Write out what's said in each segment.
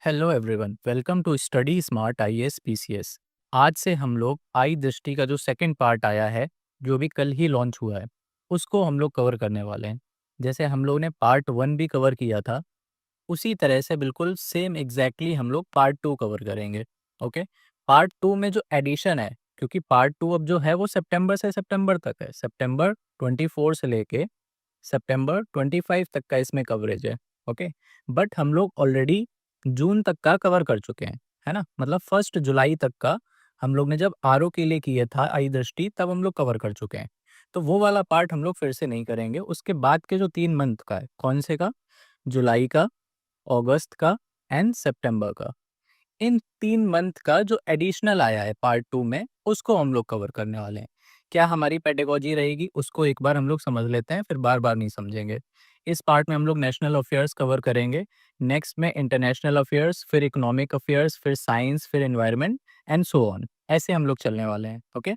Hello everyone, welcome to study smart IAS PCS. आज से हम लोग आई दृष्टि का जो सेकंड पार्ट आया है, जो भी कल ही लॉन्च हुआ है, उसको हम लोग कवर करने वाले हैं। जैसे हम लोग ने पार्ट वन भी कवर किया था, उसी तरह से बिल्कुल सेम एग्जैक्टली हम लोग पार्ट टू कवर करेंगे। ओके। पार्ट टू में जो एडिशन है, क्योंकि पार्ट टू अब जो है वो सितंबर से सितंबर तक है, सितंबर 24 से लेके सितंबर 25 तक का इसमें कवरेज है। ओके। बट हम लोग ऑलरेडी जून तक का कवर कर चुके हैं, है ना। मतलब 1 जुलाई तक का हम लोग ने जब आरओ के लिए किया था आई दृष्टि, तब हम लोग कवर कर चुके हैं। तो वो वाला पार्ट हम लोग फिर से नहीं करेंगे। उसके बाद के जो 3 मंथ का है, कौन से का? जुलाई का, अगस्त का एंड सितंबर का। इन 3 मंथ का जो एडिशनल आया है पार्ट टू में, उसको हम लोग कवर करने वाले हैं। क्या हमारी पेडागोजी रहेगी, उसको एक बार हम लोग समझ लेते हैं, फिर बार बार नहीं समझेंगे। इस पार्ट में हम लोग नेशनल अफेयर्स कवर करेंगे, नेक्स्ट में इंटरनेशनल अफेयर्स, फिर इकोनॉमिक अफेयर्स, फिर साइंस, फिर एनवायरनमेंट एंड सो ऑन। ऐसे हम लोग चलने वाले हैं। ओके।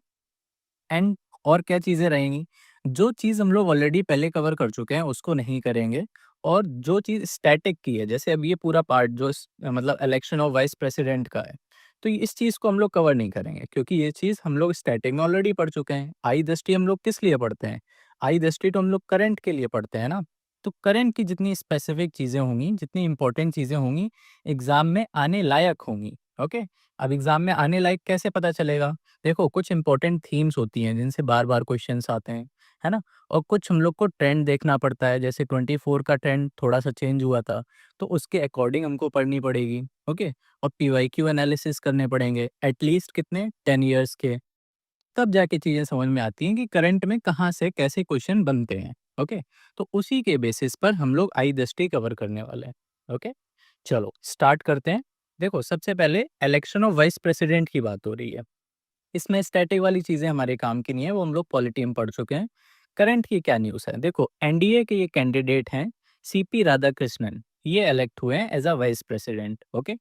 एंड और क्या चीज़ें रहेंगी? जो चीज़ हम लोग ऑलरेडी पहले कवर कर चुके हैं उसको नहीं करेंगे। और जो चीज़ स्टैटिक की है, जैसे अब ये पूरा पार्ट जो मतलब इलेक्शन ऑफ वाइस प्रेसिडेंट का है, तो इस चीज़ को हम लोग कवर नहीं करेंगे, क्योंकि ये चीज़ हम लोग स्टैटिक में ऑलरेडी पढ़ चुके हैं। आई दृष्टि हम लोग किस लिए पढ़ते हैं? आई दृष्टि तो हम लोग करंट के लिए पढ़ते हैं ना। तो करंट की जितनी स्पेसिफिक चीज़ें होंगी, जितनी इंपॉर्टेंट चीज़ें होंगी, एग्जाम में आने लायक होंगी। ओके। अब एग्जाम में आने लायक कैसे पता चलेगा? देखो, कुछ इंपॉर्टेंट थीम्स होती हैं जिनसे बार-बार क्वेश्चंस आते हैं, है ना? और कुछ हम लोग को ट्रेंड देखना पड़ता है, जैसे 24 का ट्रेंड थोड़ा-सा चेंज हुआ था, तो उसके अकॉर्डिंग हमको पढ़नी पड़ेगी। ओके? और पीवाईक्यू एनालिसिस करने पड़ेंगे, एटलीस्ट कितने 10 इयर्स के। तब जाके चीज़ें समझ में आती हैं कि करंट में कहाँ से कैसे क्वेश्चन बनते हैं। ओके? तो उसी के बेसिस पर हम लोग आई दृष्टि कवर करने वाले हैं। ओके? चलो स्टार्ट करते हैं। देखो, सबसे पहले इलेक्शन ऑफ वाइस प्रेसिडेंट की बात हो रही है। इसमें स्टैटिक वाली चीज़ें हमारे काम की नहीं है, वो हम लोग पॉलिटी में पढ़ चुके हैं। करंट की क्या न्यूज़ है? देखो, एनडीए के ये कैंडिडेट हैं सीपी राधाकृष्णन, ये इलेक्ट हुए हैं as a vice president. Okay?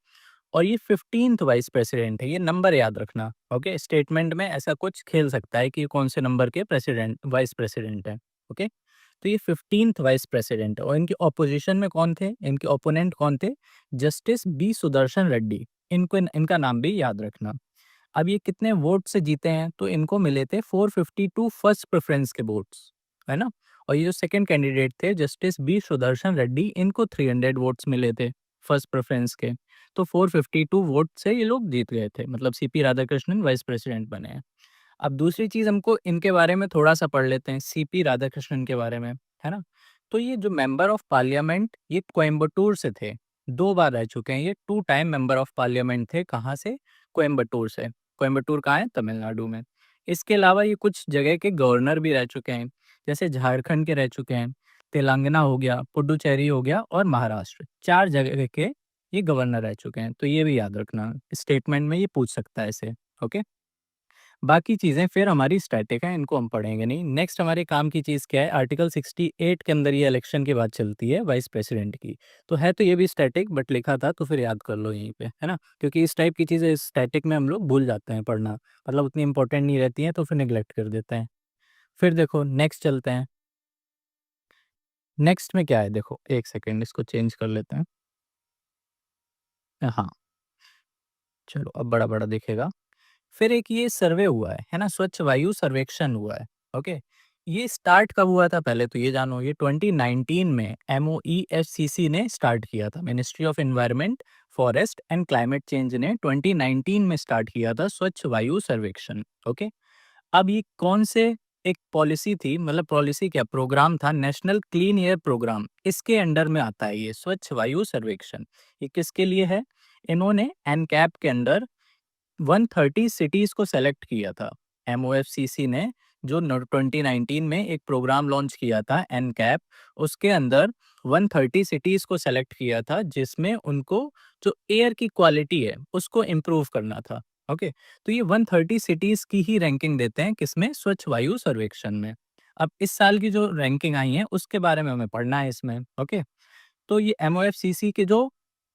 और ये 15th वाइस प्रेसिडेंट है, ये नंबर याद रखना। ओके? स्टेटमेंट में ऐसा कुछ खेल सकता है कि ये कौन से नंबर के प्रेसिडेंट वाइस प्रेसिडेंट हैं। ओके? तो ये 15th वाइस प्रेसिडेंट है और इनके ऑपोजिशन में कौन थे? इनके ओपोनेंट कौन थे? Justice B Sudarshan Reddy. इनको इनका नाम भी याद रखना। अब ये कितने वोट से जीते हैं? तो इनको मिले थे 452 फर्स्ट प्रेफरेंस के वोट्स, है ना? और ये जो सेकंड कैंडिडेट थे जस्टिस बी सुदर्शन रेड्डी, इनको 300 वोट्स मिले थे फर्स्ट प्रेफरेंस के। तो 452 वोट से ये लोग जीत गए थे, मतलब सीपी राधाकृष्णन वाइस प्रेसिडेंट बने हैं। अब दूसरी चीज़, हमको इनके बारे में थोड़ा-सा पढ़ लेते हैं, सीपी राधाकृष्णन के बारे में, है ना? तो ये जो मेंबर ऑफ पार्लियामेंट, ये कोयंबटूर से थे। 2 बार रह चुके हैं ये, 2 टाइम मेंबर ऑफ पार्लियामेंट थे। कहाँ से? कोयंबटूर से। कोयंबटूर कहाँ है? तमिलनाडु में। इसके अलावा ये कुछ जगह के गवर्नर भी रह चुके हैं, जैसे झारखंड के रह चुके हैं, तेलंगाना हो गया, पुडुचेरी हो गया और महाराष्ट्र। 4 जगह के ये गवर्नर रह चुके हैं, तो ये भी याद रखना। स्टेटमेंट में ये पूछ सकता है इसे। ओके? बाकी चीज़ें फिर हमारी स्टैटिक हैं, इनको हम पढ़ेंगे नहीं। नेक्स्ट हमारे काम की चीज़ क्या है? आर्टिकल 68 के अंदर ये इलेक्शन की बात चलती है वाइस प्रेसिडेंट की। तो है तो ये भी स्टैटिक, बट लिखा था तो फिर याद कर लो यहीं पे, है ना? क्योंकि इस टाइप की चीज़ें स्टैटिक में हम लोग भूल जाते हैं पढ़ना, मतलब उतनी इंपॉर्टेंट नहीं रहती हैं, तो फिर नेग्लेक्ट कर देते हैं। फिर देखो नेक्स्ट चलते हैं। नेक्स्ट में क्या है? देखो 1 सेकंड, इसको चेंज कर लेते हैं। हाँ, चलो अब बड़ा-बड़ा दिखेगा। फिर एक ये सर्वे हुआ है ना? स्वच्छ वायु सर्वेक्षण हुआ है। ओके? ये स्टार्ट कब हुआ था पहले तो ये जानो। ये 2019 में एमओईएफसीसी ने स्टार्ट किया था। Ministry of environment, forest and climate change ने 2019 में स्टार्ट किया था स्वच्छ वायु सर्वेक्षण। ओके? अब ये कौन से एक पॉलिसी थी, मतलब पॉलिसी क्या, प्रोग्राम था, नेशनल क्लीन एयर प्रोग्राम। इसके अंडर में आता है ये स्वच्छ वायु सर्वेक्षण। ये किसके लिए है? इन्होंने एनकैप के अंडर 130 सिटीज़ को सेलेक्ट किया था। एमओएफसीसी ने जो 2019 में एक प्रोग्राम लॉन्च किया था एनकैप, उसके अंदर 130 सिटीज़ को सेलेक्ट किया था, जिसमें उनको जो एयर की क्वालिटी है उसको इम्प्रूव करना था। ओके? तो ये 130 सिटीज़ की ही रैंकिंग देते हैं, किसमें? स्वच्छ वायु सर्वेक्षण में। अब इस साल की जो रैंकिंग आई है उसके बारे में हमें पढ़ना है इसमें। ओके? तो ये एमओएफसीसी के जो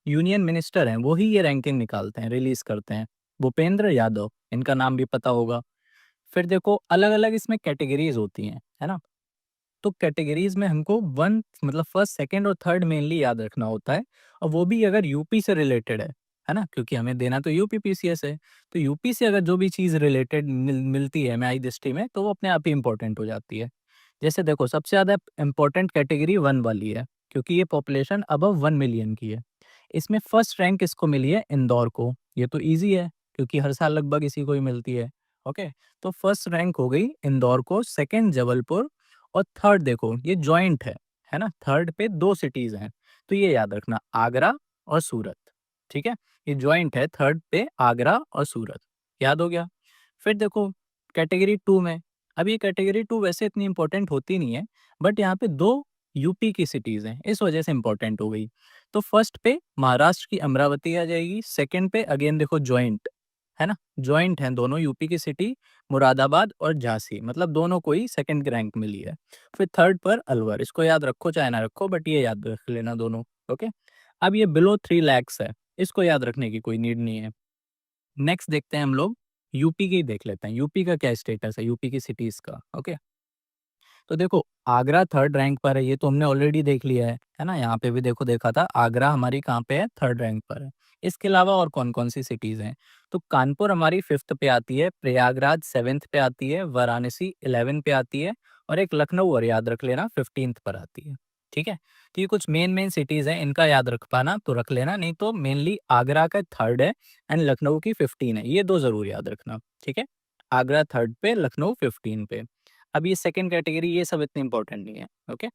यूनियन मिनिस्टर हैं, वो ही ये रैंकिंग निकालते हैं, रिलीज़ करते हैं। भूपेंद्र यादव, इनका नाम भी पता होगा। फिर देखो अलग-अलग इसमें कैटेगरीज़ होती हैं, है ना? तो कैटेगरीज में हमको वन मतलब फर्स्ट, सेकंड और थर्ड मेनली याद रखना होता है, और वो भी अगर यूपी से रिलेटेड है ना? क्योंकि हमें देना तो यूपी पीसीएस है, तो यूपी से अगर जो भी चीज़ रिलेटेड मिलती है एमआई दृष्टि में, तो वो अपने आप ही इम्पोर्टेंट हो जाती है। जैसे देखो, सबसे ज़्यादा इम्पोर्टेंट कैटेगरी 1 वाली है, क्योंकि ये पॉपुलेशन अबव 1 मिलियन की है। इसमें फर्स्ट रैंक किसको मिली है? इंदौर को। ये तो ईज़ी है, क्योंकि हर साल लगभग इसी को ही मिलती है। ओके, तो फर्स्ट रैंक हो गई इंदौर को, सेकंड जबलपुर, और थर्ड देखो ये जॉइंट है ना? थर्ड पे 2 सिटीज़ हैं, तो ये याद रखना, आगरा और सूरत, ठीक है? ये जॉइंट है, थर्ड पे आगरा और सूरत, याद हो गया? फिर देखो कैटेगरी 2 में, अब ये कैटेगरी 2 वैसे इतनी इम्पोर्टेंट होती नहीं है, बट यहाँ पे 2 यूपी की सिटीज़ हैं, इस वजह से इम्पोर्टेंट हो गई। तो फर्स्ट पे महाराष्ट्र की अमरावती आ जाएगी, सेकंड पे अगेन देखो जॉइंट, है ना? जॉइंट हैं दोनों यूपी की सिटी, मुरादाबाद और झांसी, मतलब दोनों को ही सेकंड रैंक मिली है। फिर थर्ड पर अलवर, इसको याद रखो चाहे ना रखो, बट ये याद रख लेना दोनों, ओके? अब ये बिलो 3 लैक्स है, इसको याद रखने की कोई नीड नहीं है। नेक्स्ट देखते हैं हम लोग, यूपी की देख लेते हैं, यूपी का क्या स्टेटस है, यूपी की सिटीज़ का, ओके? तो देखो आगरा थर्ड रैंक पर है, ये तो हमने ऑलरेडी देख लिया है ना? यहाँ पे भी देखो देखा था, आगरा हमारी कहाँ पे है? थर्ड रैंक पर है। इसके अलावा और कौन-कौन सी सिटीज़ हैं? तो कानपुर हमारी 5th पे आती है, प्रयागराज 7th पे आती है, वाराणसी 11 पे आती है, और एक लखनऊ और याद रख लेना 15th पर आती है, ठीक है? तो ये कुछ मेन सिटीज़ हैं, इनका याद रख पाना तो रख लेना, नहीं तो मेनली आगरा का थर्ड है एंड लखनऊ की 15 है, ये 2 ज़रूर याद रखना, ठीक है? आगरा थर्ड पे, लखनऊ 15 पे। अब ये सेकंड कैटेगरी, ये सब इतनी इंपॉर्टेंट नहीं है, ओके?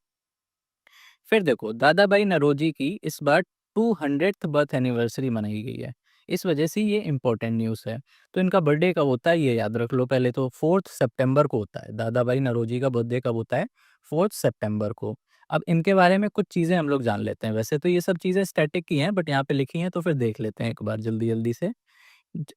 फिर देखो दादा भाई नौरोजी की इस बार 200th बर्थ एनिवर्सरी मनाई गई है, इस वजह से ये इंपॉर्टेंट न्यूज़ है। तो इनका बर्थडे कब होता है ये याद रख लो, पहले तो 4th सितंबर को होता है, दादा भाई नौरोजी का बर्थडे कब होता है? 4th सितंबर को। अब इनके बारे में कुछ चीज़ें हम लोग जान लेते हैं, वैसे तो ये सब चीज़ें स्टैटिक की हैं, बट यहाँ पे लिखी हैं तो फिर देख लेते हैं एक बार जल्दी-जल्दी से।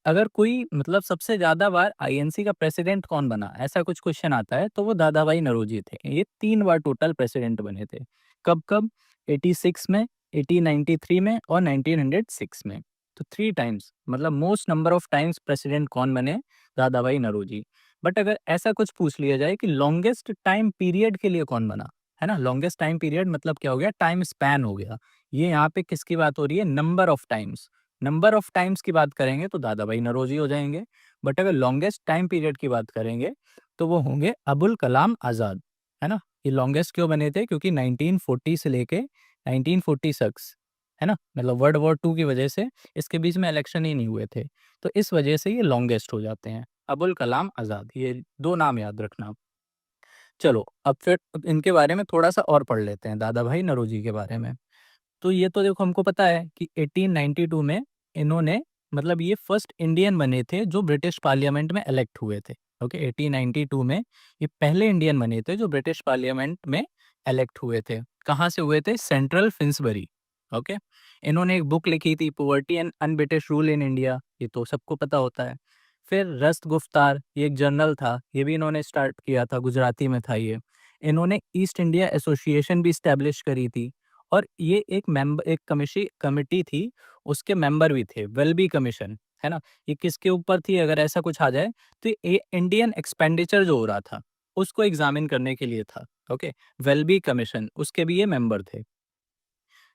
अगर कोई मतलब सबसे ज़्यादा बार आईएनसी का प्रेसिडेंट कौन बना? ऐसा कुछ क्वेश्चन आता है तो वो दादा भाई नौरोजी थे। ये 3 बार टोटल प्रेसिडेंट बने थे। कब-कब? 86 में, 1893 में और 1906 में। तो 3 टाइम्स, मतलब most number of times president कौन बने? दादा भाई नौरोजी। बट अगर ऐसा कुछ पूछ लिया जाए कि लॉन्गेस्ट टाइम पीरियड के लिए कौन बना? है ना? लॉन्गेस्ट टाइम पीरियड मतलब क्या हो गया? टाइम स्पैन हो गया। ये यहाँ पे किसकी बात हो रही है? Number of times. Number of times की बात करेंगे तो दादा भाई नौरोजी हो जाएँगे, बट अगर लॉन्गेस्ट टाइम पीरियड की बात करेंगे, तो वो होंगे अबुल कलाम आज़ाद, है ना? ये लॉन्गेस्ट क्यों बने थे? क्योंकि 1940 से लेके 1946, है ना? मतलब वर्ल्ड वॉर 2 की वजह से इसके बीच में इलेक्शन ही नहीं हुए थे, तो इस वजह से ये लॉन्गेस्ट हो जाते हैं। अबुल कलाम आज़ाद, ये 2 नाम याद रखना। चलो, अब फिर इनके बारे में थोड़ा-सा और पढ़ लेते हैं, दादा भाई नौरोजी के बारे में। तो ये तो देखो हमको पता है कि 1892 में इन्होंने, मतलब ये फर्स्ट इंडियन बने थे जो ब्रिटिश पार्लियामेंट में इलेक्ट हुए थे। ओके, 1892 में ये पहले इंडियन बने थे जो ब्रिटिश पार्लियामेंट में इलेक्ट हुए थे। कहाँ से हुए थे? Central Finsbury. ओके, इन्होंने एक बुक लिखी थी, poverty and un-British rule in India, ये तो सबको पता होता है। फिर रस्त गुफ्तार, ये एक जर्नल था, ये भी इन्होंने स्टार्ट किया था, गुजराती में था ये। इन्होंने ईस्ट इंडिया एसोसिएशन भी स्टैब्लिश करी थी, और ये एक कमिटी थी, उसके मेंबर भी थे, वेलबी कमीशन, है ना? ये किसके ऊपर थी अगर ऐसा कुछ आ जाए, तो ये इंडियन एक्सपेंडिचर जो हो रहा था, उसको एग्ज़ामिन करने के लिए था, ओके? वेलबी कमीशन, उसके भी ये मेंबर थे।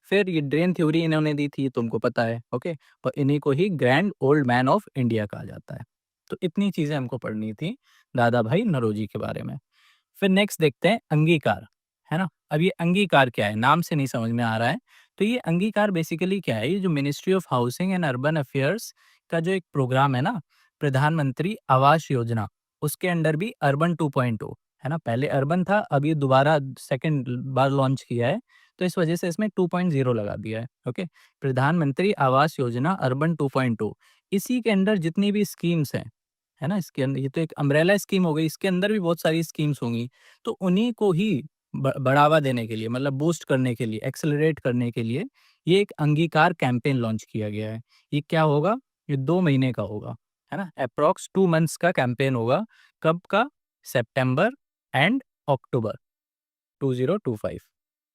फिर ये ड्रेन थ्योरी इन्होंने दी थी, तुमको पता है, ओके? और इन्हीं को ही grand old man of India कहा जाता है। तो इतनी चीज़ें हमको पढ़नी थी दादा भाई नौरोजी के बारे में। फिर नेक्स्ट देखते हैं अंगीकार, है ना? अब ये अंगीकार क्या है? नाम से नहीं समझ में आ रहा है। तो ये अंगीकार बेसिकली क्या है? ये जो ministry of housing and urban affairs का जो एक प्रोग्राम है ना, प्रधानमंत्री आवास योजना, उसके अंडर भी अर्बन 2.0, है ना? पहले अर्बन था, अब ये दोबारा सेकंड बार लॉन्च किया है, तो इस वजह से इसमें 2.0 लगा दिया है, ओके? प्रधानमंत्री आवास योजना अर्बन 2.0, इसी के अंडर जितनी भी स्कीम्स हैं, है ना? इसके अंदर ये तो एक अम्ब्रेला स्कीम हो गई, इसके अंदर भी बहुत सारी स्कीम्स होंगी। तो उन्हीं को ही बढ़ावा देने के लिए, मतलब बूस्ट करने के लिए, एक्सेलरेट करने के लिए ये एक अंगीकार कैंपेन लॉन्च किया गया है। ये क्या होगा? ये 2 महीने का होगा, है ना? एप्रॉक्स 2 मंथ्स का कैंपेन होगा। कब का? सितंबर एंड अक्टूबर 2025,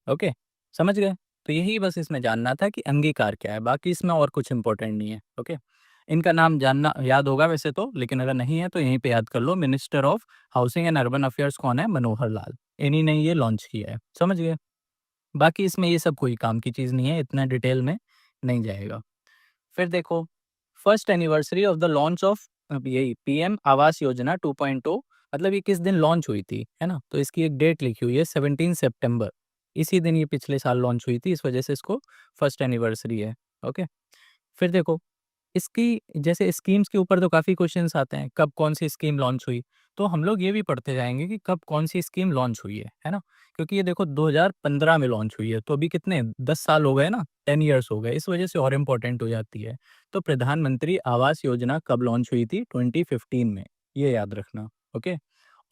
ओके? समझ गए? तो यही बस इसमें जानना था कि अंगीकार क्या है, बाकी इसमें और कुछ इम्पोर्टेंट नहीं है, ओके? इनका नाम जानना याद होगा वैसे तो, लेकिन अगर नहीं है तो यहीं पे याद कर लो। Minister of housing and urban affairs कौन है? मनोहर लाल। इन्हीं ने ये लॉन्च किया है, समझ गए। बाकी इसमें ये सब कोई काम की चीज़ नहीं है, इतना डिटेल में नहीं जाएगा। फिर देखो, first anniversary of the launch of यही पीएम आवास योजना 2.0, मतलब ये किस दिन लॉन्च हुई थी, है ना? तो इसकी एक डेट लिखी हुई है 17 सितंबर। इसी दिन ये पिछले साल लॉन्च हुई थी, इस वजह से इसको फर्स्ट एनिवर्सरी है। ओके। फिर देखो, इसकी जैसे स्कीम्स के ऊपर तो काफ़ी क्वेश्चंस आते हैं, कब कौन-सी स्कीम लॉन्च हुई? तो हम लोग ये भी पढ़ते जाएँगे कि कब कौन-सी स्कीम लॉन्च हुई है ना? क्योंकि ये देखो 2015 में लॉन्च हुई है, तो अभी कितने 10 साल हो गए ना, 10 इयर्स हो गए, इस वजह से और इम्पोर्टेंट हो जाती है। तो प्रधानमंत्री आवास योजना कब लॉन्च हुई थी? 2015 में, ये याद रखना, ओके?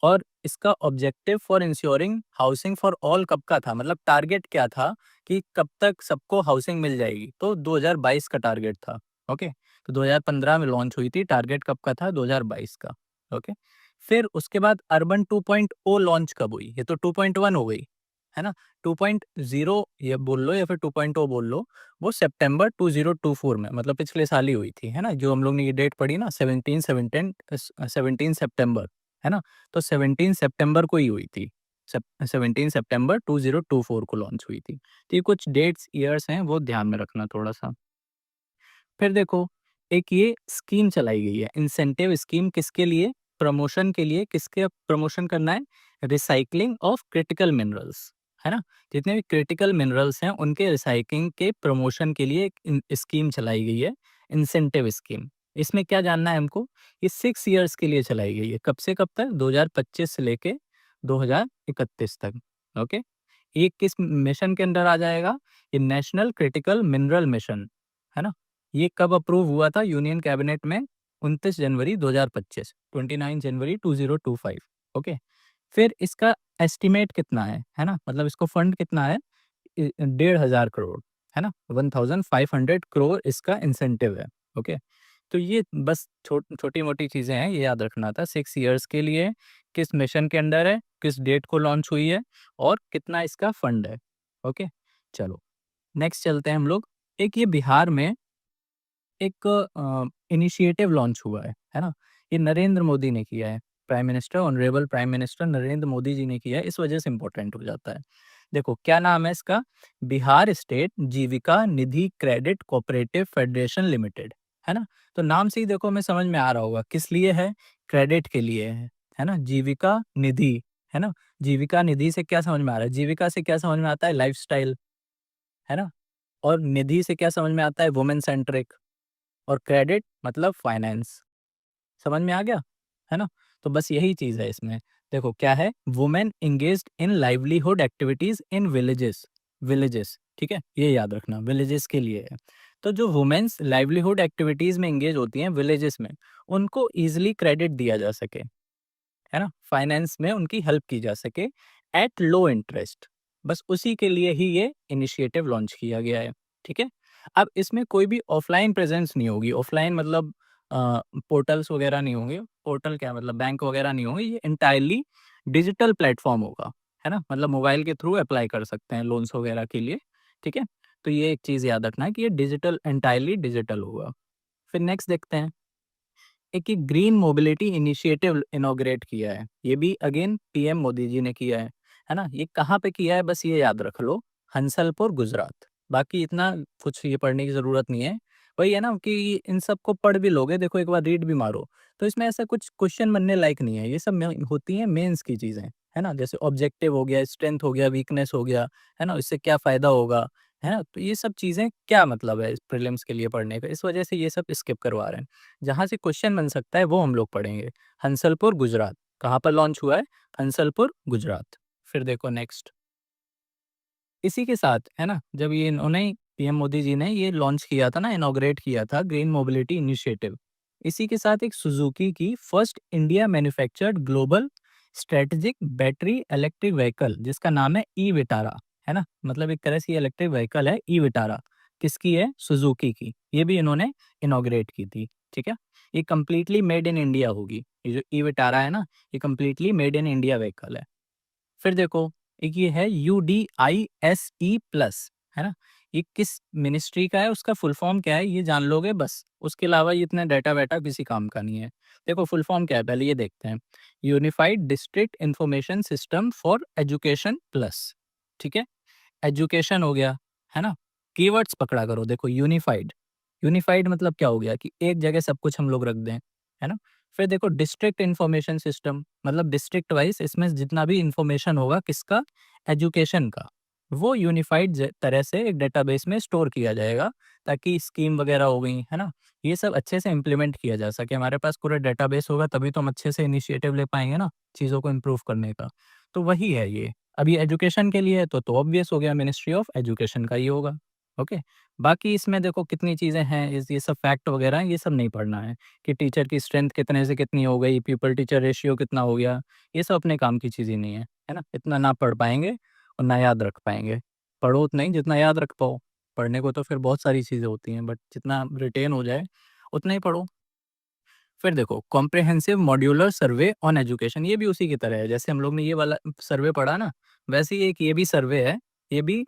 और इसका objective for ensuring housing for all कब का था? मतलब टारगेट क्या था कि कब तक सबको हाउसिंग मिल जाएगी? तो 2022 का टारगेट था, ओके? तो 2015 में लॉन्च हुई थी, टारगेट कब का था? 2022 का, ओके? फिर उसके बाद अर्बन 2.0 लॉन्च कब हुई? ये तो 2.1 हो गई, है ना? 2.0 ये बोल लो या फिर 2.0 बोल लो, वो सितंबर 2024 में, मतलब पिछले साल ही हुई थी, है ना? जो हम लोग ने ये डेट पढ़ी ना 17 सितंबर, है ना? तो 17 सितंबर को ही हुई थी। 17 सितंबर 2024 को लॉन्च हुई थी। तो ये कुछ डेट्स, ईयर्स हैं, वो ध्यान में रखना थोड़ा-सा। फिर देखो, एक ये स्कीम चलाई गई है, इंसेंटिव स्कीम किसके लिए? प्रमोशन के लिए। किसके प्रमोशन करना है? रिसाइक्लिंग ऑफ क्रिटिकल मिनरल्स, है ना? जितने भी क्रिटिकल मिनरल्स हैं, उनके रिसाइक्लिंग के प्रमोशन के लिए एक स्कीम चलाई गई है, इंसेंटिव स्कीम। इसमें क्या जानना है हमको? ये 6 ईयर्स के लिए चलाई गई है। कब से कब तक? 2025 से लेके 2031 तक, ओके? ये किस मिशन के अंडर आ जाएगा? ये नेशनल क्रिटिकल मिनरल मिशन, है ना? ये कब अप्रूव हुआ था यूनियन कैबिनेट में? 29 जनवरी 2025, 29 जनवरी 2025, ओके। फिर इसका एस्टिमेट कितना है ना? मतलब इसको फंड कितना है? 1,500 करोड़, है ना? 1,500 करोड़ इसका इंसेंटिव है, ओके। तो ये बस छोटी-मोटी चीज़ें हैं, ये याद रखना था। 6 ईयर्स के लिए, किस मिशन के अंडर है, किस डेट को लॉन्च हुई है और कितना इसका फंड है, ओके। चलो, नेक्स्ट चलते हैं हम लोग। एक ये बिहार में एक इनिशिएटिव लॉन्च हुआ है ना? ये नरेंद्र मोदी ने किया है, prime minister, honourable prime minister Narendra Modi ji ने किया है, इस वजह से इम्पोर्टेंट हो जाता है। देखो, क्या नाम है इसका? बिहार स्टेट जीविका निधि क्रेडिट कोऑपरेटिव फेडरेशन लिमिटेड, है ना? तो नाम से ही देखो हमें समझ में आ रहा होगा, किस लिए है? क्रेडिट के लिए है ना? जीविका निधि, है ना? जीविका निधि से क्या समझ में आ रहा है? जीविका से क्या समझ में आता है? लाइफ़स्टाइल, है ना? और निधि से क्या समझ में आता है? Women centric. और क्रेडिट मतलब फाइनेंस, समझ में आ गया, है ना? तो बस यही चीज़ है इसमें। देखो क्या है? Women engaged in livelihood activities in villages, villages, ठीक है? ये याद रखना, विलेजेस के लिए है। तो जो वुमेन्स लाइवलीहुड एक्टिविटीज़ में एंगेज होती हैं विलेजेस में, उनको ईज़िली क्रेडिट दिया जा सके, है ना? फाइनेंस में उनकी हेल्प की जा सके एट लो इंटरेस्ट। बस उसी के लिए ही ये इनिशिएटिव लॉन्च किया गया है, ठीक है? अब इसमें कोई भी ऑफ़लाइन प्रेज़ेंस नहीं होगी, ऑफ़लाइन मतलब पोर्टल्स वगैरह नहीं होंगे, पोर्टल क्या मतलब बैंक वगैरह नहीं होंगे, ये एंटायरली डिजिटल प्लेटफ़ॉर्म होगा, है ना? मतलब मोबाइल के थ्रू अप्लाई कर सकते हैं लोन्स वगैरह के लिए, ठीक है? तो ये एक चीज़ याद रखना है कि ये डिजिटल एंटायरली डिजिटल होगा। फिर नेक्स्ट देखते हैं। एक ये ग्रीन मोबिलिटी इनिशिएटिव इनॉग्रेट किया है। ये भी अगेन पीएम मोदी जी ने किया है ना? ये कहाँ पे किया है बस ये याद रख लो, हंसलपुर, गुजरात। बाकी इतना कुछ ये पढ़ने की ज़रूरत नहीं है। वही है ना कि इन सबको पढ़ भी लोगे, देखो एक बार रीड भी मारो, तो इसमें ऐसा कुछ क्वेश्चन बनने लायक नहीं है। ये सब में होती हैं मेंस की चीज़ें, है ना? जैसे ऑब्जेक्टिव हो गया, स्ट्रेंथ हो गया, वीकनेस हो गया, है ना? इससे क्या फ़ायदा होगा, है ना? तो ये सब चीज़ें क्या मतलब है प्रीलिम्स के लिए पढ़ने का, इस वजह से ये सब स्किप करवा रहे हैं। जहाँ से क्वेश्चन बन सकता है वो हम लोग पढ़ेंगे। हंसलपुर, गुजरात। कहाँ पर लॉन्च हुआ है? हंसलपुर, गुजरात। फिर देखो नेक्स्ट, इसी के साथ है ना, जब ये इन्होंने पीएम मोदी जी ने ये लॉन्च किया था ना, इनॉग्रेट किया था ग्रीन मोबिलिटी इनिशिएटिव। इसी के साथ एक सुजुकी की first India manufactured global strategic battery electric vehicle, जिसका नाम है ई विटारा, है ना? मतलब एक तरह से ये इलेक्ट्रिक व्हीकल है ई विटारा। किसकी है? सुजुकी की। ये भी इन्होंने इनॉग्रेट की थी, ठीक है? ये कंप्लीटली मेड इन इंडिया होगी। ये जो ई विटारा है ना, ये completely made in India vehicle है। फिर देखो, एक ये है यूडीआईएसई प्लस, है ना? ये किस मिनिस्ट्री का है, उसका फुल फॉर्म क्या है, ये जान लोगे बस। उसके अलावा ये इतना डाटा वाटा किसी काम का नहीं है। देखो फुल फॉर्म क्या है, पहले ये देखते हैं। Unified district information system for education plus, ठीक है। एजुकेशन हो गया, है ना। कीवर्ड्स पकड़ा करो, देखो यूनिफाइड, यूनिफाइड मतलब क्या हो गया कि एक जगह सब कुछ हम लोग रख दें, है ना। फिर देखो डिस्ट्रिक्ट इंफॉर्मेशन सिस्टम, मतलब डिस्ट्रिक्ट वाइज इसमें जितना भी इंफॉर्मेशन होगा किसका, एजुकेशन का, वो यूनिफाइड तरह से एक डेटाबेस में स्टोर किया जाएगा, ताकि स्कीम वगैरह हो गई, है ना, ये सब अच्छे से इम्प्लीमेंट किया जा सके। हमारे पास पूरा डेटाबेस होगा तभी तो हम अच्छे से इनिशिएटिव ले पाएंगे ना, चीज़ों को इम्प्रूव करने का। तो वही है ये। अभी एजुकेशन के लिए है तो ऑब्वियस हो गया, मिनिस्ट्री ऑफ एजुकेशन का ही होगा। ओके। बाकी इसमें देखो कितनी चीज़ें हैं, ये सब फैक्ट वगैरह ये सब नहीं पढ़ना है, कि टीचर की स्ट्रेंथ कितने से कितनी हो गई, पीपल टीचर रेशियो कितना हो गया, ये सब अपने काम की चीज़ ही नहीं है ना। इतना ना पढ़ पाएंगे और ना याद रख पाएंगे। पढ़ो उतना ही जितना याद रख पाओ। पढ़ने को तो फिर बहुत सारी चीज़ें होती हैं, बट जितना रिटेन हो जाए उतना ही पढ़ो। फिर देखो comprehensive modular survey on education, ये भी उसी की तरह है, जैसे हम लोग ने ये वाला सर्वे पढ़ा ना, वैसे ही एक ये भी सर्वे है। ये भी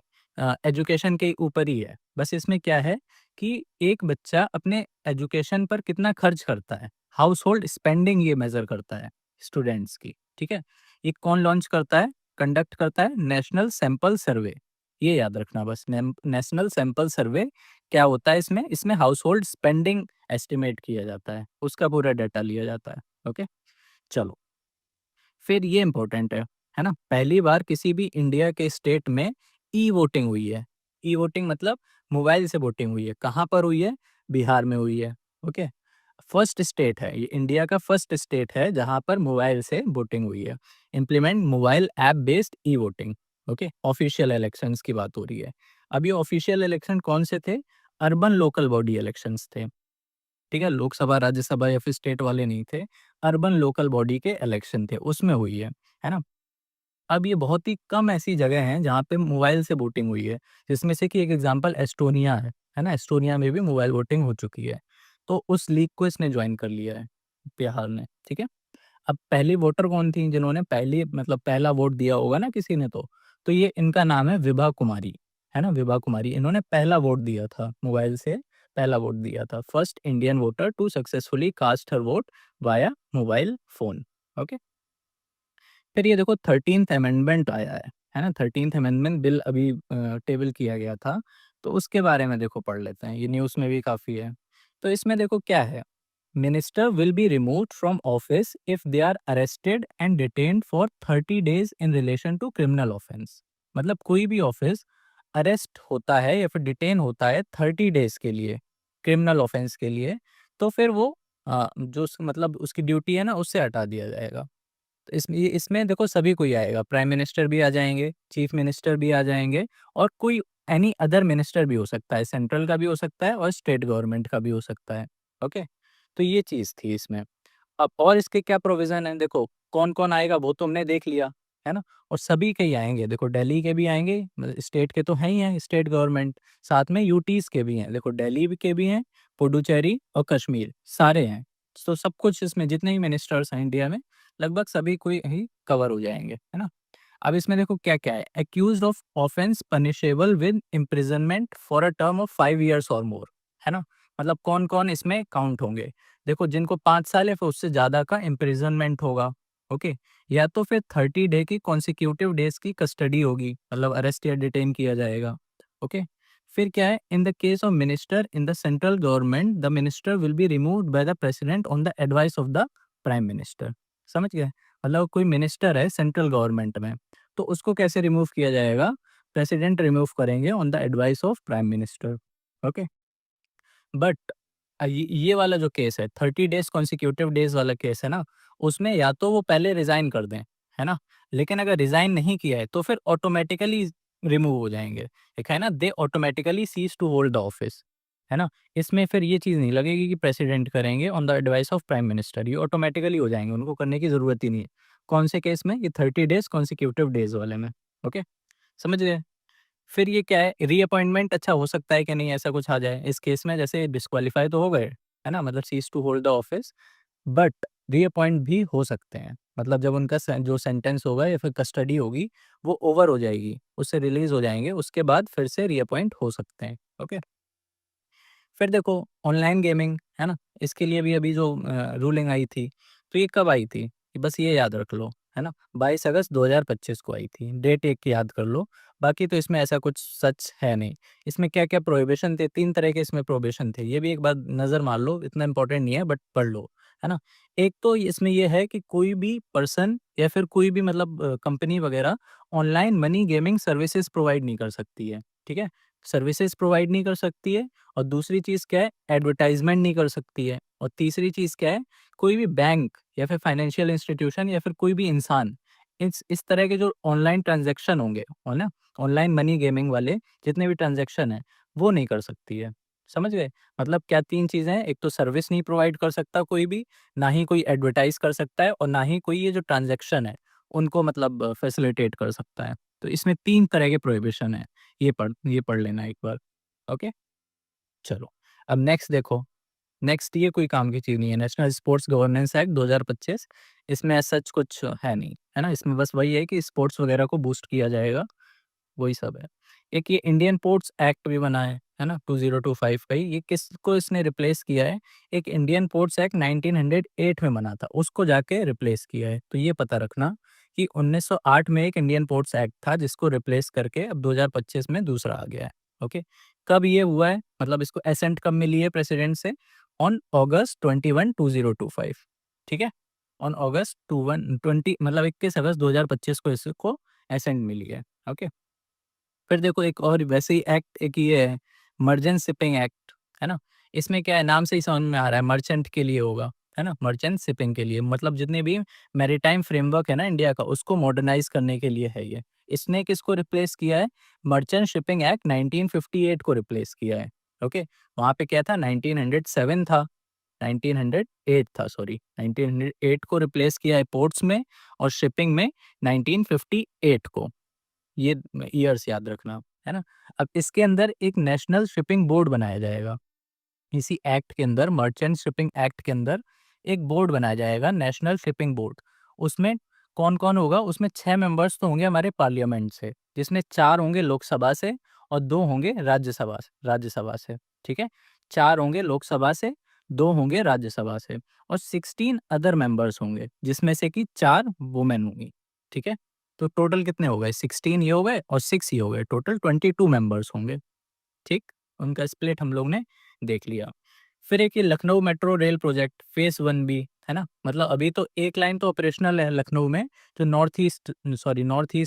एजुकेशन के ऊपर ही है। बस इसमें क्या है कि एक बच्चा अपने एजुकेशन पर कितना खर्च करता है, हाउस होल्ड स्पेंडिंग ये मेजर करता है स्टूडेंट्स की, ठीक है। ये कौन लॉन्च करता है, कंडक्ट करता है, नेशनल सैंपल सर्वे। ये याद रखना बस, नेशनल सैंपल सर्वे क्या होता है, इसमें इसमें हाउस होल्ड स्पेंडिंग एस्टिमेट किया जाता है, उसका पूरा डाटा लिया जाता है। ओके, चलो। फिर ये इम्पोर्टेंट है ना, पहली बार किसी भी इंडिया के स्टेट में ई वोटिंग हुई है। ई वोटिंग मतलब मोबाइल से वोटिंग हुई है। कहाँ पर हुई है, बिहार में हुई है। ओके, फर्स्ट स्टेट है ये, इंडिया का फर्स्ट स्टेट है जहाँ पर मोबाइल से वोटिंग हुई है। Implement mobile app based e voting. Okay, official elections की बात हो रही है। अब ये ऑफिशियल इलेक्शन कौन से थे, अर्बन लोकल बॉडी इलेक्शंस थे, ठीक है। लोकसभा राज्यसभा या फिर स्टेट वाले नहीं थे, अर्बन लोकल बॉडी के इलेक्शन थे, उसमें हुई है ना। अब ये बहुत ही कम ऐसी जगह हैं जहाँ पे मोबाइल से वोटिंग हुई है, जिसमें से कि एक एग्जांपल एस्टोनिया है ना, एस्टोनिया में भी मोबाइल वोटिंग हो चुकी है। तो उस लीग को इसने ज्वाइन कर लिया है, बिहार ने, ठीक है। अब पहली वोटर कौन थी जिन्होंने पहली मतलब पहला वोट दिया होगा ना किसी ने, तो ये इनका नाम है विभा कुमारी, है ना, विभा कुमारी। इन्होंने पहला वोट दिया था मोबाइल से, पहला वोट दिया था, first Indian voter to successfully cast her vote via mobile phone. Okay. फिर ये देखो 13th अमेंडमेंट आया है ना, 13th अमेंडमेंट बिल अभी टेबल किया गया था, तो उसके बारे में देखो पढ़ लेते हैं, ये न्यूज़ में भी काफ़ी है। तो इसमें देखो क्या है, minister will be removed from office if they are arrested and detained for 30 days in relation to criminal offence. मतलब कोई भी ऑफिस अरेस्ट होता है या फिर डिटेन होता है 30 डेज के लिए क्रिमिनल ऑफेंस के लिए, तो फिर वो मतलब उसकी ड्यूटी है ना, उससे हटा दिया जाएगा। तो इसमें देखो सभी कोई आएगा, प्राइम मिनिस्टर भी आ जाएंगे, चीफ मिनिस्टर भी आ जाएंगे, और कोई एनी अदर मिनिस्टर भी हो सकता है, सेंट्रल का भी हो सकता है और स्टेट गवर्नमेंट का भी हो सकता है। ओके, तो ये चीज़ थी इसमें। अब और इसके क्या प्रोविज़न है, देखो कौन-कौन आएगा वो तो हमने देख लिया, है ना? और सभी के ही आएँगे, देखो दिल्ली के भी आएँगे, मतलब स्टेट के तो हैं ही हैं, स्टेट गवर्नमेंट, साथ में यूटीज़ के भी हैं, देखो दिल्ली के भी हैं, पुडुचेरी और कश्मीर, सारे हैं। तो सब कुछ इसमें जितने ही मिनिस्टर्स हैं इंडिया में, लगभग सभी कोई ही कवर हो जाएँगे, है ना? अब इसमें देखो क्या-क्या है, accused of offence punishable with imprisonment for a term of 5 years और मोर, है ना? मतलब कौन-कौन इसमें काउंट होंगे? देखो जिनको 5 साल या फिर उससे ज़्यादा का इम्प्रिजनमेंट होगा, ओके? या तो फिर 30 डे की कॉन्सेक्यूटिव डेज़ की कस्टडी होगी, मतलब अरेस्ट या डिटेन किया जाएगा, ओके? फिर क्या है, in the case of minister in the central government, the minister will be removed by the president on the advice of the prime minister. समझ गए? मतलब कोई मिनिस्टर है सेंट्रल गवर्नमेंट में, तो उसको कैसे रिमूव किया जाएगा? प्रेसिडेंट रिमूव करेंगे on the advice of prime minister, okay? But ये वाला जो केस है 30 डेज़ कॉन्सेक्यूटिव डेज़ वाला केस है ना, उसमें या तो वो पहले रिज़ाइन कर दें, है ना? लेकिन अगर रिज़ाइन नहीं किया है तो फिर ऑटोमैटिकली रिमूव हो जाएँगे। एक है ना, they automatically cease to hold the office, है ना? इसमें फिर ये चीज़ नहीं लगेगी कि प्रेसिडेंट करेंगे on the advice of prime minister, ये ऑटोमैटिकली हो जाएँगे, उनको करने की ज़रूरत ही नहीं है। कौन से केस में? ये 30 डेज़ कॉन्सेक्यूटिव डेज़ वाले में, ओके? समझ गए? फिर ये क्या है, रीअपॉइंटमेंट अच्छा हो सकता है कि नहीं, ऐसा कुछ आ जाए इस केस में, जैसे डिस्क्वालीफाई तो हो गए, है ना, मतलब cease to hold the office, but reappoint भी हो सकते हैं। मतलब जब उनका जो सेंटेंस होगा या फिर कस्टडी होगी वो ओवर हो जाएगी, उससे रिलीज हो जाएंगे, उसके बाद फिर से रीअपॉइंट हो सकते हैं। ओके। फिर देखो ऑनलाइन गेमिंग है ना, इसके लिए भी अभी जो रूलिंग आई थी, तो ये कब आई थी, ये बस ये याद रख लो, है ना, 22 अगस्त 2025 को आई थी, डेट एक याद कर लो। बाकी तो इसमें ऐसा कुछ सच है नहीं। इसमें क्या क्या प्रोहिबिशन थे, 3 तरह के इसमें प्रोहिबिशन थे, ये भी एक बार नज़र मार लो, इतना इंपॉर्टेंट नहीं है बट पढ़ लो, है ना। एक तो इसमें ये है कि कोई भी पर्सन या फिर कोई भी मतलब कंपनी वगैरह online money gaming services provide नहीं कर सकती है, ठीक है, सर्विसेज प्रोवाइड नहीं कर सकती है। और दूसरी चीज़ क्या है, एडवर्टाइज़मेंट नहीं कर सकती है। और तीसरी चीज़ क्या है, कोई भी बैंक या फिर फाइनेंशियल इंस्टीट्यूशन या फिर कोई भी इंसान इस तरह के जो ऑनलाइन ट्रांज़ैक्शन होंगे, है ना? ऑनलाइन मनी गेमिंग वाले जितने भी ट्रांज़ैक्शन हैं, वो नहीं कर सकती है। समझ गए? मतलब क्या 3 चीज़ें हैं, एक तो सर्विस नहीं प्रोवाइड कर सकता कोई भी, ना ही कोई एडवर्टाइज़ कर सकता है और ना ही कोई ये जो ट्रांज़ैक्शन है, उनको मतलब फैसिलिटेट कर सकता है। तो इसमें 3 तरह के प्रोहिबिशन हैं। ये पढ़ लेना एक बार। ओके? चलो, अब नेक्स्ट देखो, नेक्स्ट ये कोई काम की चीज़ नहीं है, नेशनल स्पोर्ट्स गवर्नेंस एक्ट 2025। इसमें ऐसा सच कुछ है नहीं, है ना? इसमें बस वही है कि स्पोर्ट्स वगैरह को बूस्ट किया जाएगा, वही सब है। एक ये इंडियन पोर्ट्स एक्ट भी बना है ना? 2025 का ही, ये किसको इसने रिप्लेस किया है? एक इंडियन पोर्ट्स एक्ट 1908 में बना था, उसको जाके रिप्लेस किया है। तो ये पता रखना कि 1908 में एक इंडियन पोर्ट्स एक्ट था जिसको रिप्लेस करके अब 2025 में दूसरा आ गया है। ओके? कब ये हुआ है? मतलब इसको एसेंट कब मिली है प्रेसिडेंट से? ऑन अगस्त 21, 2025, ठीक है? ऑन अगस्त 21 मतलब 21 अगस्त 2025 को इसको एसेंट मिली है। ओके? फिर देखो एक और वैसे ही एक्ट, एक ये है मर्चेंट शिपिंग एक्ट, है ना? इसमें क्या है, नाम से ही समझ में आ रहा है, मर्चेंट के लिए होगा, है ना? मर्चेंट शिपिंग के लिए, मतलब जितने भी मैरीटाइम फ्रेमवर्क है ना इंडिया का, उसको मॉडर्नाइज करने के लिए है ये। इसने किसको रिप्लेस किया है? मर्चेंट शिपिंग एक्ट 1958 को रिप्लेस किया है। ओके, वहाँ पे क्या था, 1907 था, 1908 था, सॉरी, 1908 को रिप्लेस किया है पोर्ट्स में, और शिपिंग में 1958 को। ये ईयर्स याद रखना, है ना? अब इसके अंदर एक नेशनल शिपिंग बोर्ड बनाया जाएगा। इसी एक्ट के अंदर, मर्चेंट शिपिंग एक्ट के अंदर एक बोर्ड बनाया जाएगा, नेशनल शिपिंग बोर्ड। उसमें कौन-कौन होगा? उसमें 6 मेंबर्स तो होंगे हमारे पार्लियामेंट से, जिसमें 4 होंगे लोकसभा से और 2 होंगे राज्यसभा से, ठीक है? 4 होंगे लोकसभा से, 2 होंगे राज्यसभा से, और 16 अदर मेंबर्स होंगे, जिसमें से कि 4 वुमेन होंगी, ठीक है? तो टोटल कितने हो गए? 16 ये हो गए और 6 ये हो गए, टोटल 22 मेंबर्स होंगे, ठीक? उनका स्प्लिट हम लोग ने देख लिया। फिर एक ये Lucknow metro rail project phase 1 भी, है ना? मतलब अभी तो एक लाइन तो ऑपरेशनल है लखनऊ में, जो नॉर्थ ईस्ट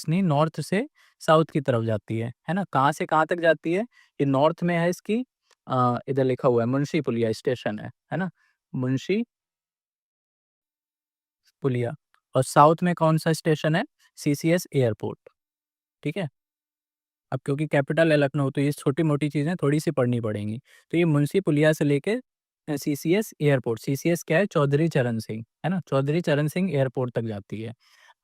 नहीं, नॉर्थ से साउथ की तरफ जाती है ना? कहाँ से कहाँ तक जाती है? ये नॉर्थ में है इसकी, इधर लिखा हुआ है मुंशी पुलिया स्टेशन है ना? मुंशी पुलिया। और साउथ में कौन-सा स्टेशन है? सीसीएस एयरपोर्ट, ठीक है? अब क्योंकि कैपिटल है लखनऊ, तो ये छोटी-मोटी चीज़ें थोड़ी-सी पढ़नी पड़ेंगी। तो ये मुंशी पुलिया से लेके सीसीएस एयरपोर्ट, सीसीएस क्या है? चौधरी चरण सिंह, है ना? चौधरी चरण सिंह एयरपोर्ट तक जाती है।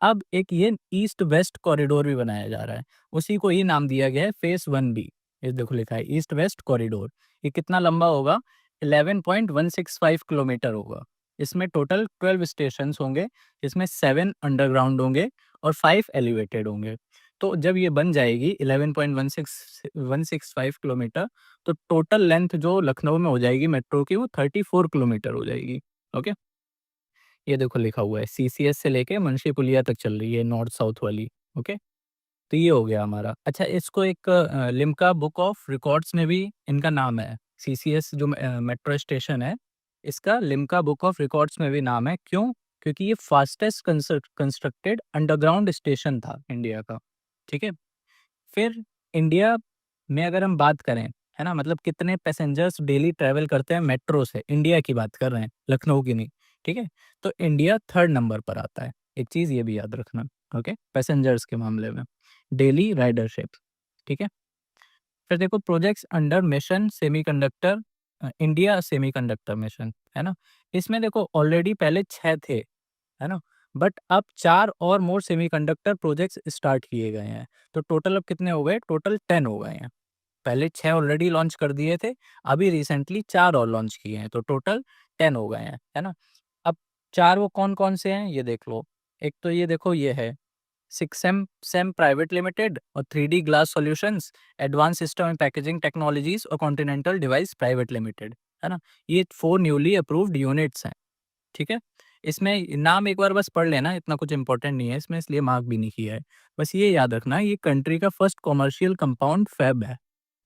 अब एक ये ईस्ट वेस्ट कॉरिडोर भी बनाया जा रहा है, उसी को ही नाम दिया गया है फेज़ 1 बी। ये देखो लिखा है ईस्ट वेस्ट कॉरिडोर। ये कितना लंबा होगा? 11.165 किलोमीटर होगा। इसमें टोटल 12 स्टेशंस होंगे, इसमें 7 अंडरग्राउंड होंगे और 5 एलिवेटेड होंगे। तो जब ये बन जाएगी 11.165 किलोमीटर, तो टोटल लेंथ जो लखनऊ में हो जाएगी मेट्रो की, वो 34 किलोमीटर हो जाएगी। ओके? ये देखो लिखा हुआ है सीसीएस से लेके मुंशी पुलिया तक चल रही है, नॉर्थ साउथ वाली। ओके? तो ये हो गया हमारा। अच्छा, इसको एक लिम्का बुक ऑफ रिकॉर्ड्स में भी इनका नाम है। सीसीएस जो मेट्रो स्टेशन है, इसका लिम्का बुक ऑफ रिकॉर्ड्स में भी नाम है। क्यों? क्योंकि ये फास्टेस्ट कंस्ट्रक्टेड अंडरग्राउंड स्टेशन था इंडिया का। ठीक है? फिर इंडिया में अगर हम बात करें, है ना? मतलब कितने पैसेंजर्स डेली ट्रैवल करते हैं मेट्रो से, इंडिया की बात कर रहे हैं, लखनऊ की नहीं, ठीक है? तो इंडिया 3rd नंबर पर आता है। एक चीज़ ये भी याद रखना, ओके? पैसेंजर्स के मामले में, डेली राइडरशिप, ठीक है? फिर देखो projects under mission semiconductor, India semiconductor mission, है ना? इसमें देखो ऑलरेडी पहले 6 थे, है ना? बट अब 4 और मोर सेमीकंडक्टर प्रोजेक्ट्स स्टार्ट किए गए हैं। तो टोटल अब कितने हो गए? टोटल 10 हो गए हैं। पहले 6 ऑलरेडी लॉन्च कर दिए थे, अभी रिसेंटली 4 और लॉन्च किए हैं, तो टोटल 10 हो गए हैं, है ना? अब 4 वो कौन-कौन से हैं ये देख लो। एक तो ये देखो ये है 6M सेम प्राइवेट लिमिटेड और 3D glass solutions, advance system and packaging technologies और कॉन्टिनेंटल डिवाइस प्राइवेट लिमिटेड, है ना? ये 4 न्यूली अप्रूव्ड यूनिट्स हैं, ठीक है? इसमें नाम एक बार बस पढ़ लेना, इतना कुछ इंपॉर्टेंट नहीं है इसमें, इसलिए मार्क भी नहीं किया है। बस ये याद रखना ये कंट्री का फर्स्ट कमर्शियल कंपाउंड फैब है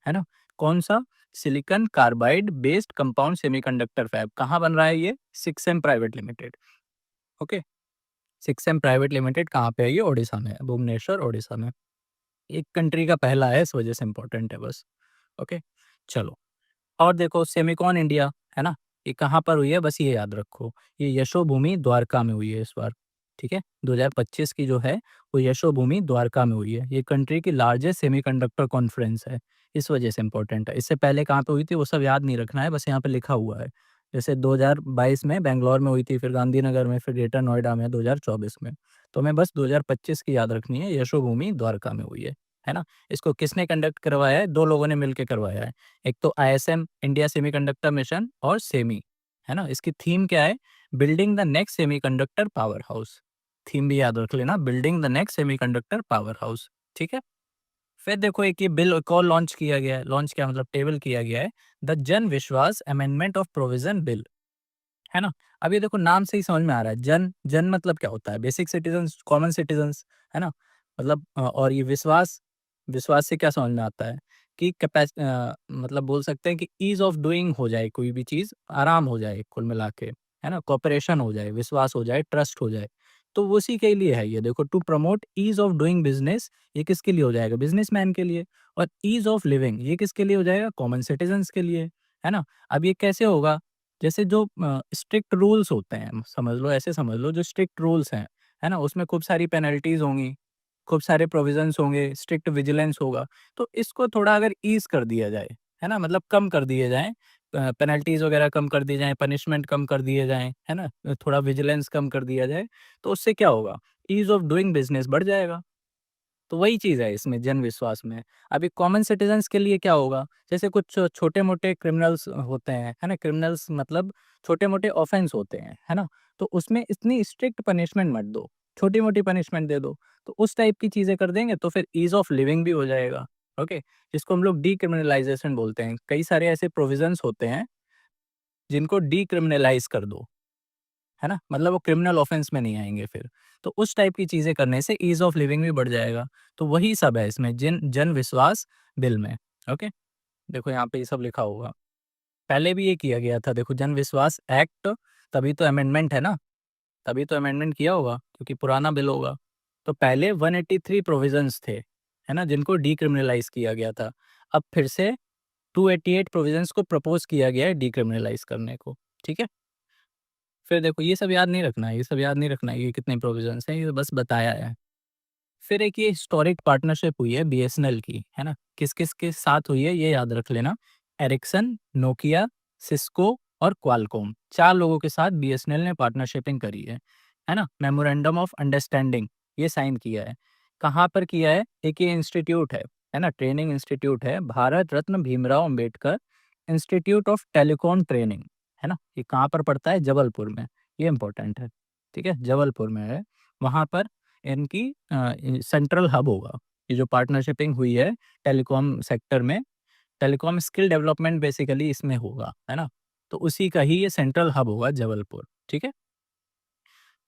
ना? कौन-सा? Silicon carbide based compound semiconductor fab. कहाँ बन रहा है ये? 6M private limited, okay? 6M private limited कहाँ पे है ये? ओडिशा में है, भुवनेश्वर, ओडिशा में। एक कंट्री का पहला है, इस वजह से इम्पोर्टेंट है बस, ओके? चलो, और देखो सेमिकॉन इंडिया, है ना? ये कहाँ पर हुई है? बस ये याद रखो, ये यशोभूमि द्वारका में हुई है इस बार, ठीक है? 2025 की जो है, वो यशोभूमि द्वारका में हुई है। ये कंट्री की लार्जेस्ट सेमीकंडक्टर कॉन्फ्रेंस है, इस वजह से इम्पोर्टेंट है। इससे पहले कहाँ पे हुई थी वो सब याद नहीं रखना है, बस यहाँ पे लिखा हुआ है। जैसे 2022 में बैंगलोर में हुई थी, फिर गांधीनगर में, फिर ग्रेटर नोएडा में 2024 में। तो हमें बस 2025 की याद रखनी है, यशोभूमि द्वारका में हुई है ना? इसको किसने कंडक्ट करवाया है? 2 लोगों ने मिलके करवाया है। एक तो आईएसएम इंडिया सेमीकंडक्टर मिशन और सेमी, है ना? इसकी थीम क्या है? Building the next semiconductor power house. Theme भी याद रख लेना, building the next semiconductor power house, ठीक है? फिर देखो एक ये बिल एक और लॉन्च किया गया है, लॉन्च क्या मतलब टेबल किया गया है, द जन विश्वास अमेंडमेंट ऑफ प्रोविजन बिल, है ना? अब ये देखो नाम से ही समझ में आ रहा है, जन जन मतलब क्या होता है? बेसिक सिटीजन्स, कॉमन सिटीजन्स, है ना? मतलब और ये विश्वास, विश्वास से क्या समझ में आता है कि मतलब बोल सकते हैं कि ईज़ ऑफ डूइंग हो जाए, कोई भी चीज़ आराम हो जाए कुल मिला के, है ना? कोऑपरेशन हो जाए, विश्वास हो जाए, ट्रस्ट हो जाए। तो वो उसी के लिए है ये देखो, to promote ease of doing business, ये किसके लिए हो जाएगा? बिज़नेसमैन के लिए। और ईज़ ऑफ लिविंग ये किसके लिए हो जाएगा? कॉमन सिटीजन्स के लिए, है ना? अब ये कैसे होगा? जैसे जो स्ट्रिक्ट रूल्स होते हैं, समझ लो ऐसे समझ लो, जो स्ट्रिक्ट रूल्स हैं, है ना? उसमें खूब सारी पेनल्टीज़ होंगी, खूब सारे प्रोविज़न्स होंगे, स्ट्रिक्ट विजिलेंस होगा। तो इसको थोड़ा अगर ईज़ कर दिया जाए, है ना? मतलब कम कर दिए जाएँ, पेनल्टीज़ वगैरह कम कर दी जाएँ, पनिशमेंट कम कर दिए जाएँ, है ना? थोड़ा विजिलेंस कम कर दिया जाए, तो उससे क्या होगा? ईज़ ऑफ डूइंग बिज़नेस बढ़ जाएगा। तो वही चीज़ है इसमें जन विश्वास में। अभी कॉमन सिटीज़न्स के लिए क्या होगा? जैसे कुछ छोटे-मोटे क्रिमिनल्स होते हैं, है ना? क्रिमिनल्स मतलब छोटे-मोटे ऑफ़ेंस होते हैं, है ना? तो उसमें इतनी स्ट्रिक्ट पनिशमेंट मत दो, छोटी-मोटी पनिशमेंट दे दो। तो उस टाइप की चीज़ें कर देंगे तो फिर ईज़ ऑफ लिविंग भी हो जाएगा, ओके? जिसको हम लोग डिक्रिमिनलाइज़ेशन बोलते हैं। कई सारे ऐसे प्रोविज़न्स होते हैं, जिनको डिक्रिमिनलाइज़ कर दो। है ना? मतलब वो क्रिमिनल ऑफेंस में नहीं आएँगे फिर। तो उस टाइप की चीज़ें करने से ईज़ ऑफ लिविंग भी बढ़ जाएगा। तो वही सब है इसमें जन विश्वास बिल में, ओके? देखो यहाँ पे ये सब लिखा होगा। पहले भी ये किया गया था देखो, जन विश्वास एक्ट, तभी तो अमेंडमेंट है ना, तभी तो अमेंडमेंट किया होगा क्योंकि पुराना बिल होगा। तो पहले 183 प्रोविज़न्स थे, है ना? जिनको डिक्रिमिनलाइज़ किया गया था। अब फिर से 288 प्रोविज़न्स को प्रपोज़ किया गया है डिक्रिमिनलाइज़ करने को, ठीक है? फिर देखो ये सब याद नहीं रखना है, ये सब याद नहीं रखना है, ये कितने प्रोविज़न्स हैं, ये बस बताया है। फिर एक ये हिस्टोरिक पार्टनरशिप हुई है बीएसएनएल की, है ना? किस-किस के साथ हुई है ये याद रख लेना। एरिक्सन, नोकिया, सिस्को और क्वालकॉम 4 लोगों के साथ बीएसएनएल ने पार्टनरशिपिंग करी है ना? मेमोरेंडम ऑफ अंडरस्टैंडिंग ये साइन किया है। कहाँ पर किया है? एक ये इंस्टीट्यूट है ना? ट्रेनिंग इंस्टीट्यूट है, Bharat Ratna Bhimrao Ambedkar institute of telecom training, है ना? ये कहाँ पर पड़ता है? जबलपुर में, ये इम्पोर्टेंट है, ठीक है? जबलपुर में है। वहाँ पर इनकी सेंट्रल हब होगा। ये जो पार्टनरशिपिंग हुई है टेलीकॉम सेक्टर में, टेलीकॉम स्किल डेवलपमेंट बेसिकली इसमें होगा, है ना? तो उसी का ही ये सेंट्रल हब होगा जबलपुर, ठीक है?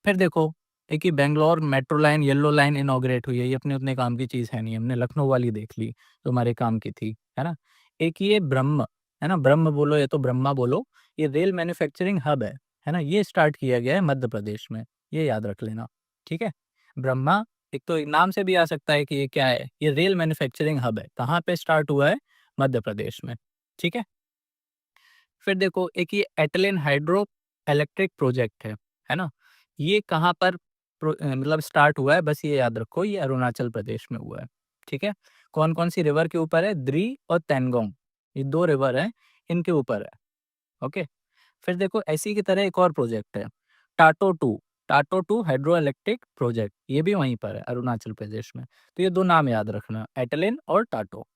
फिर देखो, एक ये Bangalore metro line, yellow line inaugurate हुई है, ये अपने-अपने काम की चीज़ है नहीं, हमने लखनऊ वाली देख ली, जो हमारे काम की थी, है ना? एक ये ब्रह्म, है ना? ब्रह्म बोलो या तो ब्रह्मा बोलो, ये रेल मैन्युफैक्चरिंग हब है ना? ये स्टार्ट किया गया है मध्य प्रदेश में, ये याद रख लेना, ठीक है? ब्रह्मा, एक तो नाम से भी आ सकता है कि ये क्या है, ये रेल मैन्युफैक्चरिंग हब है, कहाँ पे स्टार्ट हुआ है? मध्य प्रदेश में, ठीक है? फिर देखो एक ये एटलिन हाइड्रो इलेक्ट्रिक प्रोजेक्ट है ना? ये कहाँ पर मतलब स्टार्ट हुआ है, बस ये याद रखो, ये अरुणाचल प्रदेश में हुआ है, ठीक है? कौन-कौन सी रिवर के ऊपर है? द्री और तेनगोंग, ये 2 रिवर हैं, इनके ऊपर है, ओके? फिर देखो इसी की तरह एक और प्रोजेक्ट है, टाटो 2 हाइड्रो इलेक्ट्रिक प्रोजेक्ट, ये भी वहीं पर है अरुणाचल प्रदेश में। तो ये 2 नाम याद रखना, एटलिन और टाटो।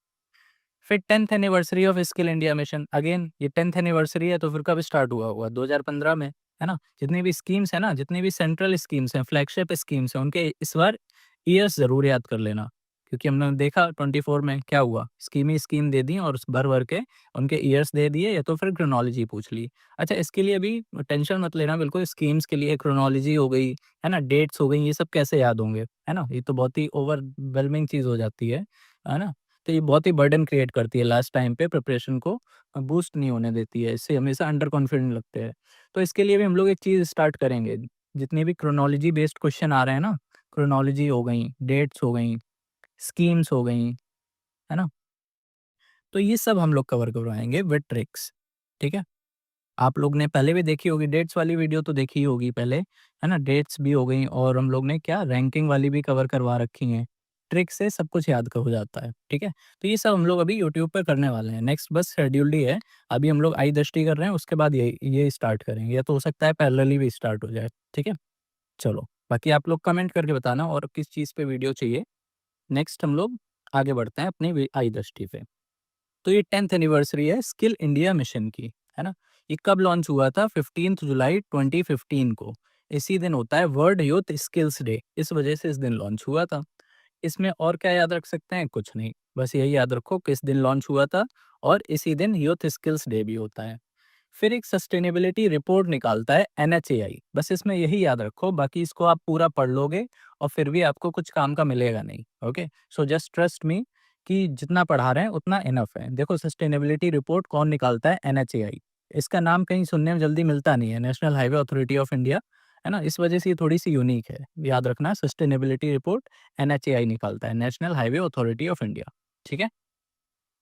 फिर 10th anniversary of skill India mission, again ये 10th एनिवर्सरी है तो फिर कब स्टार्ट हुआ होगा? 2015 में, है ना? जितनी भी स्कीम्स हैं ना, जितनी भी सेंट्रल स्कीम्स हैं, फ्लैगशिप स्कीम्स हैं, उनके इस बार ईयर्स ज़रूर याद कर लेना। क्योंकि हमने देखा 24 में क्या हुआ, स्कीम ही स्कीम दे दी और उस भर-भर के उनके ईयर्स दे दिए या तो फिर क्रोनोलॉजी पूछ ली। अच्छा, इसके लिए अभी टेंशन मत लेना बिल्कुल, स्कीम्स के लिए क्रोनोलॉजी हो गई, है ना? डेट्स हो गई, ये सब कैसे याद होंगे, है ना? ये तो बहुत ही ओवरवेलमिंग चीज़ हो जाती है ना? तो ये बहुत ही बर्डन क्रिएट करती है लास्ट टाइम पे प्रिपरेशन को बूस्ट नहीं होने देती है, इससे हमेशा अंडर कॉन्फिडेंट लगते हैं। तो इसके लिए भी हम लोग एक चीज़ स्टार्ट करेंगे, जितने भी क्रोनोलॉजी बेस्ड क्वेश्चन आ रहे हैं ना, क्रोनोलॉजी हो गई, डेट्स हो गई, स्कीम्स हो गई, है ना? तो ये सब हम लोग कवर करवाएँगे विद ट्रिक्स, ठीक है? आप लोग ने पहले भी देखी होगी, डेट्स वाली वीडियो तो देखी ही होगी पहले, है ना? डेट्स भी हो गई और हम लोग ने क्या रैंकिंग वाली भी कवर करवा रखी हैं। ट्रिक से सब कुछ याद हो जाता है, ठीक है? तो ये सब हम लोग अभी यूट्यूब पर करने वाले हैं। नेक्स्ट बस शेड्यूल्ड ही है। अभी हम लोग आई दृष्टि कर रहे हैं, उसके बाद ये स्टार्ट करेंगे या तो हो सकता है पैरेलली भी स्टार्ट हो जाए, ठीक है? चलो, बाकी आप लोग कमेंट करके बताना और किस चीज़ पे वीडियो चाहिए। नेक्स्ट हम लोग आगे बढ़ते हैं अपनी आई दृष्टि पे। तो ये 10th एनिवर्सरी है स्किल इंडिया मिशन की, है ना? ये कब लॉन्च हुआ था? 15th जुलाई 2015 को। इसी दिन होता है वर्ल्ड यूथ स्किल्स डे, इस वजह से इस दिन लॉन्च हुआ था। इसमें और क्या याद रख सकते हैं? कुछ नहीं, बस यही याद रखो किस दिन लॉन्च हुआ था और इसी दिन यूथ स्किल्स डे भी होता है। फिर एक सस्टेनेबिलिटी रिपोर्ट निकालता है एनएचएआई, बस इसमें यही याद रखो, बाकी इसको आप पूरा पढ़ लोगे और फिर भी आपको कुछ काम का मिलेगा नहीं। Okay, so just trust me कि जितना पढ़ा रहे हैं उतना इनफ है। देखो, सस्टेनेबिलिटी रिपोर्ट कौन निकालता है? एनएचएआई। इसका नाम कहीं सुनने में जल्दी मिलता नहीं है, national highway authority of India, है ना? इस वजह से ये थोड़ी सी यूनिक है, याद रखना। सस्टेनेबिलिटी रिपोर्ट एनएचएआई निकालता है, national highway authority of India, ठीक है?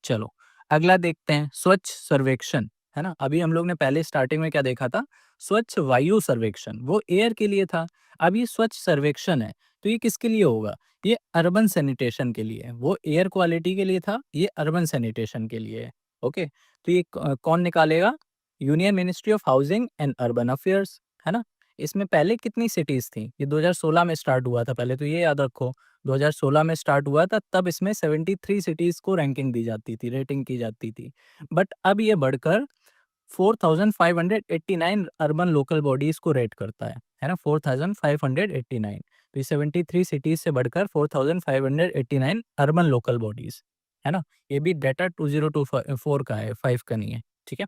चलो, अगला देखते हैं स्वच्छ सर्वेक्षण, है ना? अभी हम लोग ने पहले स्टार्टिंग में क्या देखा था? स्वच्छ वायु सर्वेक्षण, वो एयर के लिए था। अब ये स्वच्छ सर्वेक्षण है, तो ये किसके लिए होगा? ये अर्बन सैनिटेशन के लिए है। वो एयर क्वालिटी के लिए था, ये अर्बन सैनिटेशन के लिए है। ओके, तो ये कौन निकालेगा? Union ministry of housing and urban affairs, है ना? इसमें पहले कितनी सिटीज़ थी? ये 2016 में स्टार्ट हुआ था पहले, तो ये याद रखो। 2016 में स्टार्ट हुआ था, तब इसमें 73 सिटीज़ को रैंकिंग दी जाती थी, रेटिंग की जाती थी। बट अब ये बढ़कर 4589 अर्बन लोकल बॉडीज़ को रेट करता है ना? 4589, तो ये 73 सिटीज़ से बढ़कर 4589 अर्बन लोकल बॉडीज़, है ना? ये भी डाटा 2024 का है, 5 का नहीं है, ठीक है?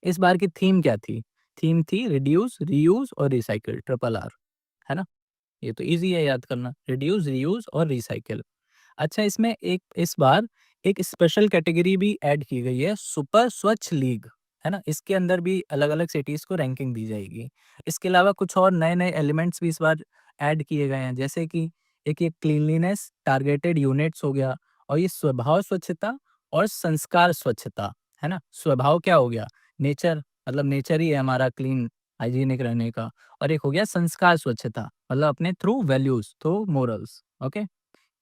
इस बार की थीम क्या थी? थीम थी रिड्यूस, रीयूज़ और रिसाइकिल, ट्रिपल आर, है ना? ये तो ईज़ी है याद करना, रिड्यूस, रीयूज़ और रिसाइकिल। अच्छा, इसमें एक इस बार एक स्पेशल कैटेगरी भी ऐड की गई है, सुपर स्वच्छ लीग, है ना? इसके अंदर भी अलग-अलग सिटीज़ को रैंकिंग दी जाएगी। इसके अलावा कुछ और नए-नए एलिमेंट्स भी इस बार ऐड किए गए हैं, जैसे कि एक ये क्लीनलीनेस टारगेटेड यूनिट्स हो गया और ये स्वभाव स्वच्छता और संस्कार स्वच्छता, है ना? स्वभाव क्या हो गया? नेचर, मतलब नेचर ही है हमारा क्लीन, हाइजीनिक रहने का। और एक हो गया संस्कार स्वच्छता, मतलब अपने through values, through morals, okay?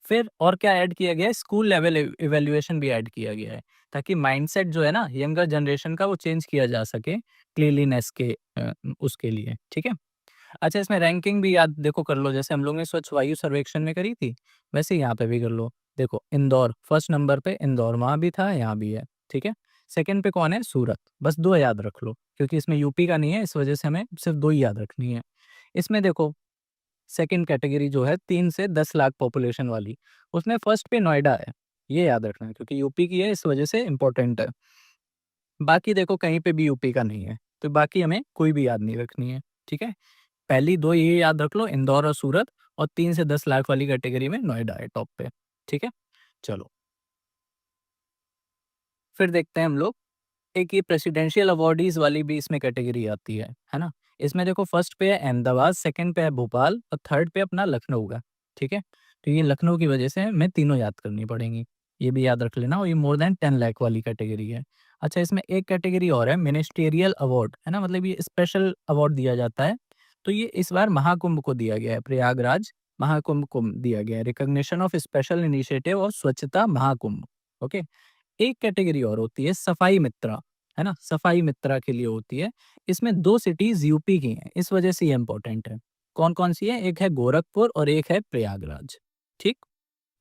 फिर और क्या ऐड किया गया है? स्कूल लेवल इवैल्यूएशन भी ऐड किया गया है, ताकि माइंडसेट जो है ना यंगर जनरेशन का, वो चेंज किया जा सके क्लीनलीनेस के उसके लिए, ठीक है? अच्छा, इसमें रैंकिंग भी याद देखो कर लो, जैसे हम लोग ने स्वच्छ वायु सर्वेक्षण में करी थी, वैसे ही यहाँ पे भी कर लो। देखो, इंदौर फर्स्ट नंबर पे, इंदौर वहाँ भी था, यहाँ भी है, ठीक है? सेकंड पे कौन है? सूरत। बस 2 याद रख लो, क्योंकि इसमें यूपी का नहीं है, इस वजह से हमें सिर्फ 2 ही याद रखनी है। इसमें देखो, सेकंड कैटेगरी जो है 3 से 10 लाख पॉपुलेशन वाली, उसमें फर्स्ट पे नोएडा है। ये याद रखना है, क्योंकि यूपी की है, इस वजह से इम्पोर्टेंट है। बाकी देखो कहीं पे भी यूपी का नहीं है, तो बाकी हमें कोई भी याद नहीं रखनी है, ठीक है? पहली 2 ये याद रख लो, इंदौर और सूरत, और 3 से 10 लाख वाली कैटेगरी में नोएडा है टॉप पे, ठीक है? चलो, फिर देखते हैं हम लोग, एक ये प्रेसिडेंशियल अवॉर्डीज़ वाली भी इसमें कैटेगरी आती है ना? इसमें देखो फर्स्ट पे है अहमदाबाद, सेकंड पे है भोपाल और थर्ड पे अपना लखनऊ का, ठीक है? तो ये लखनऊ की वजह से हमें तीनों याद करनी पड़ेंगी। ये भी याद रख लेना, और ये मोर दैन 10 लाख वाली कैटेगरी है। अच्छा, इसमें एक कैटेगरी और है मिनिस्टीरियल अवार्ड, है ना? मतलब ये स्पेशल अवार्ड दिया जाता है। तो ये इस बार महाकुंभ को दिया गया है, प्रयागराज महाकुंभ को दिया गया है, रिकॉग्निशन ऑफ स्पेशल इनिशिएटिव और स्वच्छता महाकुंभ, ओके? एक कैटेगरी और होती है सफाई मित्रा, है ना? सफाई मित्रा के लिए होती है। इसमें 2 सिटीज़ यूपी की हैं, इस वजह से ये इम्पोर्टेंट है। कौन-कौन सी है? एक है गोरखपुर और एक है प्रयागराज, ठीक?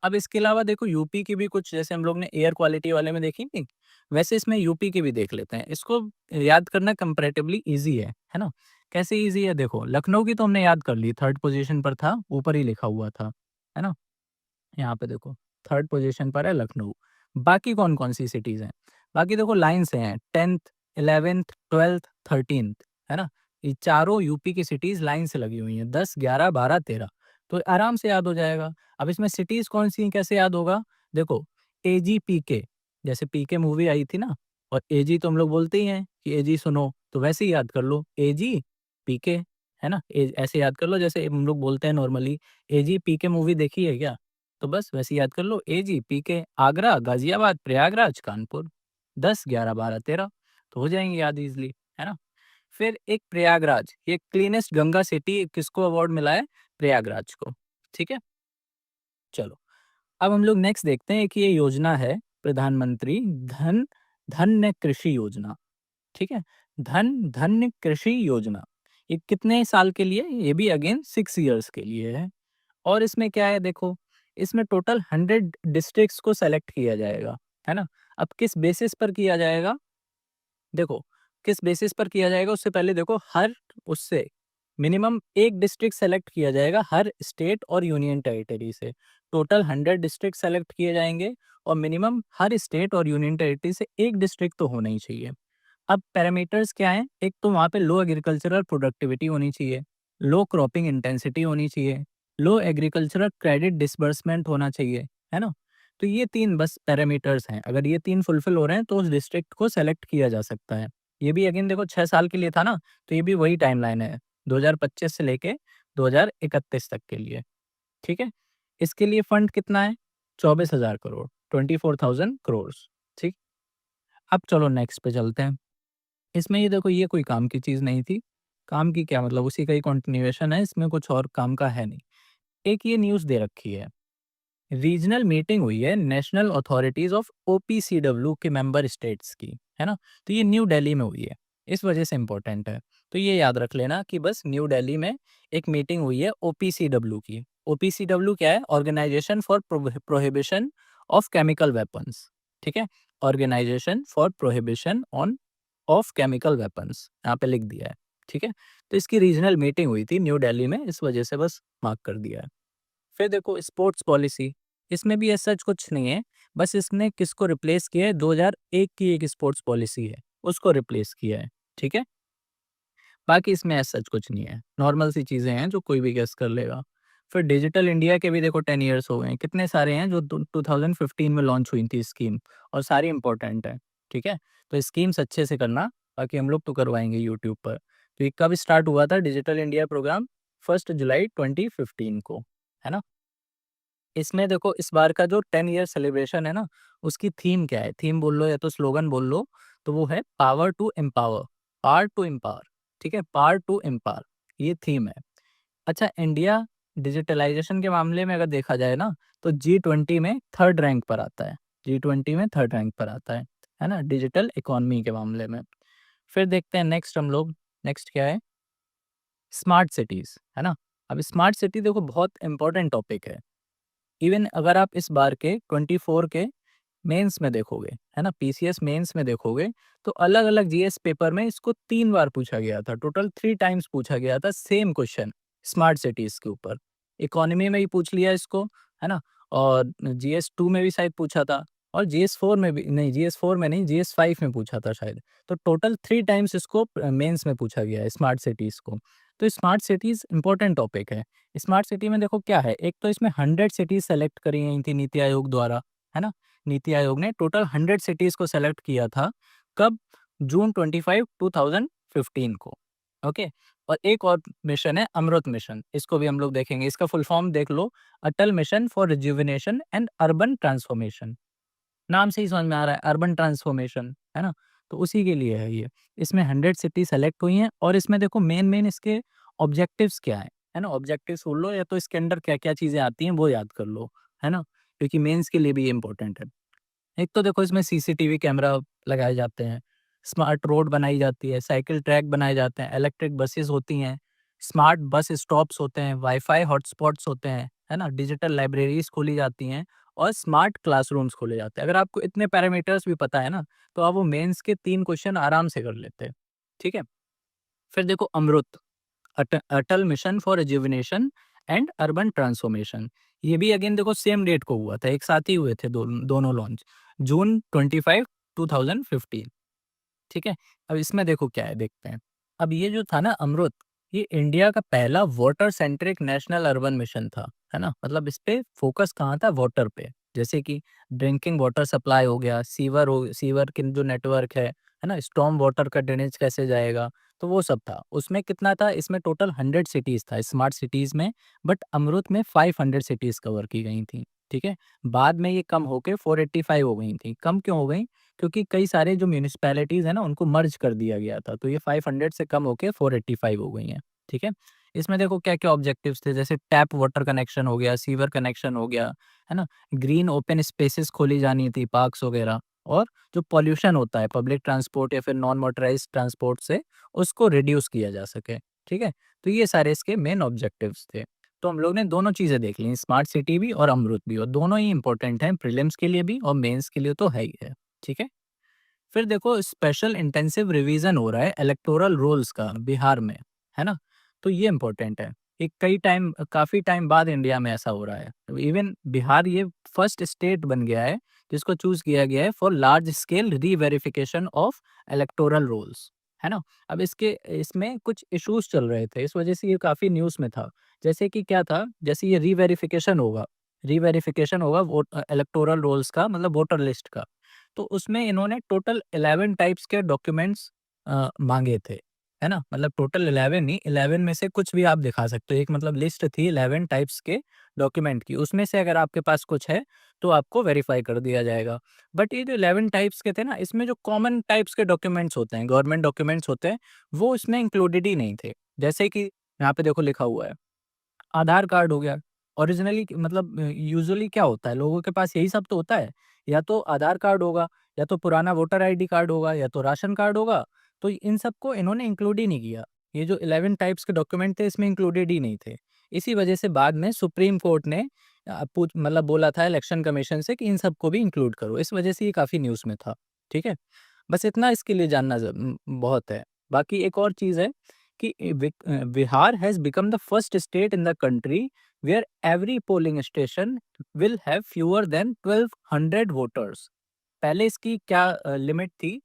अब इसके अलावा देखो यूपी की भी कुछ, जैसे हम लोग ने एयर क्वालिटी वाले में देखी थी, वैसे इसमें यूपी की भी देख लेते हैं। इसको याद करना कंपैरेटिवली ईज़ी है ना? कैसे ईज़ी है देखो, लखनऊ की तो हमने याद कर ली, 3rd पोज़ीशन पर था, ऊपर ही लिखा हुआ था, है ना? यहाँ पे देखो 3rd पोज़ीशन पर है लखनऊ। बाकी कौन-कौन सी सिटीज़ हैं? बाकी देखो लाइन से हैं, 10th, 11th, 12th, 13th, है ना? ये चारों यूपी की सिटीज़ लाइन से लगी हुई हैं, 10, 11, 12, 13, तो आराम से याद हो जाएगा। अब इसमें सिटीज़ कौन-सी हैं, कैसे याद होगा? देखो, एजी-पीके, जैसे पीके मूवी आई थी ना, और एजी तो हम लोग बोलते ही हैं कि एजी सुनो, तो वैसे ही याद कर लो, एजी, पीके, है ना? ऐसे याद कर लो जैसे हम लोग बोलते हैं नॉर्मली, एजी, पीके मूवी देखी है क्या? तो बस वैसे याद कर लो, एजी, पीके, आगरा, गाज़ियाबाद, प्रयागराज, कानपुर, 10, 11, 12, 13, तो हो जाएँगे याद ईज़िली, है ना? फिर एक प्रयागराज, ये क्लीनेस्ट गंगा सिटी किसको अवार्ड मिला है? प्रयागराज को, ठीक है? चलो, अब हम लोग नेक्स्ट देखते हैं कि ये योजना है प्रधानमंत्री धन्य कृषि योजना, ठीक है? धन्य कृषि योजना, ये कितने साल के लिए? ये भी अगेन 6 इयर्स के लिए है। और इसमें क्या है देखो, इसमें टोटल 100 डिस्ट्रिक्ट्स को सेलेक्ट किया जाएगा, है ना? अब किस बेसिस पर किया जाएगा? देखो, किस बेसिस पर किया जाएगा उससे पहले देखो, हर उससे मिनिमम 1 डिस्ट्रिक्ट सेलेक्ट किया जाएगा हर स्टेट और यूनियन टेरिटरी से। टोटल 100 डिस्ट्रिक्ट सेलेक्ट किए जाएँगे और मिनिमम हर स्टेट और यूनियन टेरिटरी से 1 डिस्ट्रिक्ट तो होना ही चाहिए। अब पैरामीटर्स क्या हैं? एक तो वहाँ पे लो एग्रीकल्चरल प्रोडक्टिविटी होनी चाहिए, लो क्रॉपिंग इंटेंसिटी होनी चाहिए, लो एग्रीकल्चरल क्रेडिट डिसबर्समेंट होना चाहिए, है ना? तो ये 3 बस पैरामीटर्स हैं। अगर ये 3 फुलफिल हो रहे हैं तो उस डिस्ट्रिक्ट को सेलेक्ट किया जा सकता है। ये भी अगेन देखो 6 साल के लिए था ना, तो ये भी वही टाइमलाइन है, 2025 से लेके 2031 तक के लिए, ठीक है? इसके लिए फंड कितना है? 24,000 करोड़, 24,000 करोड़, ठीक? अब चलो नेक्स्ट पे चलते हैं। इसमें ये देखो, ये कोई काम की चीज़ नहीं थी। काम की क्या मतलब, उसी का ही कंटिन्यूएशन है, इसमें कुछ और काम का है नहीं। एक ये न्यूज़ दे रखी है, रीजनल मीटिंग हुई है नेशनल अथॉरिटीज़ ऑफ ओपीसीडब्ल्यू के मेंबर स्टेट्स की, है ना? तो ये न्यू दिल्ली में हुई है, इस वजह से इम्पोर्टेंट है। तो ये याद रख लेना कि बस न्यू दिल्ली में एक मीटिंग हुई है ओपीसीडब्ल्यू की। ओपीसीडब्ल्यू क्या है? Organisation for prohibition of chemical weapons, ठीक है? Organisation for prohibition on of chemical weapons, यहाँ पे लिख दिया है, ठीक है? तो इसकी रीजनल मीटिंग हुई थी न्यू दिल्ली में, इस वजह से बस मार्क कर दिया है। फिर देखो स्पोर्ट्स पॉलिसी, इसमें भी ऐसा कुछ नहीं है, बस इसने किसको रिप्लेस किया है? 2001 की एक स्पोर्ट्स पॉलिसी है, उसको रिप्लेस किया है, ठीक है? बाकी इसमें ऐसा सच कुछ नहीं है, नॉर्मल सी चीज़ें हैं जो कोई भी गेस कर लेगा। फिर डिजिटल इंडिया के भी देखो 10 इयर्स हो गए हैं, कितने सारे हैं जो 2015 में लॉन्च हुई थी स्कीम, और सारी इंपॉर्टेंट है, ठीक है? तो स्कीम्स अच्छे से करना, बाकी हम लोग तो करवाएँगे यूट्यूब पर। तो ये कब स्टार्ट हुआ था डिजिटल इंडिया प्रोग्राम? 1 जुलाई 2015 को, है ना? इसमें देखो इस बार का जो 10 ईयर सेलिब्रेशन है ना, उसकी थीम क्या है? थीम बोल लो या तो स्लोगन बोल लो, तो वो है पावर टू एम्पावर, ठीक है? पावर टू एम्पावर, ये थीम है। अच्छा, इंडिया डिजिटलाइज़ेशन के मामले में अगर देखा जाए ना, तो जी20 में 3rd रैंक पर आता है। जी20 में 3rd रैंक पर आता है ना? डिजिटल इकोनॉमी के मामले में। फिर देखते हैं नेक्स्ट हम लोग, नेक्स्ट क्या है? स्मार्ट सिटीज़, है ना? अब स्मार्ट सिटी देखो बहुत इम्पोर्टेंट टॉपिक है। इवन अगर आप इस बार के 24 के मेंस में देखोगे, है ना? पीसीएस मेंस में देखोगे, तो अलग-अलग जीएस पेपर में इसको 3 बार पूछा गया था। टोटल 3 टाइम्स पूछा गया था सेम क्वेश्चन, स्मार्ट सिटीज़ के ऊपर। इकोनॉमी में ही पूछ लिया इसको, है ना? और जीएस 2 में भी शायद पूछा था, और जीएस 4 में भी नहीं, जीएस 4 में नहीं, जीएस 5 में पूछा था शायद। तो टोटल 3 टाइम्स इसको मेंस में पूछा गया है स्मार्ट सिटीज़ को। तो स्मार्ट सिटीज़ इम्पोर्टेंट टॉपिक है। स्मार्ट सिटी में देखो क्या है, एक तो इसमें 100 सिटीज़ सेलेक्ट करी गई थी नीति आयोग द्वारा, है ना? नीति आयोग ने टोटल 100 सिटीज़ को सेलेक्ट किया था, कब? जून 25, 2015 को, ओके? और एक और मिशन है अमृत मिशन, इसको भी हम लोग देखेंगे। इसका फुल फॉर्म देख लो, Atal mission for rejuvenation and urban transformation. नाम से ही समझ में आ रहा है, अर्बन ट्रांसफॉर्मेशन, है ना? तो उसी के लिए है ये। इसमें 100 सिटी सेलेक्ट हुई हैं, और इसमें देखो मेन इसके ऑब्जेक्टिव्स क्या हैं, है ना? ऑब्जेक्टिव्स सुन लो, या तो इसके अंदर क्या-क्या चीज़ें आती हैं वो याद कर लो, है ना? क्योंकि मेंस के लिए भी ये इम्पोर्टेंट है। एक तो देखो इसमें सीसीटीवी कैमरा लगाए जाते हैं, स्मार्ट रोड बनाई जाती है, साइकिल ट्रैक बनाए जाते हैं, इलेक्ट्रिक बसेस होती हैं, स्मार्ट बस स्टॉप्स होते हैं, वाईफाई हॉटस्पॉट्स होते हैं, है ना? डिजिटल लाइब्रेरीज़ खोली जाती हैं और स्मार्ट क्लासरूम्स खोले जाते हैं। अगर आपको इतने पैरामीटर्स भी पता है ना, तो आप वो मेंस के 3 क्वेश्चन आराम से कर लेते हैं, ठीक है? फिर देखो Amrut, Atal mission for rejuvenation and urban transformation. ये भी अगेन देखो सेम डेट को हुआ था, एक साथ ही हुए थे दोनों लॉन्च, जून 25, 2015, ठीक है? अब इसमें देखो क्या है, देखते हैं। अब ये जो था ना अमृत, ये इंडिया का पहला water centric national urban mission था, है ना? मतलब इस पे फोकस कहाँ था? वाटर पे। जैसे कि ड्रिंकिंग वाटर सप्लाई हो गया, सीवर के जो नेटवर्क है ना? स्टॉर्म वाटर का ड्रेनेज कैसे जाएगा, तो वो सब था। उसमें कितना था? इसमें टोटल 100 सिटीज़ था स्मार्ट सिटीज़ में, बट अमृत में 500 सिटीज़ कवर की गई थी, ठीक है? बाद में ये कम होके 485 हो गई थी। कम क्यों हो गई? क्योंकि कई सारे जो म्युनिसिपैलिटीज़ हैं ना, उनको मर्ज कर दिया गया था, तो ये 500 से कम होके 485 हो गई हैं, ठीक है? इसमें देखो क्या-क्या ऑब्जेक्टिव्स थे, जैसे टैप वाटर कनेक्शन हो गया, सीवर कनेक्शन हो गया, है ना? ग्रीन ओपन स्पेसेस खोली जानी थी, पार्क्स वगैरह, और जो पॉल्यूशन होता है पब्लिक ट्रांसपोर्ट या फिर नॉन मोटराइज़्ड ट्रांसपोर्ट से, उसको रिड्यूस किया जा सके, ठीक है? तो ये सारे इसके मेन ऑब्जेक्टिव्स थे। तो हम लोग ने दोनों चीज़ें देख ली, स्मार्ट सिटी भी और अमरूद भी, और दोनों ही इम्पोर्टेंट हैं प्रीलिम्स के लिए भी और मेंस के लिए तो है ही है, ठीक है? फिर देखो स्पेशल इंटेंसिव रिवीजन हो रहा है इलेक्टोरल रोल्स का बिहार में, है ना? तो ये इम्पोर्टेंट है। एक काफ़ी टाइम बाद इंडिया में ऐसा हो रहा है। इवन बिहार ये फर्स्ट स्टेट बन गया है जिसको चूज़ किया गया है for large scale re-verification of electoral rolls, है ना? अब इसके इसमें कुछ इश्यूज़ चल रहे थे, इस वजह से ये काफ़ी न्यूज़ में था। जैसे कि क्या था, जैसे ये री-वेरिफिकेशन होगा इलेक्टोरल रोल्स का, मतलब वोटर लिस्ट का। तो उसमें इन्होंने टोटल 11 टाइप्स के डॉक्यूमेंट्स माँगे थे, है ना? मतलब टोटल 11 नहीं, 11 में से कुछ भी आप दिखा सकते हो। एक मतलब लिस्ट थी 11 टाइप्स के डॉक्यूमेंट की, उसमें से अगर आपके पास कुछ है, तो आपको वेरीफ़ाई कर दिया जाएगा। बट ये जो 11 टाइप्स के थे ना, इसमें जो कॉमन टाइप्स के डॉक्यूमेंट्स होते हैं, गवर्नमेंट डॉक्यूमेंट्स होते हैं, वो इसमें इंक्लूडेड ही नहीं थे। जैसे कि यहाँ पे देखो लिखा हुआ है, आधार कार्ड हो गया। ओरिजिनली मतलब यूजुअली क्या होता है, लोगों के पास यही सब तो होता है, या तो आधार कार्ड होगा, या तो पुराना वोटर आईडी कार्ड होगा, या तो राशन कार्ड होगा। तो इन सबको इन्होंने इंक्लूड ही नहीं किया। ये जो 11 टाइप्स के डॉक्यूमेंट थे, इसमें इंक्लूडेड ही नहीं थे। इसी वजह से बाद में सुप्रीम कोर्ट ने मतलब बोला था इलेक्शन कमीशन से कि इन सबको भी इंक्लूड करो। इस वजह से ये काफ़ी न्यूज़ में था, ठीक है? बस इतना इसके लिए जानना बहुत है। बाकी एक और चीज़ है कि Bihar has become the first state in the country where every polling station will have fewer than 1200 voters. पहले इसकी क्या लिमिट थी,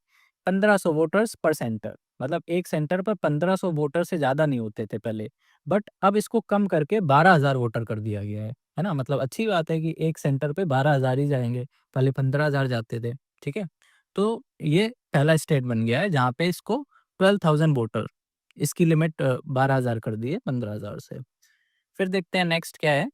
1500 वोटर्स पर सेंटर, मतलब एक सेंटर पर 1500 वोटर से ज़्यादा नहीं होते थे पहले। बट अब इसको कम करके 12,000 वोटर कर दिया गया है ना? मतलब अच्छी बात है कि एक सेंटर पे 12,000 ही जाएँगे, पहले 15,000 जाते थे, ठीक है? तो ये पहला स्टेट बन गया है जहाँ पे इसको 12,000 वोटर, इसकी लिमिट 12,000 कर दी है 15,000 से। फिर देखते हैं नेक्स्ट क्या है?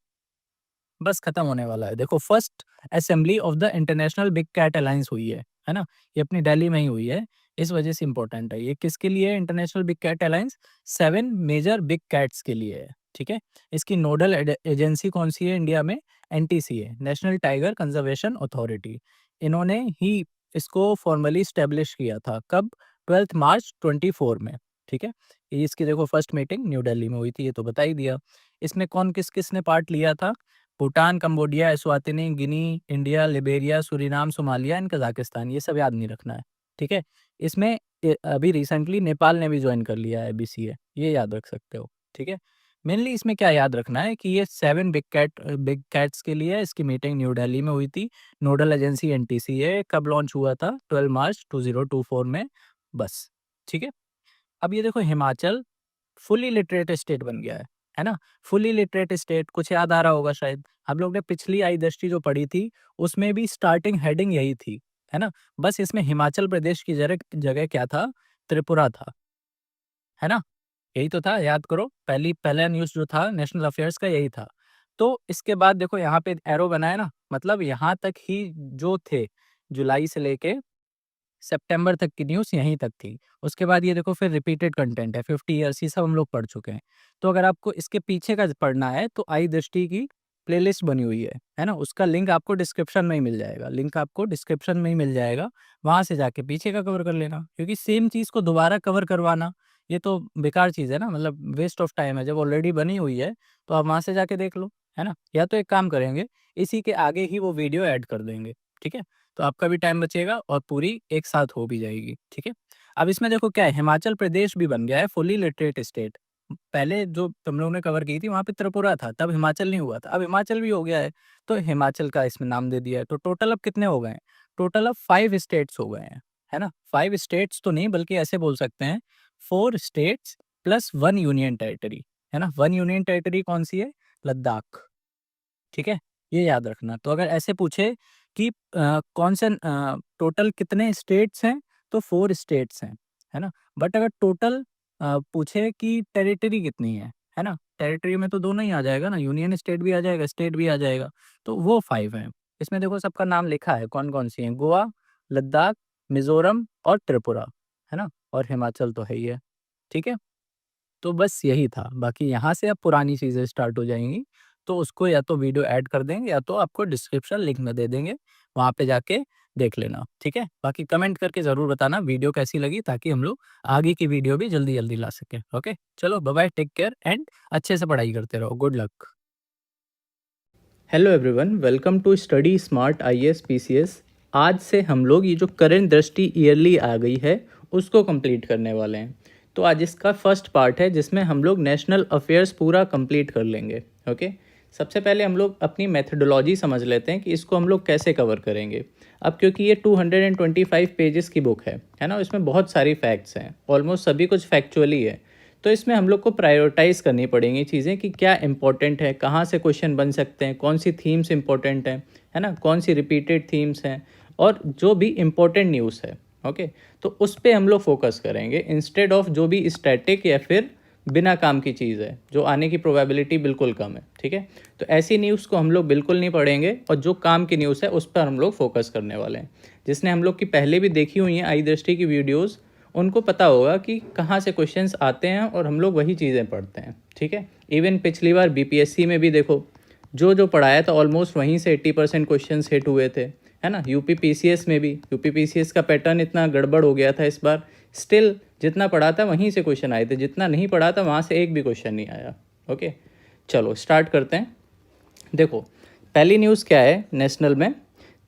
बस खत्म होने वाला है। देखो first assembly of the international big cat alliance हुई है ना? ये अपनी दिल्ली में ही हुई है, इस वजह से इम्पोर्टेंट है। ये किसके लिए है international big cat alliance? 7 major big cats के लिए है, ठीक है? इसकी नोडल एजेंसी कौन-सी है इंडिया में? एनटीसी है, नेशनल टाइगर कंजर्वेशन अथॉरिटी। इन्होंने ही इसको फॉर्मली एस्टेब्लिश किया था, कब? 12th मार्च 24 में, ठीक है? ये इसकी देखो फर्स्ट मीटिंग न्यू दिल्ली में हुई थी, ये तो बता ही दिया। इसमें कौन किस-किस ने पार्ट लिया था? Bhutan, Cambodia, Eswatini, Guinea, India, Liberia, Suriname, Somalia and Kazakhstan, ये सब याद नहीं रखना है, ठीक है? इसमें अभी रिसेंटली नेपाल ने भी जॉइन कर लिया है बीसीए, ये याद रख सकते हो, ठीक है? मेनली इसमें क्या याद रखना है कि ये 7 बिग कैट्स के लिए है, इसकी मीटिंग न्यू दिल्ली में हुई थी, नोडल एजेंसी एनटीसी है, कब लॉन्च हुआ था? 12 मार्च 2024 में, बस, ठीक है? अब ये देखो हिमाचल फुली लिटरेट स्टेट बन गया है ना? फुली लिटरेट स्टेट कुछ याद आ रहा होगा शायद। हम लोग ने पिछली आई दृष्टि जो पढ़ी थी, उसमें भी स्टार्टिंग हेडिंग यही थी, है ना? बस इसमें हिमाचल प्रदेश की जगह जगह क्या था? त्रिपुरा था, है ना? यही तो था, याद करो। पहला न्यूज़ जो था नेशनल अफेयर्स का यही था। तो इसके बाद देखो यहाँ पे एरो बना है ना, मतलब यहाँ तक ही जो थे, जुलाई से लेके सितंबर तक की न्यूज़ यहीं तक थी। उसके बाद ये देखो फिर रिपीटेड कंटेंट है, 50 ईयर्स ये सब हम लोग पढ़ चुके हैं। तो अगर आपको इसके पीछे का पढ़ना है तो आई दृष्टि की प्लेलिस्ट बनी हुई है ना? उसका लिंक आपको डिस्क्रिप्शन में ही मिल जाएगा, वहाँ से जाके पीछे का कवर कर लेना। क्योंकि सेम चीज़ को दोबारा कवर करवाना ये तो बेकार चीज़ है ना, मतलब वेस्ट ऑफ टाइम है। जब ऑलरेडी बनी हुई है तो आप वहाँ से जाके देख लो, है ना? या तो एक काम करेंगे, इसी के आगे ही वो वीडियो ऐड कर देंगे, ठीक है? तो आपका भी टाइम बचेगा और पूरी एक साथ हो भी जाएगी, ठीक है? अब इसमें देखो क्या है, हिमाचल प्रदेश भी बन गया है फुली लिटरेट स्टेट। पहले जो तुम लोगों ने कवर की थी वहाँ पे त्रिपुरा था, तब हिमाचल नहीं हुआ था, अब हिमाचल भी हो गया है, तो हिमाचल का इसमें नाम दे दिया है। तो टोटल अब कितने हो गए हैं? टोटल अब 5 स्टेट्स हो गए हैं, है ना? 5 स्टेट्स तो नहीं, बल्कि ऐसे बोल सकते हैं 4 स्टेट्स प्लस 1 यूनियन टेरिटरी, है ना? 1 यूनियन टेरिटरी कौन-सी है? लद्दाख, ठीक है? ये याद रखना। तो अगर ऐसे पूछे कि कौन से टोटल कितने स्टेट्स हैं? तो 4 स्टेट्स हैं, है ना? बट अगर टोटल पूछे कि टेरिटरी कितनी है ना? टेरिटरी में तो दोनों ही आ जाएगा ना, यूनियन स्टेट भी आ जाएगा, स्टेट भी आ जाएगा, तो वो 5 हैं। इसमें देखो सबका नाम लिखा है कौन-कौन सी हैं, गोवा, लद्दाख, मिज़ोरम और त्रिपुरा, है ना? और हिमाचल तो है ही है, ठीक है? तो बस यही था, बाकी यहाँ से अब पुरानी चीज़ें स्टार्ट हो जाएँगी, तो उसको या तो वीडियो ऐड कर देंगे या तो आपको डिस्क्रिप्शन लिंक में दे देंगे, वहाँ पे जाके देख लेना, ठीक है? बाकी कमेंट करके ज़रूर बताना वीडियो कैसी लगी, ताकि हम लोग आगे की वीडियो भी जल्दी-जल्दी ला सकें, ओके? चलो बाय-बाय, टेक केयर एंड अच्छे से पढ़ाई करते रहो, good luck. Hello everyone, welcome to study smart IAS PCS. आज से हम लोग ये जो करेंट दृष्टि ईयरली आ गई है उसको कंप्लीट करने वाले हैं। तो आज इसका फर्स्ट पार्ट है जिसमें हम लोग नेशनल अफेयर्स पूरा कंप्लीट कर लेंगे। ओके, सबसे पहले हम लोग अपनी मेथडोलॉजी समझ लेते हैं कि इसको हम लोग कैसे कवर करेंगे। अब क्योंकि ये 225 पेजेस की बुक है ना, इसमें बहुत सारी फैक्ट्स हैं, ऑलमोस्ट सभी कुछ फैक्चुअली है। तो इसमें हम लोग को प्रायोरिटाइज़ करनी पड़ेंगी चीज़ें कि क्या इंपॉर्टेंट है, कहाँ से क्वेश्चन बन सकते हैं, कौन सी थीम्स इंपॉर्टेंट है ना, कौन सी रिपीटेड थीम्स हैं, और जो भी इम्पोर्टेंट न्यूज़ है। ओके, तो उस पर हम लोग फोकस करेंगे इंस्टेड ऑफ जो भी स्टैटिक या फिर बिना काम की चीज़ है जो आने की प्रोबेबिलिटी बिल्कुल कम है, ठीक है? तो ऐसी न्यूज़ को हम लोग बिल्कुल नहीं पढ़ेंगे और जो काम की न्यूज़ है उस पर हम लोग फोकस करने वाले हैं। जिसने हम लोग की पहले भी देखी हुई हैं आई दृष्टि की वीडियोज़, उनको पता होगा कि कहाँ से क्वेश्चंस आते हैं और हम लोग वही चीज़ें पढ़ते हैं, ठीक है? इवन पिछली बार बीपीएससी में भी देखो, जो जो पढ़ाया था ऑलमोस्ट वहीं से 80% क्वेश्चंस हिट हुए थे, है ना? यूपी पीसीएस में भी, यूपी पीसीएस का पैटर्न इतना गड़बड़ हो गया था इस बार, स्टिल जितना पढ़ा था वहीं से क्वेश्चन आए थे, जितना नहीं पढ़ा था वहाँ से एक भी क्वेश्चन नहीं आया। ओके, चलो स्टार्ट करते हैं। देखो, पहली न्यूज़ क्या है नेशनल में?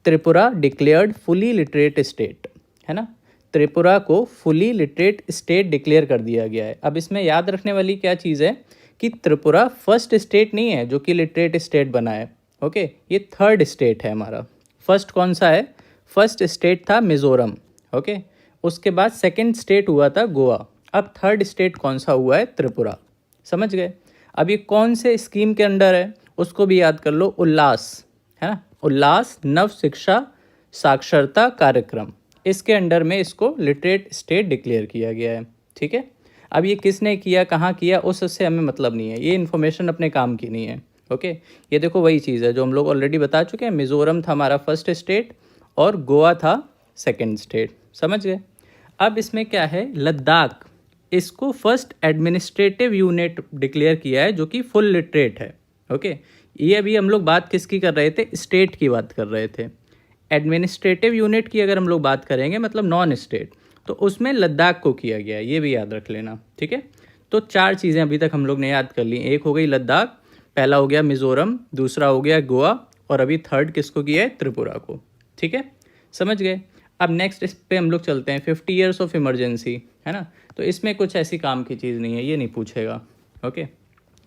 Tripura declared fully literate state, है ना? त्रिपुरा को फुली लिटरेट स्टेट डिक्लेयर कर दिया गया है। अब इसमें याद रखने वाली क्या चीज़ है कि त्रिपुरा फर्स्ट स्टेट नहीं है जो कि लिटरेट स्टेट बना है। ओके, ये थर्ड स्टेट है हमारा। फर्स्ट कौन सा है? फर्स्ट स्टेट था मिज़ोरम। ओके, उसके बाद सेकंड स्टेट हुआ था गोवा। अब थर्ड स्टेट कौन सा हुआ है? त्रिपुरा। समझ गए? अब ये कौन से स्कीम के अंडर है उसको भी याद कर लो, उल्लास, है ना? उल्लास नव शिक्षा साक्षरता कार्यक्रम, इसके अंडर में इसको लिटरेट स्टेट डिक्लेयर किया गया है, ठीक है? अब ये किसने किया, कहाँ किया, उससे हमें मतलब नहीं है, ये इन्फॉर्मेशन अपने काम की नहीं है। ओके, ये देखो वही चीज़ है जो हम लोग ऑलरेडी बता चुके हैं, मिज़ोरम था हमारा फर्स्ट स्टेट और गोवा था सेकंड स्टेट। समझ गए? अब इसमें क्या है, लद्दाख, इसको फर्स्ट एडमिनिस्ट्रेटिव यूनिट डिक्लेयर किया है जो कि फुल लिटरेट है। ओके, ये अभी हम लोग बात किसकी कर रहे थे? स्टेट की बात कर रहे थे। एडमिनिस्ट्रेटिव यूनिट की अगर हम लोग बात करेंगे, मतलब नॉन स्टेट, तो उसमें लद्दाख को किया गया है, ये भी याद रख लेना, ठीक है? तो चार चीज़ें अभी तक हम लोग ने याद कर ली। एक हो गई लद्दाख, पहला हो गया मिज़ोरम, दूसरा हो गया गोवा, और अभी थर्ड किसको किया है? त्रिपुरा को, ठीक है? समझ गए? अब नेक्स्ट इस पे हम लोग चलते हैं, 50 ईयर्स ऑफ इमरजेंसी, है ना? तो इसमें कुछ ऐसी काम की चीज़ नहीं है, ये नहीं पूछेगा। ओके,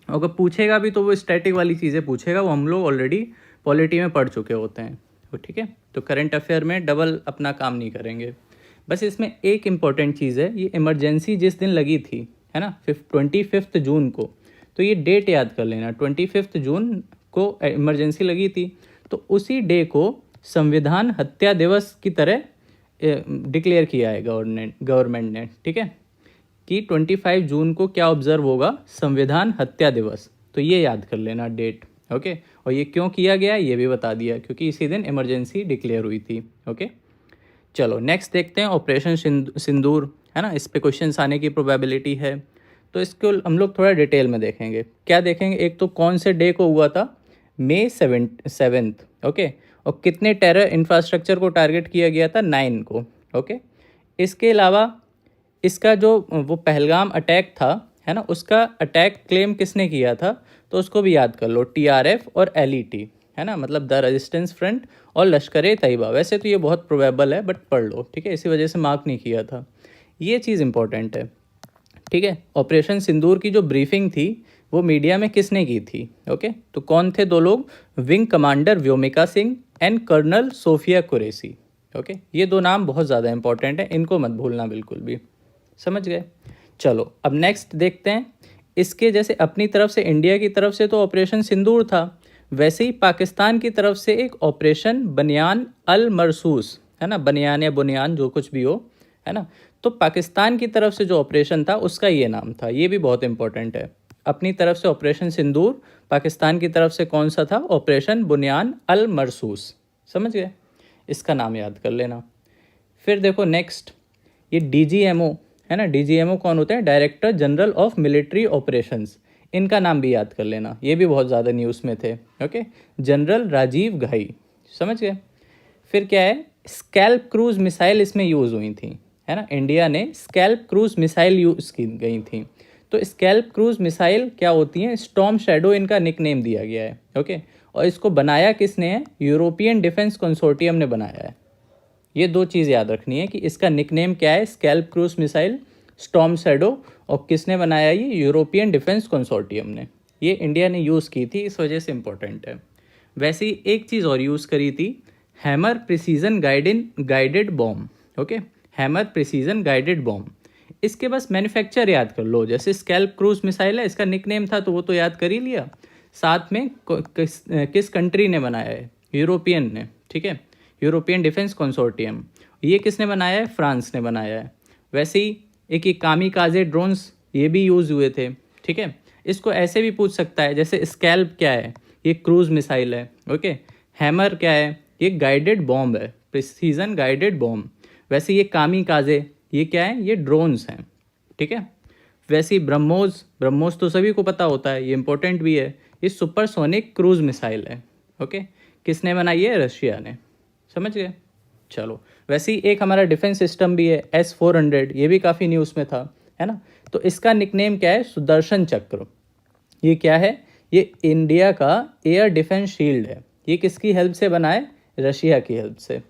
अगर पूछेगा भी तो वो स्टैटिक वाली चीज़ें पूछेगा, वो हम लोग ऑलरेडी पॉलिटी में पढ़ चुके होते हैं, तो ठीक है? तो करंट अफेयर में डबल अपना काम नहीं करेंगे। बस इसमें एक इम्पॉर्टेंट चीज़ है, ये इमरजेंसी जिस दिन लगी थी, है ना, 25 जून को, तो ये डेट याद कर लेना, 25 जून को इमरजेंसी लगी थी, तो उसी डे को संविधान हत्या दिवस की तरह डिक्लेयर किया है गवर्नमेंट ने, ठीक है? कि 25 जून को क्या ऑब्जर्व होगा? संविधान हत्या दिवस। तो ये याद कर लेना डेट। ओके, और ये क्यों किया गया ये भी बता दिया, क्योंकि इसी दिन इमरजेंसी डिक्लेयर हुई थी। ओके, चलो नेक्स्ट देखते हैं, ऑपरेशन सिंदूर, है ना? इस पे क्वेश्चंस आने की प्रोबेबिलिटी है, तो इसको हम लोग थोड़ा डिटेल में देखेंगे। क्या देखेंगे? एक तो कौन से डे को हुआ था? May 7th। ओके, और कितने टेरर इंफ्रास्ट्रक्चर को टारगेट किया गया था? 9 को। ओके, इसके अलावा इसका जो वो पहलगाम अटैक था, है ना, उसका अटैक क्लेम किसने किया था, तो उसको भी याद कर लो, TRF और LET, है ना, मतलब द रेजिस्टेंस फ्रंट और लश्कर तैयबा। वैसे तो ये बहुत प्रोबेबल है बट पढ़ लो, ठीक है, इसी वजह से मार्क नहीं किया था। ये चीज़ इंपॉर्टेंट है, ठीक है। ऑपरेशन सिंदूर की जो ब्रीफिंग थी वो मीडिया में किसने की थी, ओके, तो कौन थे दो लोग, wing commander Vyomika Singh and colonel Sofiya Qureshi, okay. ये दो नाम बहुत ज़्यादा इंपॉर्टेंट है, इनको मत भूलना बिल्कुल भी, समझ गए। चलो अब नेक्स्ट देखते हैं। इसके जैसे अपनी तरफ से, इंडिया की तरफ से तो ऑपरेशन सिंदूर था, वैसे ही पाकिस्तान की तरफ से एक ऑपरेशन बनियान अल मरसूस, है ना, बनियान या बुनियान जो कुछ भी हो, है ना, तो पाकिस्तान की तरफ से जो ऑपरेशन था उसका ये नाम था। ये भी बहुत इंपॉर्टेंट है। अपनी तरफ से ऑपरेशन सिंदूर, पाकिस्तान की तरफ से कौन सा था, ऑपरेशन बुनियान अल मरसूस, समझ गए, इसका नाम याद कर लेना। फिर देखो नेक्स्ट, ये DGMO, है ना, DGMO कौन होते हैं, director general of military operations, इनका नाम भी याद कर लेना, ये भी बहुत ज़्यादा न्यूज़ में थे, ओके, जनरल राजीव घाई, समझ गए। फिर क्या है, स्कैल्प क्रूज मिसाइल इसमें यूज़ हुई थी, है ना, इंडिया ने स्कैल्प क्रूज मिसाइल यूज़ की गई थी। तो स्कैल्प क्रूज मिसाइल क्या होती हैं, स्टॉर्म शैडो इनका निकनेम दिया गया है, ओके, और इसको बनाया किसने है, यूरोपियन डिफेंस कंसोर्टियम ने बनाया है। ये दो चीज़ याद रखनी है कि इसका निकनेम क्या है, scalp cruise missile, storm shadow, और किसने बनाया, ये यूरोपियन डिफेंस कंसोर्टियम ने। ये इंडिया ने यूज़ की थी, इस वजह से इंपॉर्टेंट है। वैसे ही एक चीज़ और यूज़ करी थी, hammer precision guided bomb, okay, hammer precision guided bomb. इसके बस मैन्युफैक्चर याद कर लो, जैसे स्कैल्प क्रूज मिसाइल है, इसका निकनेम था तो वो तो याद कर ही लिया, साथ में किस कंट्री ने बनाया है, यूरोपियन ने, ठीक है, यूरोपियन डिफेंस कंसोर्टियम। ये किसने बनाया है, फ्रांस ने बनाया है। वैसे ही एक ये कामिकाजे ड्रोन्स, ये भी यूज़ हुए थे, ठीक है। इसको ऐसे भी पूछ सकता है, जैसे स्कैल्प क्या है, ये क्रूज मिसाइल है, ओके, हैमर क्या है, ये गाइडेड बॉम्ब है, प्रिसीजन गाइडेड बॉम्ब। वैसे ये कामिकाजे, ये क्या है, ये ड्रोन्स हैं, ठीक है। वैसे ही ब्रह्मोस तो सभी को पता होता है, ये इंपॉर्टेंट भी है, ये सुपरसोनिक क्रूज मिसाइल है, ओके, किसने बनाई है, रशिया ने, समझ गए। चलो वैसे ही एक हमारा डिफेंस सिस्टम भी है S-400, ये भी काफ़ी न्यूज़ में था, है ना, तो इसका निकनेम क्या है, सुदर्शन चक्र। ये क्या है, ये इंडिया का एयर डिफेंस शील्ड है। ये किसकी हेल्प से बना है, रशिया की हेल्प से,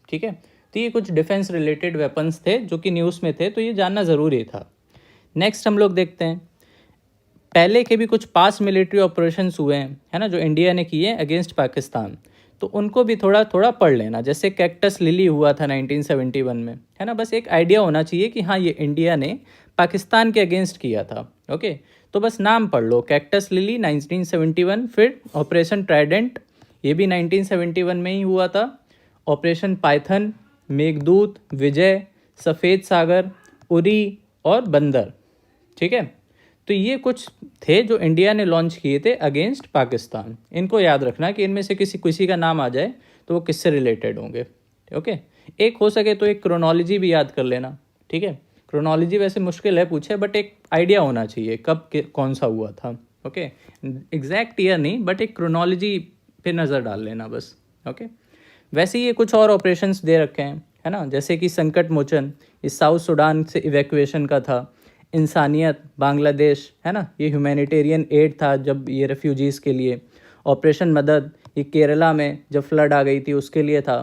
ठीक है। तो ये कुछ डिफेंस रिलेटेड वेपन्स थे जो कि न्यूज़ में थे, तो ये जानना ज़रूरी था। नेक्स्ट हम लोग देखते हैं, पहले के भी कुछ पास मिलिट्री ऑपरेशंस हुए हैं, है ना, जो इंडिया ने किए अगेंस्ट पाकिस्तान, तो उनको भी थोड़ा थोड़ा पढ़ लेना। जैसे कैक्टस लिली हुआ था 1971 में, है ना, बस एक आइडिया होना चाहिए कि हाँ ये इंडिया ने पाकिस्तान के अगेंस्ट किया था, ओके। तो बस नाम पढ़ लो, कैक्टस लिली 1971, फिर ऑपरेशन ट्राइडेंट, ये भी 1971 में ही हुआ था, ऑपरेशन पाइथन, मेघदूत, विजय, सफ़ेद सागर, उरी और बंदर, ठीक है। तो ये कुछ थे जो इंडिया ने लॉन्च किए थे अगेंस्ट पाकिस्तान। इनको याद रखना कि इनमें से किसी का नाम आ जाए तो वो किससे रिलेटेड होंगे, ओके। एक हो सके तो एक क्रोनोलॉजी भी याद कर लेना, ठीक है। क्रोनोलॉजी वैसे मुश्किल है पूछे, बट एक आइडिया होना चाहिए कब कौन सा हुआ था, ओके। एग्जैक्ट ईयर नहीं, बट एक क्रोनोलॉजी पे नज़र डाल लेना बस, ओके। वैसे ये कुछ और ऑपरेशंस दे रखे हैं, है ना, जैसे कि संकट मोचन, इस साउथ सूडान से इवैक्यूएशन का था, इंसानियत बांग्लादेश, है ना, ये ह्यूमैनिटेरियन एड था जब ये रेफ्यूजीज़ के लिए, ऑपरेशन मदद, ये केरला में जब फ्लड आ गई थी उसके लिए था,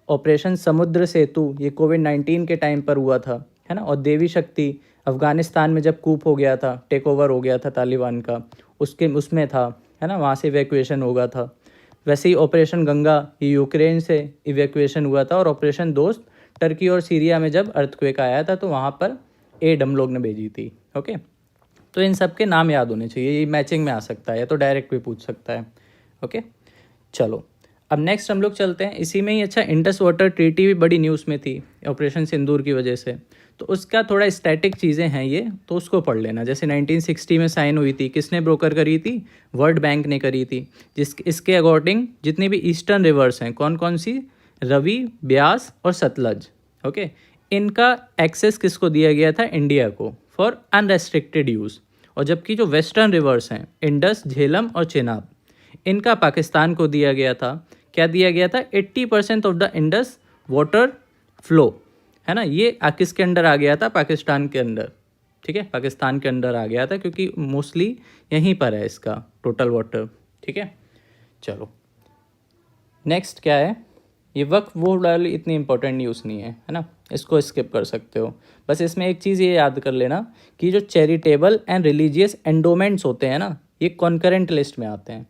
ऑपरेशन समुद्र सेतु, ये कोविड-19 के टाइम पर हुआ था, है ना, और देवी शक्ति अफ़गानिस्तान में जब कूप हो गया था, टेक ओवर हो गया था तालिबान का, उसमें था, है ना, वहाँ से इवैक्यूएशन होगा था। वैसे ही ऑपरेशन गंगा, ये यूक्रेन से इवैक्यूएशन हुआ था, और ऑपरेशन दोस्त टर्की और सीरिया में जब अर्थक्वेक आया था तो वहाँ पर एड हम लोग ने भेजी थी, ओके। तो इन सब के नाम याद होने चाहिए, ये मैचिंग में आ सकता है या तो डायरेक्ट भी पूछ सकता है, ओके। चलो अब नेक्स्ट हम लोग चलते हैं इसी में ही। अच्छा, इंडस वाटर ट्रीटी भी बड़ी न्यूज़ में थी ऑपरेशन सिंदूर की वजह से, तो उसका थोड़ा स्टैटिक चीज़ें हैं ये, तो उसको पढ़ लेना। जैसे 1960 में साइन हुई थी, किसने ब्रोकर करी थी, वर्ल्ड बैंक ने करी थी, इसके अकॉर्डिंग जितने भी ईस्टर्न रिवर्स हैं, कौन कौन सी, रवि, ब्यास और सतलज, ओके, इनका एक्सेस किसको दिया गया था, इंडिया को, फॉर अनरेस्ट्रिक्टेड यूज़। और जबकि जो वेस्टर्न रिवर्स हैं, इंडस, झेलम और चेनाब, इनका पाकिस्तान को दिया गया था। क्या दिया गया था, 80% of the Indus water flow, है ना, ये किसके अंडर आ गया था, पाकिस्तान के अंडर, ठीक है, पाकिस्तान के अंडर आ गया था क्योंकि मोस्टली यहीं पर है इसका टोटल वाटर, ठीक है। चलो नेक्स्ट क्या है, ये वक्फ बोर्ड वाली इतनी इंपॉर्टेंट न्यूज़ नहीं है, है ना, इसको स्किप कर सकते हो। बस इसमें एक चीज़ ये याद कर लेना कि जो चैरिटेबल एंड रिलीजियस एंडोमेंट्स होते हैं ना, ये कॉन्करेंट लिस्ट में आते हैं,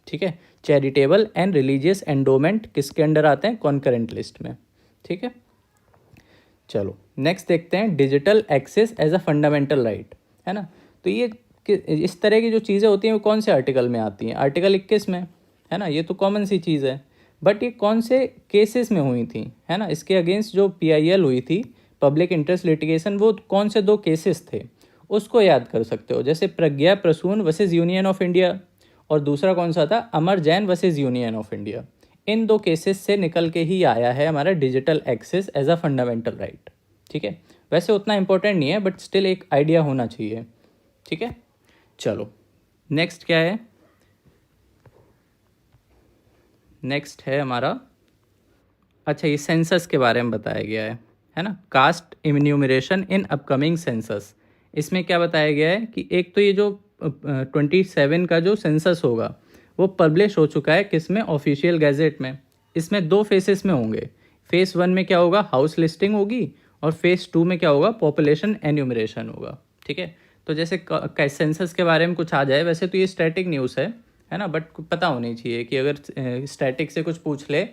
ठीक है। चैरिटेबल एंड रिलीजियस एंडोमेंट किसके अंडर आते हैं, कॉन्करेंट लिस्ट में, ठीक है। चलो नेक्स्ट देखते हैं, digital access as a fundamental right, है ना। तो ये इस तरह की जो चीज़ें होती हैं वो कौन से आर्टिकल में आती हैं, आर्टिकल 21 में, है ना, ये तो कॉमन सी चीज़ है। बट ये कौन से केसेस में हुई थी, है ना, इसके अगेंस्ट जो PIL हुई थी, पब्लिक इंटरेस्ट लिटिगेशन, वो कौन से 2 केसेस थे उसको याद कर सकते हो। जैसे Pragya Prasun versus Union of India, और दूसरा कौन सा था, Amar Jain versus Union of India. इन 2 केसेस से निकल के ही आया है हमारा digital access as a fundamental right, ठीक है। वैसे उतना इंपॉर्टेंट नहीं है बट स्टिल एक आइडिया होना चाहिए, ठीक है। चलो नेक्स्ट क्या है, नेक्स्ट है हमारा, अच्छा ये सेंसस के बारे में बताया गया है ना, caste enumeration in upcoming census. इसमें क्या बताया गया है कि एक तो ये जो 27 का जो सेंसस होगा वो पब्लिश हो चुका है, किस में, ऑफिशियल गैजेट में। इसमें 2 फेसेस में होंगे, फेस 1 में क्या होगा, हाउस लिस्टिंग होगी, और फेस 2 में क्या होगा, पॉपुलेशन एन्यूमरेशन होगा, ठीक है। तो जैसे सेंसस के बारे में कुछ आ जाए, वैसे तो ये स्टैटिक न्यूज़ है ना, बट पता होनी चाहिए कि अगर स्टैटिक से कुछ पूछ ले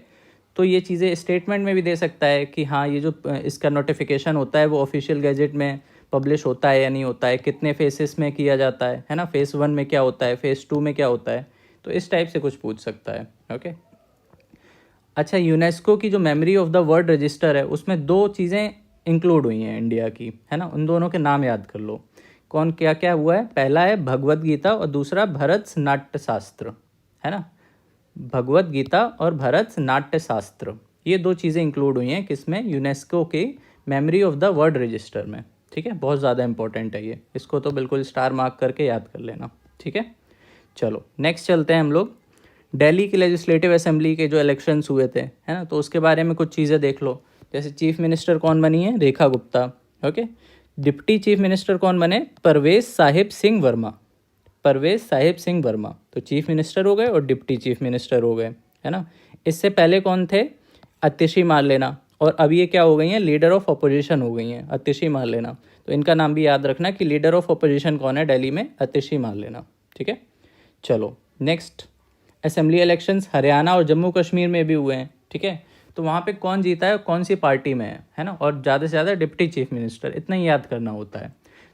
तो ये चीज़ें स्टेटमेंट में भी दे सकता है कि हाँ ये जो इसका नोटिफिकेशन होता है वो ऑफिशियल गैजेट में पब्लिश होता है या नहीं होता है, कितने फेसेस में किया जाता है ना, फेस 1 में क्या होता है, फेस 2 में क्या होता है, तो इस टाइप से कुछ पूछ सकता है, ओके। अच्छा, यूनेस्को की जो memory of the world register है उसमें 2 चीज़ें इंक्लूड हुई हैं इंडिया की, है ना, उन दोनों के नाम याद कर लो, कौन क्या क्या हुआ है। पहला है भगवत गीता और दूसरा भरत नाट्य शास्त्र, है ना, भगवत गीता और भरत नाट्य शास्त्र, ये 2 चीज़ें इंक्लूड हुई हैं किसमें, यूनेस्को के memory of the world register में, ठीक है। बहुत ज़्यादा इंपॉर्टेंट है ये, इसको तो बिल्कुल स्टार मार्क करके याद कर लेना, ठीक है। चलो नेक्स्ट चलते हैं हम लोग, दिल्ली की लेजिस्लेटिव असेंबली के जो इलेक्शंस हुए थे, है ना, तो उसके बारे में कुछ चीज़ें देख लो। जैसे चीफ मिनिस्टर कौन बनी है, Rekha Gupta, okay. Deputy chief minister कौन बने, परवेज साहिब सिंह वर्मा, परवेज साहिब सिंह वर्मा, तो चीफ मिनिस्टर हो गए और डिप्टी चीफ मिनिस्टर हो गए, है ना। इससे पहले कौन थे, अतिशी मार्लेना, और अब ये क्या हो गई हैं, लीडर ऑफ अपोजिशन हो गई हैं अतिशी मार्लेना। तो इनका नाम भी याद रखना कि लीडर ऑफ अपोजिशन कौन है दिल्ली में, अतिशी मार्लेना, ठीक है। चलो नेक्स्ट, असेंबली इलेक्शंस हरियाणा और जम्मू कश्मीर में भी हुए हैं, ठीक है। तो वहाँ पे कौन जीता है, कौन सी पार्टी में है ना, और ज़्यादा से ज़्यादा डिप्टी चीफ मिनिस्टर, इतना ही याद करना होता है।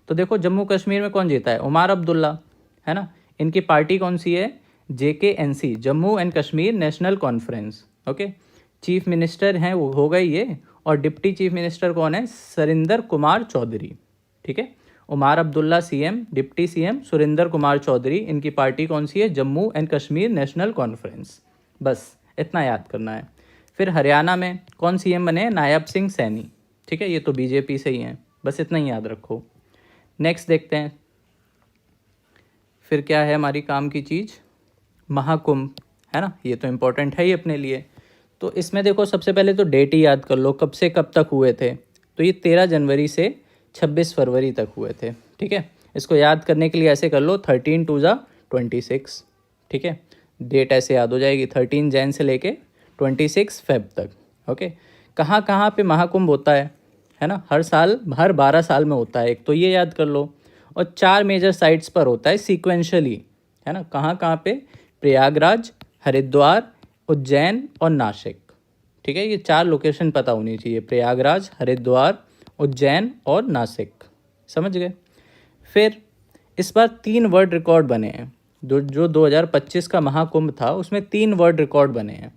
तो देखो जम्मू कश्मीर में कौन जीता है, उमर अब्दुल्ला, है ना, इनकी पार्टी कौन सी है, JKNC, Jammu and Kashmir National conference, okay. Chief minister हैं वो हो गए ये, और डिप्टी चीफ मिनिस्टर कौन है, सुरिंदर कुमार चौधरी, ठीक है। Omar Abdullah CM, deputy CM Surinder Kumar Chaudhary, इनकी पार्टी कौन सी है, Jammu and Kashmir National Conference, बस इतना याद करना है। फिर हरियाणा में कौन CM बने, नायब सिंह सैनी, ठीक है, ये तो BJP से ही हैं, बस इतना ही याद रखो। नेक्स्ट देखते हैं, फिर क्या है हमारी काम की चीज़, महाकुंभ, है ना, ये तो इम्पोर्टेंट है ही अपने लिए। तो इसमें देखो सबसे पहले तो डेट ही याद कर लो, कब से कब तक हुए थे, तो ये 13 जनवरी से 26 फरवरी तक हुए थे, ठीक है। इसको याद करने के लिए ऐसे कर लो, 13 2 जा 26, ठीक है, डेट ऐसे याद हो जाएगी, 13 जैन से लेके 26 फेब तक, ओके। कहाँ कहाँ पे महाकुंभ होता है ना, हर साल, हर 12 साल में होता है एक, तो ये याद कर लो। और 4 मेजर साइट्स पर होता है सीक्वेंशली, है ना, कहाँ कहाँ पे, प्रयागराज, हरिद्वार, उज्जैन और नासिक, ठीक है, ये 4 लोकेशन पता होनी चाहिए, प्रयागराज, हरिद्वार, उज्जैन और नासिक, समझ गए। फिर इस बार 3 वर्ल्ड रिकॉर्ड बने हैं, जो 2025 का महाकुंभ था उसमें 3 वर्ल्ड रिकॉर्ड बने हैं।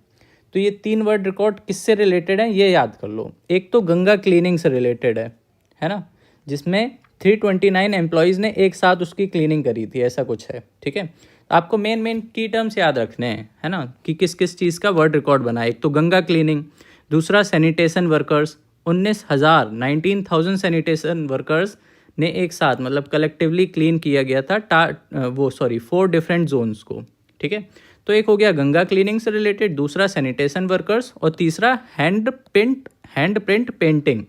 तो ये 3 वर्ल्ड रिकॉर्ड किससे रिलेटेड हैं ये याद कर लो। एक तो गंगा क्लीनिंग से रिलेटेड है ना, जिसमें 329 एम्प्लॉयज़ ने एक साथ उसकी क्लीनिंग करी थी, ऐसा कुछ है, ठीक है। तो आपको मेन की टर्म्स याद रखने हैं, है ना, कि किस किस चीज़ का वर्ल्ड रिकॉर्ड बना है। एक तो गंगा क्लीनिंग, दूसरा सैनिटेशन वर्कर्स, 19,000 सैनिटेशन वर्कर्स ने एक साथ मतलब कलेक्टिवली क्लीन किया गया था 4 डिफरेंट जोन्स को, ठीक है। तो एक हो गया गंगा क्लीनिंग से रिलेटेड, दूसरा सैनिटेशन वर्कर्स और तीसरा हैंड प्रिंट पेंटिंग,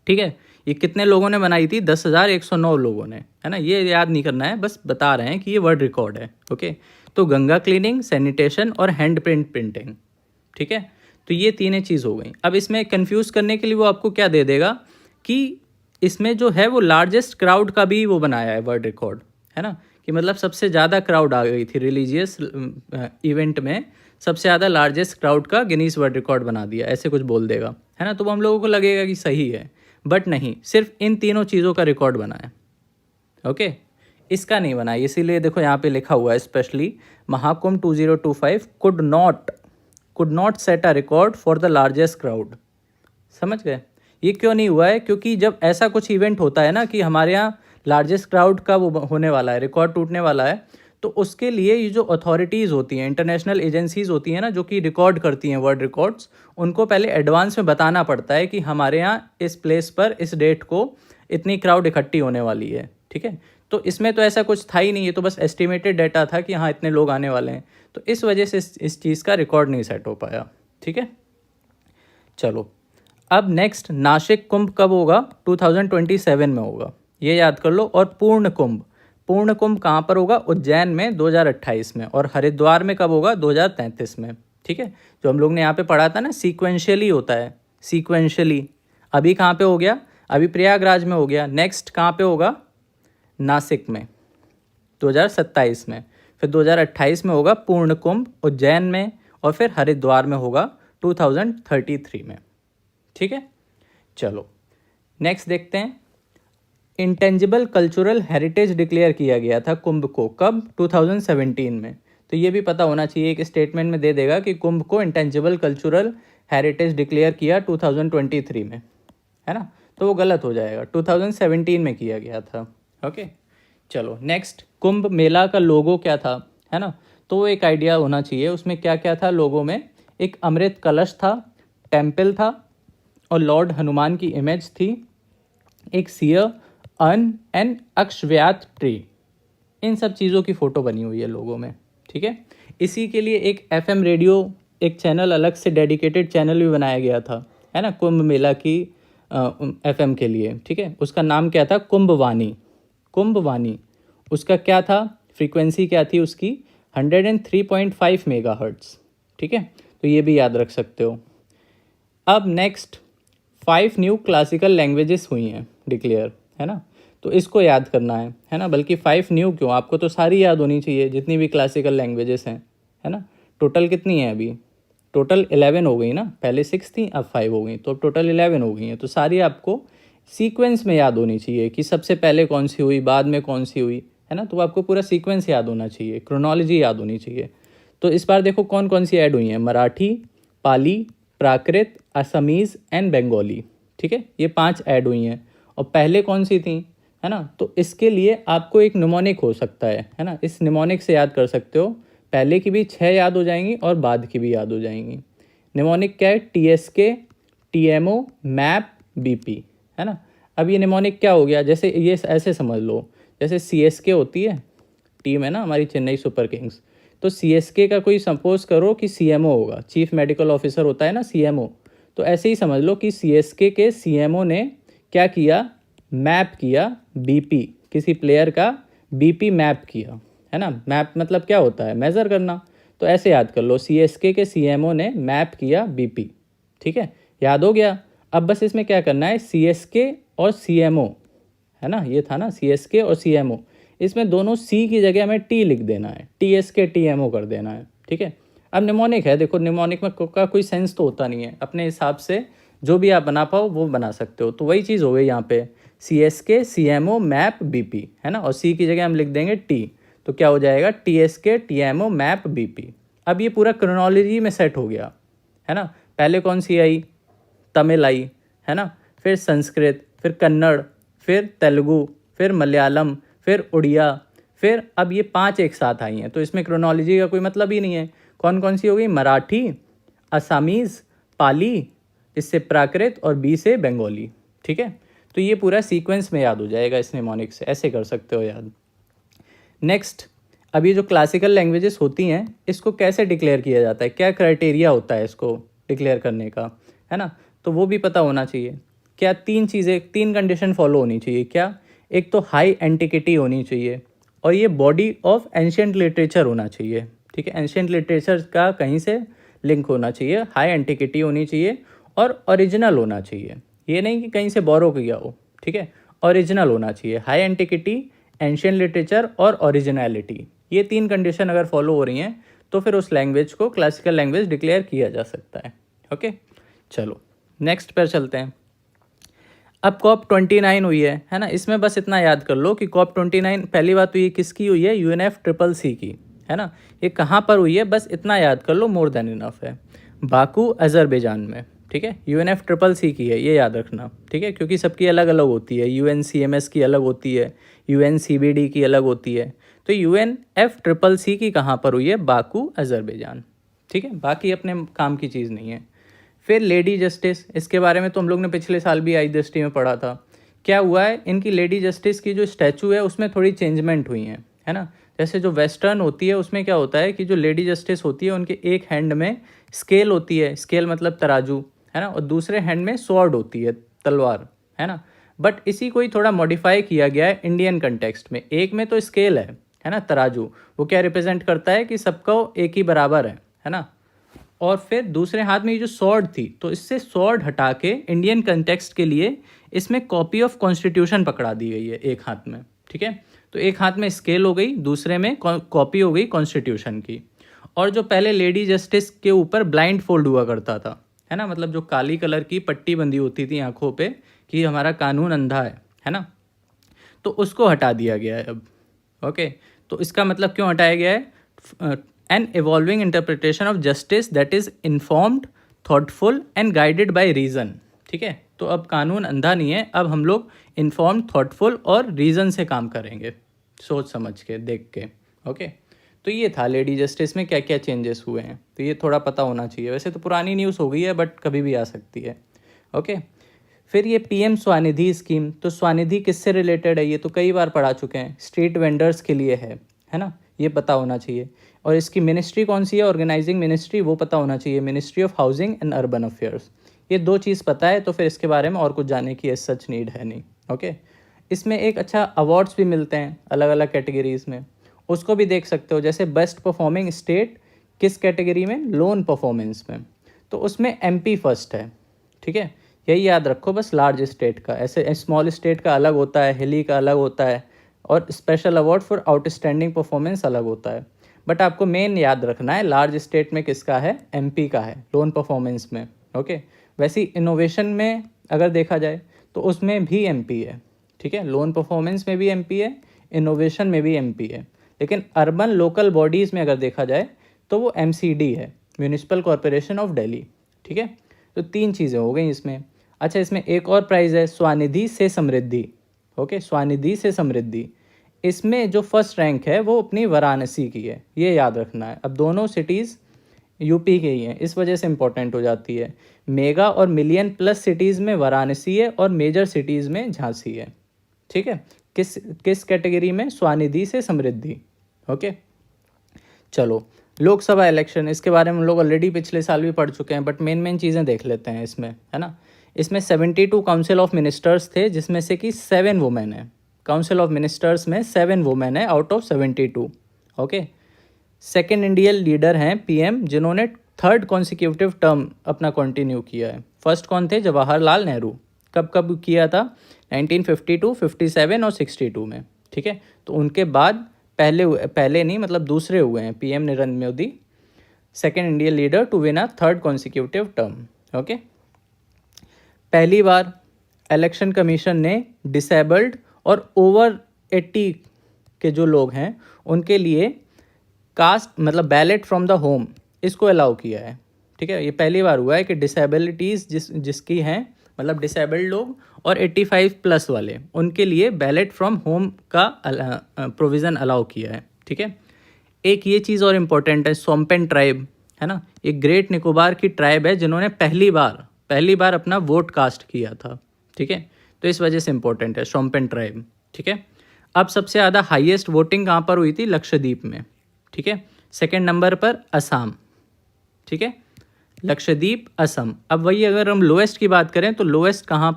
ठीक है। ये कितने लोगों ने बनाई थी? 10,109 लोगों ने, है ना। ये याद नहीं करना है, बस बता रहे हैं कि ये वर्ल्ड रिकॉर्ड है। ओके, तो गंगा क्लीनिंग, सैनिटेशन और हैंड प्रिंटिंग, ठीक है। तो ये तीनें चीज़ हो गई। अब इसमें कंफ्यूज करने के लिए वो आपको क्या दे देगा कि इसमें जो है वो लार्जेस्ट क्राउड का भी वो बनाया है वर्ल्ड रिकॉर्ड, है ना, कि मतलब सबसे ज़्यादा क्राउड आ गई थी रिलीजियस इवेंट में, सबसे ज़्यादा लार्जेस्ट क्राउड का गिनीज वर्ल्ड रिकॉर्ड बना दिया, ऐसे कुछ बोल देगा, है ना। तो हम लोगों को लगेगा कि सही है, बट नहीं, सिर्फ इन तीनों चीज़ों का रिकॉर्ड बना है। ओके, इसका नहीं बना है। इसीलिए देखो यहाँ पे लिखा हुआ है specially, Mahakumbh 2025 could not set a record for the largest crowd. समझ गए? ये क्यों नहीं हुआ है? क्योंकि जब ऐसा कुछ इवेंट होता है ना कि हमारे यहाँ लार्जेस्ट क्राउड का वो होने वाला है, रिकॉर्ड टूटने वाला है, तो उसके लिए ये जो अथॉरिटीज़ होती हैं, इंटरनेशनल एजेंसीज होती हैं ना, जो कि रिकॉर्ड करती हैं वर्ल्ड रिकॉर्ड्स, उनको पहले एडवांस में बताना पड़ता है कि हमारे यहाँ इस प्लेस पर इस डेट को इतनी क्राउड इकट्ठी होने वाली है, ठीक है। तो इसमें तो ऐसा कुछ था ही नहीं, ये तो बस एस्टिमेटेड डाटा था कि हाँ इतने लोग आने वाले हैं, तो इस वजह से इस चीज़ का रिकॉर्ड नहीं सेट हो पाया, ठीक है। चलो, अब नेक्स्ट, नासिक कुंभ कब होगा? 2027 में होगा, ये याद कर लो। और पूर्ण कुंभ कहाँ पर होगा? उज्जैन में 2028 में। और हरिद्वार में कब होगा? 2033 में, ठीक है। जो हम लोग ने यहाँ पे पढ़ा था ना, सीक्वेंशियली होता है, सीक्वेंशियली। अभी कहाँ पे हो गया? अभी प्रयागराज में हो गया। नेक्स्ट कहाँ पे होगा? नासिक में 2027 में। फिर 2028 में होगा पूर्ण कुंभ उज्जैन में, और फिर हरिद्वार में होगा 2033 में, ठीक है। चलो नेक्स्ट देखते हैं। इंटेंजिबल कल्चरल हेरिटेज डिक्लेयर किया गया था कुंभ को, कब? 2017 में। तो ये भी पता होना चाहिए, एक स्टेटमेंट में दे देगा कि कुंभ को इंटेंजिबल कल्चरल हेरिटेज डिक्लेयर किया 2023 में, है ना। तो वो गलत हो जाएगा, 2017 में किया गया था। ओके, चलो नेक्स्ट, कुंभ मेला का लोगो क्या था, है ना। तो एक आइडिया होना चाहिए उसमें क्या क्या था लोगो में। एक अमृत कलश था, टेम्पल था, और लॉर्ड हनुमान की इमेज थी, एक सियर, अन एंड अक्षव्यात ट्री। इन सब चीज़ों की फ़ोटो बनी हुई है लोगों में, ठीक है। इसी के लिए एक FM रेडियो, एक चैनल अलग से डेडिकेटेड चैनल भी बनाया गया था, है ना, कुंभ मेला की FM के लिए, ठीक है। उसका नाम क्या था? कुंभवानी। उसका क्या था? फ्रीक्वेंसी क्या थी उसकी? 103.5 मेगाहर्ट्ज़, ठीक है। तो ये भी याद रख सकते हो। अब नेक्स्ट, 5 न्यू क्लासिकल लैंग्वेजेस हुई हैं डिक्लेयर, है ना। तो इसको याद करना है ना। बल्कि 5 न्यू क्यों, आपको तो सारी याद होनी चाहिए जितनी भी क्लासिकल लैंग्वेजेस हैं, है ना। टोटल कितनी है अभी? टोटल 11 हो गई ना, पहले 6 थी, अब 5 हो गई, तो टोटल 11 हो गई हैं। तो सारी आपको सीक्वेंस में याद होनी चाहिए कि सबसे पहले कौन सी हुई, बाद में कौन सी हुई, है ना। तो आपको पूरा सीक्वेंस याद होना चाहिए, क्रोनोलॉजी याद होनी चाहिए। तो इस बार देखो कौन कौन सी ऐड हुई हैं। मराठी, पाली, प्राकृत, असमीज़ एंड बंगाली, ठीक है। ये 5 ऐड हुई हैं। और पहले कौन सी थी, है ना। तो इसके लिए आपको एक निमोनिक हो सकता है ना। इस निमोनिक से याद कर सकते हो। पहले की भी 6 याद हो जाएंगी और बाद की भी याद हो जाएंगी। निमोनिक क्या है? TSK, TMO, मैप, BP, है ना। अब ये निमोनिक क्या हो गया? जैसे ये ऐसे समझ लो, जैसे CSK होती है टीम, है ना हमारी, चेन्नई सुपर किंग्स। तो CSK का कोई सपोज करो कि CMO होगा, चीफ मेडिकल ऑफिसर होता है ना CMO। तो ऐसे ही समझ लो कि CSK के CMO ने क्या किया? मैप किया BP, किसी प्लेयर का BP मैप किया, है ना। मैप मतलब क्या होता है? मेज़र करना। तो ऐसे याद कर लो, CSK के CMO ने मैप किया BP, ठीक है। याद हो गया। अब बस इसमें क्या करना है? CSK और CMO, है ना, ये था ना CSK और CMO, इसमें दोनों C की जगह हमें T लिख देना है, TSK TMO कर देना है, ठीक है। अब निमोनिक है, देखो निमोनिक में का कोई सेंस तो होता नहीं है, अपने हिसाब से जो भी आप बना पाओ वो बना सकते हो। तो वही चीज़ हो गई यहाँ पे, CSK, CMO, मैप, BP, है ना। और C की जगह हम लिख देंगे T, तो क्या हो जाएगा? TSK, TMO, map, BP। अब ये पूरा क्रोनोलॉजी में सेट हो गया, है ना। पहले कौन सी आई? तमिल आई, है ना। फिर संस्कृत, फिर कन्नड़, फिर तेलुगु, फिर मलयालम, फिर उड़िया, फिर अब ये 5 एक साथ आई हैं। तो इसमें क्रोनोलॉजी का कोई मतलब ही नहीं है। कौन कौन सी हो गई? मराठी, असामीज़, पाली, इससे प्राकृत, और B से बंगाली, ठीक है। तो ये पूरा सीक्वेंस में याद हो जाएगा इस निमोनिक से, ऐसे कर सकते हो याद। नेक्स्ट, अब ये जो क्लासिकल लैंग्वेजेस होती हैं इसको कैसे डिक्लेयर किया जाता है, क्या क्राइटेरिया होता है इसको डिक्लेयर करने का, है ना। तो वो भी पता होना चाहिए। क्या 3 कंडीशन फॉलो होनी चाहिए। क्या? एक तो हाई एंटिक्विटी होनी चाहिए और ये बॉडी ऑफ एंशियंट लिटरेचर होना चाहिए। ठीक है, एंशियंट लिटरेचर का कहीं से लिंक होना चाहिए, हाई एंटिक्विटी होनी चाहिए और ओरिजिनल होना चाहिए। ये नहीं कि कहीं से बोरो किया हो। ठीक है, ओरिजिनल होना चाहिए, हाई एंटिक्विटी, एंशियंट लिटरेचर और ओरिजिनलिटी। ये 3 कंडीशन अगर फॉलो हो रही हैं तो फिर उस लैंग्वेज को क्लासिकल लैंग्वेज डिक्लेयर किया जा सकता है। ओके, चलो नेक्स्ट पर चलते हैं। अब COP29 हुई है ना। इसमें बस इतना याद कर लो कि COP29 पहली बात तो ये किसकी हुई है, UNFCCC की, है ना। ये कहाँ पर हुई है बस इतना याद कर लो, मोर देन इनफ है। बाकू अजरबैजान में। ठीक है, UNFCCC की है, ये याद रखना। ठीक है, क्योंकि सबकी अलग अलग होती है, UNCMS की अलग होती है, UNCBD की अलग होती है। तो UNFCCC की कहाँ पर हुई है, बाकू अजरबैजान। ठीक है, बाकी अपने काम की चीज़ नहीं है। फिर लेडी जस्टिस, इसके बारे में तो हम लोग ने पिछले साल भी आई दृष्टि में पढ़ा था। क्या हुआ है, इनकी लेडी जस्टिस की जो स्टैचू है उसमें थोड़ी चेंजमेंट हुई है ना। जैसे जो वेस्टर्न होती है उसमें क्या होता है कि जो लेडी जस्टिस होती है उनके एक हैंड में स्केल होती है, स्केल मतलब तराजू, है ना, और दूसरे हैंड में स्वॉर्ड होती है, तलवार, है ना। बट इसी को ही थोड़ा मॉडिफाई किया गया है इंडियन कंटेक्स्ट में। एक में तो स्केल है ना, तराजू, वो क्या रिप्रेजेंट करता है कि सबको एक ही बराबर है ना। और फिर दूसरे हाथ में ये जो स्वॉर्ड थी, तो इससे स्वॉर्ड हटा के इंडियन कंटेक्स्ट के लिए इसमें कॉपी ऑफ कॉन्स्टिट्यूशन पकड़ा दी गई है एक हाथ में। ठीक है, तो एक हाथ में स्केल हो गई, दूसरे में कॉपी हो गई कॉन्स्टिट्यूशन की। और जो पहले लेडी जस्टिस के ऊपर ब्लाइंड फोल्ड हुआ करता था, है ना, मतलब जो काली कलर की पट्टी बंधी होती थी आंखों पे कि हमारा कानून अंधा है ना, तो उसको हटा दिया गया है अब। ओके, तो इसका मतलब क्यों हटाया गया है, an evolving interpretation of justice that is informed, thoughtful and guided by reason. ठीक है, तो अब कानून अंधा नहीं है, अब हम लोग इन्फॉर्म्ड, थॉटफुल और रीज़न से काम करेंगे, सोच समझ के, देख के। ओके, तो ये था लेडी जस्टिस में क्या क्या चेंजेस हुए हैं, तो ये थोड़ा पता होना चाहिए। वैसे तो पुरानी न्यूज़ हो गई है बट कभी भी आ सकती है। ओके, फिर ये PM स्वनिधि स्कीम, तो स्वनिधि किससे रिलेटेड है, ये तो कई बार पढ़ा चुके हैं, स्ट्रीट वेंडर्स के लिए है ना, ये पता होना चाहिए। और इसकी मिनिस्ट्री कौन सी है, ऑर्गेनाइजिंग मिनिस्ट्री, वो पता होना चाहिए, ministry of housing and urban affairs. ये 2 चीज़ पता है तो फिर इसके बारे में और कुछ जानने की सच नीड है नहीं। ओके, इसमें एक अच्छा अवार्ड्स भी मिलते हैं अलग अलग कैटेगरीज़ में, उसको भी देख सकते हो। जैसे बेस्ट परफॉर्मिंग स्टेट किस कैटेगरी में, लोन परफॉर्मेंस में, तो उसमें MP फर्स्ट है। ठीक है, यही याद रखो बस, लार्ज स्टेट का, ऐसे स्मॉल स्टेट का अलग होता है, हिली का अलग होता है, और special award for outstanding performance अलग होता है। बट आपको मेन याद रखना है लार्ज स्टेट में किसका है, MP का है, लोन परफॉर्मेंस में। ओके, वैसे ही इनोवेशन में अगर देखा जाए तो उसमें भी MP है। ठीक है, लोन परफॉर्मेंस में भी MP है, इनोवेशन में भी MP है। लेकिन अर्बन लोकल बॉडीज़ में अगर देखा जाए तो वो MCD है, म्यूनिसिपल कॉरपोरेशन ऑफ दिल्ली। ठीक है, तो 3 चीज़ें हो गई इसमें। अच्छा, इसमें एक और प्राइज़ है, स्वनिधि से समृद्धि। ओके, स्वनिधि से समृद्धि, इसमें जो फर्स्ट रैंक है वो अपनी वाराणसी की है, ये याद रखना है। अब दोनों सिटीज़ UP के ही हैं, इस वजह से इंपॉर्टेंट हो जाती है। मेगा और मिलियन प्लस सिटीज़ में वाराणसी है और मेजर सिटीज़ में झांसी है। ठीक है, किस किस कैटेगरी में, स्वनिधि से समृद्धि। ओके, चलो लोकसभा इलेक्शन, इसके बारे में हम लोग ऑलरेडी पिछले साल भी पढ़ चुके हैं, बट मेन चीज़ें देख लेते हैं इसमें, है ना। इसमें 72 काउंसिल ऑफ मिनिस्टर्स थे, जिसमें से कि 7 वुमेन है। काउंसिल ऑफ मिनिस्टर्स में 7 वुमेन है out of 72। Okay, second Indian leader हैं PM, जिन्होंने 3rd कॉन्सिक्यूटिव टर्म अपना कंटिन्यू किया है। फर्स्ट कौन थे, जवाहरलाल नेहरू। कब कब किया था, 1952, 57 और 62 में। ठीक है, तो उनके बाद पहले नहीं मतलब दूसरे हुए हैं PM Narendra Modi, second Indian leader to win a 3rd consecutive term. Okay, पहली बार इलेक्शन कमीशन ने डिसेबल्ड और ओवर 80 के जो लोग हैं उनके लिए कास्ट मतलब बैलेट फ्रॉम द होम, इसको अलाउ किया है। ठीक है, ये पहली बार हुआ है कि डिसेबिलिटीज़ जिसकी हैं, मतलब डिसेबल्ड लोग और 85 प्लस वाले, उनके लिए बैलेट फ्रॉम होम का प्रोविज़न अलाउ किया है। ठीक है, एक ये चीज़ और इम्पोर्टेंट है, सोम्पेन ट्राइब, है ना, ये ग्रेट निकोबार की ट्राइब है जिन्होंने पहली बार अपना वोट कास्ट किया था। ठीक है, तो इस वजह से इम्पोर्टेंट है सोम्पेन ट्राइब। ठीक है, अब सबसे ज़्यादा हाईएस्ट वोटिंग कहाँ पर हुई थी, लक्षद्वीप में। ठीक है, सेकेंड नंबर पर असम। ठीक है, लक्षद्वीप, असम। अब वही अगर हम लोएस्ट की बात करें तो लोएस्ट कहाँ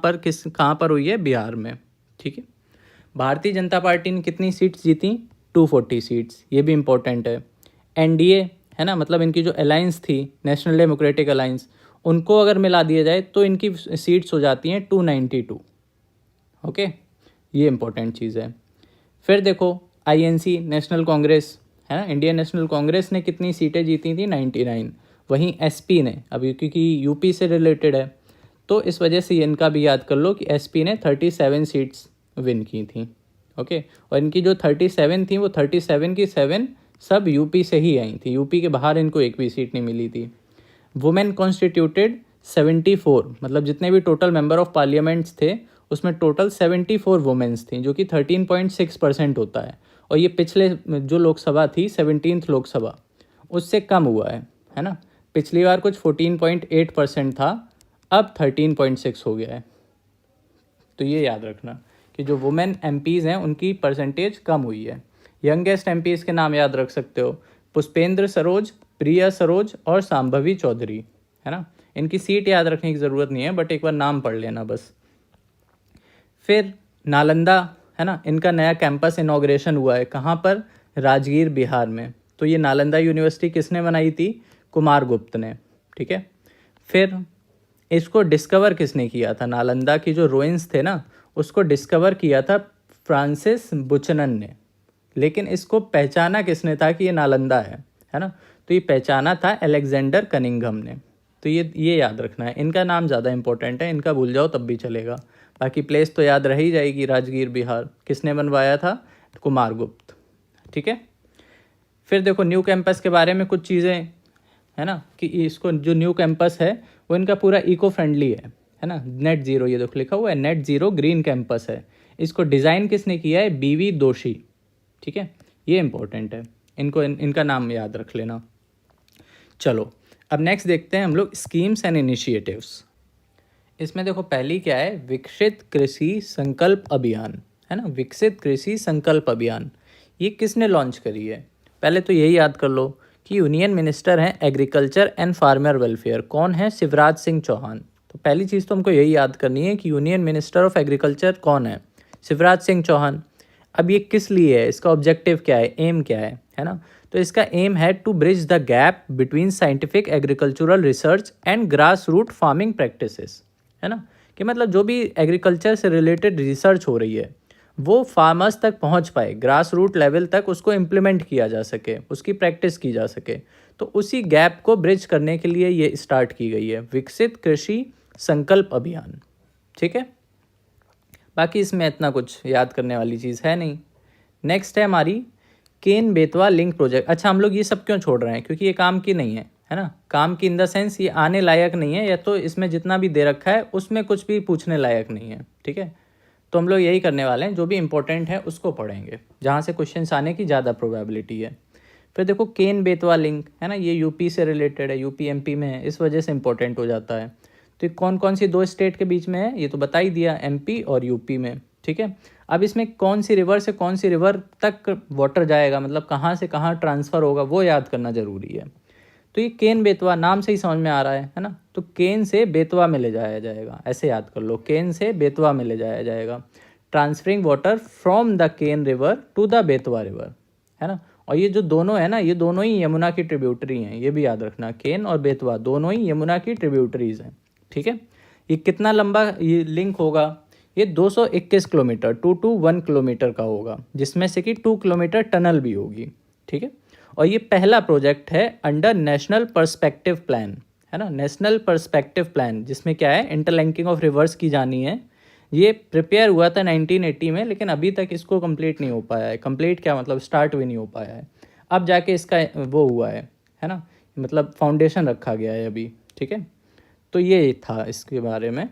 पर हुई है? बिहार में। ठीक है। भारतीय जनता पार्टी ने कितनी सीट्स जीती? 240 सीट्स। ये भी इम्पोर्टेंट है। एनडीए है ना, मतलब इनकी जो अलायंस थी, नेशनल डेमोक्रेटिक अलायंस, उनको अगर मिला दिया जाए तो इनकी सीट्स हो जाती हैं 292। ओके, ये इंपॉर्टेंट चीज़ है। फिर देखो आईएनसी, नेशनल कांग्रेस है ना, इंडियन नेशनल कांग्रेस ने कितनी सीटें जीती थी? 99। वहीं एसपी ने, अभी क्योंकि यूपी से रिलेटेड है तो इस वजह से इनका भी याद कर लो कि एसपी ने 37 सीट्स विन की थी। ओके, और इनकी जो 37 थी वो 37 की 7 सब यूपी से ही आई थी, यूपी के बाहर इनको एक भी सीट नहीं मिली थी। वुमेन कॉन्स्टिट्यूटेड 74, मतलब जितने भी टोटल मेंबर ऑफ पार्लियामेंट्स थे उसमें टोटल 74 वुमेन्स थी, जो कि 13.6% होता है। और ये पिछले जो लोकसभा थी 17th लोकसभा, उससे कम हुआ है ना। पिछली बार कुछ 14.8% था, अब 13.6 हो गया है। तो ये याद रखना कि जो वुमेन एमपीज़ हैं उनकी परसेंटेज कम हुई है। यंगेस्ट एमपीज़ के नाम याद रख सकते हो, पुष्पेंद्र सरोज, प्रिया सरोज और सांभवी चौधरी, है ना। इनकी सीट याद रखने की ज़रूरत नहीं है, बट एक बार नाम पढ़ लेना बस। फिर नालंदा है ना, इनका नया कैंपस इनॉग्रेशन हुआ है। कहाँ पर? राजगीर, बिहार में। तो ये नालंदा यूनिवर्सिटी किसने बनाई थी? कुमार गुप्त ने। ठीक है। फिर इसको डिस्कवर किसने किया था? नालंदा की जो रुइंस थे ना, उसको डिस्कवर किया था फ्रांसिस बुचनन ने। लेकिन इसको पहचाना किसने था कि ये नालंदा है ना? तो ये पहचाना था अलेक्जेंडर कनिंघम ने। तो ये याद रखना है। इनका नाम ज़्यादा इंपॉर्टेंट है, इनका भूल जाओ तब भी चलेगा, बाकी प्लेस तो याद रह ही जाएगी। राजगीर, बिहार, किसने बनवाया था? कुमार गुप्त। ठीक है। फिर देखो न्यू कैंपस के बारे में कुछ चीज़ें है ना, कि इसको जो न्यू कैंपस है वो इनका पूरा इको फ्रेंडली है ना। नेट ज़ीरो, ये देखो लिखा हुआ है नेट ज़ीरो ग्रीन कैंपस है। इसको डिज़ाइन किसने किया है? बीवी दोषी। ठीक है, ये इंपॉर्टेंट है, इनका नाम याद रख लेना। चलो अब नेक्स्ट देखते हैं हम लोग स्कीम्स एंड इनिशिएटिव्स। इसमें देखो पहली क्या है? विकसित कृषि संकल्प अभियान, है ना। विकसित कृषि संकल्प अभियान ये किसने लॉन्च करी है? पहले तो यही याद कर लो कि यूनियन मिनिस्टर हैं एग्रीकल्चर एंड फार्मर वेलफेयर। कौन है? शिवराज सिंह चौहान। तो पहली चीज़ तो हमको यही याद करनी है कि यूनियन मिनिस्टर ऑफ एग्रीकल्चर कौन है? शिवराज सिंह चौहान। अब ये किस लिए है? इसका ऑब्जेक्टिव क्या है? एम क्या है ना। तो इसका एम है to bridge the gap between scientific agricultural research and grass root farming practices, है ना। कि मतलब जो भी एग्रीकल्चर से रिलेटेड रिसर्च हो रही है वो फार्मर्स तक पहुंच पाए, ग्रास रूट लेवल तक उसको इम्प्लीमेंट किया जा सके, उसकी प्रैक्टिस की जा सके। तो उसी गैप को ब्रिज करने के लिए ये स्टार्ट की गई है विकसित कृषि संकल्प अभियान। ठीक है, बाकी इसमें इतना कुछ याद करने वाली चीज़ है नहीं। नेक्स्ट है हमारी केन बेतवा लिंक प्रोजेक्ट। अच्छा, हम लोग ये सब क्यों छोड़ रहे हैं? क्योंकि ये काम की नहीं है ना। काम की इन द सेंस ये आने लायक नहीं है, या तो इसमें जितना भी दे रखा है उसमें कुछ भी पूछने लायक नहीं है। ठीक है, तो हम लोग यही करने वाले हैं, जो भी इंपॉर्टेंट है उसको पढ़ेंगे, जहाँ से क्वेश्चंस आने की ज़्यादा प्रोबेबिलिटी है। फिर देखो केन बेतवा लिंक है ना, ये यूपी से रिलेटेड है, यूपी एमपी में है, इस वजह से इंपॉर्टेंट हो जाता है। तो कौन कौन सी दो स्टेट के बीच में है ये तो बता ही दिया, एमपी और यूपी में। ठीक है, अब इसमें कौन सी रिवर से कौन सी रिवर तक वाटर जाएगा, मतलब कहाँ से कहाँ ट्रांसफ़र होगा, वो याद करना ज़रूरी है। तो ये केन बेतवा नाम से ही समझ में आ रहा है ना। तो केन से बेतवा में ले जाया जाएगा, ऐसे याद कर लो, केन से बेतवा में ले जाया जाएगा। Transferring water from the Ken river to the Betwa river, है ना। और ये जो दोनों है ना, ये दोनों ही यमुना की ट्रिब्यूटरी हैं, ये भी याद रखना। केन और बेतवा दोनों ही यमुना की ट्रिब्यूटरीज हैं। ठीक है, ये कितना लंबा ये लिंक होगा? ये 221 किलोमीटर, 221 किलोमीटर का होगा, जिसमें से कि 2 किलोमीटर टनल भी होगी। ठीक है, और ये पहला प्रोजेक्ट है अंडर नेशनल पर्सपेक्टिव प्लान, है ना। नेशनल पर्सपेक्टिव प्लान जिसमें क्या है, इंटरलिंकिंग ऑफ रिवर्स की जानी है। ये प्रिपेयर हुआ था 1980 में, लेकिन अभी तक इसको कंप्लीट नहीं हो पाया है। कंप्लीट क्या मतलब, स्टार्ट भी नहीं हो पाया है। अब जाके इसका वो हुआ है ना, मतलब फाउंडेशन रखा गया है अभी। ठीक है, तो ये था इसके बारे में।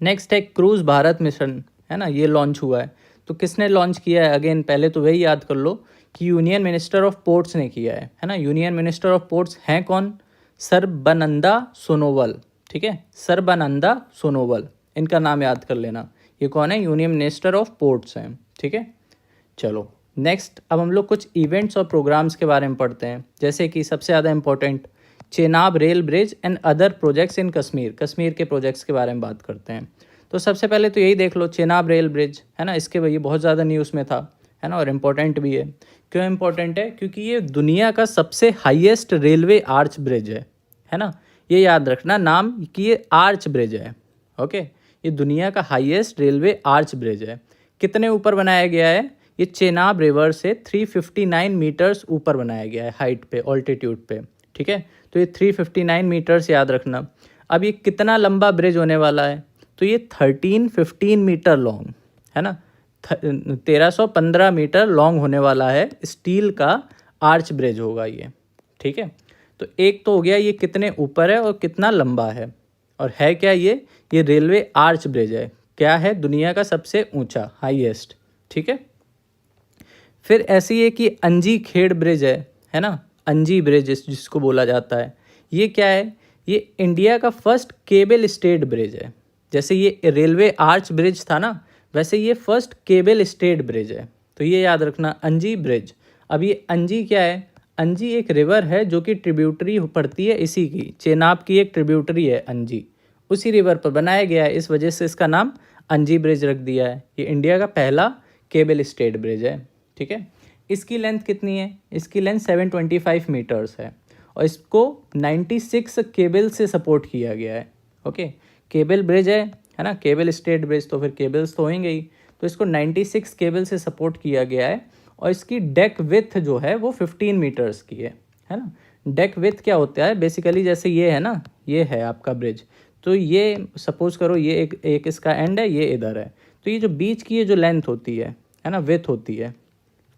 नेक्स्ट है क्रूज़ भारत मिशन, है ना, ये लॉन्च हुआ है। तो किसने लॉन्च किया है? अगेन पहले तो वही याद कर लो कि यूनियन मिनिस्टर ऑफ पोर्ट्स ने किया है ना। यूनियन मिनिस्टर ऑफ पोर्ट्स हैं कौन? सर्बानंदा सोनोवाल। ठीक है, सर्बानंदा सोनोवाल, इनका नाम याद कर लेना। ये कौन है? यूनियन मिनिस्टर ऑफ पोर्ट्स हैं। ठीक है, चलो नेक्स्ट अब हम लोग कुछ इवेंट्स और प्रोग्राम्स के बारे में पढ़ते हैं। जैसे कि सबसे ज़्यादा important Chenab rail bridge and other projects in Kashmir. Kashmir के प्रोजेक्ट्स के बारे में बात करते हैं। तो सबसे पहले तो यही देख लो, चेनाब रेल ब्रिज है ना, इसके ये बहुत ज़्यादा न्यूज़ में था, है ना, और इम्पोर्टेंट भी है। क्यों इम्पोर्टेंट है? क्योंकि ये दुनिया का सबसे हाईएस्ट रेलवे आर्च ब्रिज है ना। ये याद रखना नाम कि ये आर्च ब्रिज है। ओके, ये दुनिया का हाईएस्ट रेलवे आर्च ब्रिज है। कितने ऊपर बनाया गया है? ये चेनाब रिवर से 359 मीटर्स ऊपर बनाया गया है, हाइट पे, ऑल्टीट्यूड पे। ठीक है, तो ये 359 मीटर्स याद रखना। अब ये कितना लंबा ब्रिज होने वाला है? तो ये 1315 मीटर लॉन्ग है ना, 1315 मीटर लॉन्ग होने वाला है। स्टील का आर्च ब्रिज होगा ये। ठीक है, तो एक तो हो गया ये कितने ऊपर है और कितना लंबा है, और है क्या ये रेलवे आर्च ब्रिज है। क्या है? दुनिया का सबसे ऊंचा, हाईएस्ट। ठीक है, फिर ऐसी है कि अंजी खेड़ ब्रिज है ना, अंजी ब्रिज जिसको बोला जाता है। ये क्या है? ये इंडिया का फर्स्ट केबल स्टेड ब्रिज है। जैसे ये रेलवे आर्च ब्रिज था ना, वैसे ये फर्स्ट केबल स्टेड ब्रिज है। तो ये याद रखना, अंजी ब्रिज। अब ये अंजी क्या है? अंजी एक रिवर है जो कि ट्रिब्यूटरी पड़ती है इसी की, चेनाब की एक ट्रिब्यूटरी है अंजी, उसी रिवर पर बनाया गया है। इस वजह से इसका नाम अंजी ब्रिज रख दिया है। ये इंडिया का पहला केबल स्टेड ब्रिज है। ठीक है, इसकी लेंथ कितनी है? इसकी लेंथ 725 मीटर्स है, और इसको 96 केबल से सपोर्ट किया गया है। ओके, केबल ब्रिज है ना, केबल स्टेड ब्रिज, तो फिर केबल्स तो होंगे ही। तो इसको 96 केबल से सपोर्ट किया गया है, और इसकी डेक विथ जो है वो 15 मीटर्स की है ना। डेक विथ क्या होता है? बेसिकली जैसे ये है ना, ये है आपका ब्रिज, तो ये सपोज करो ये एक इसका एंड है, ये इधर है, तो ये जो बीच की ये जो लेंथ होती है ना, विथ होती है,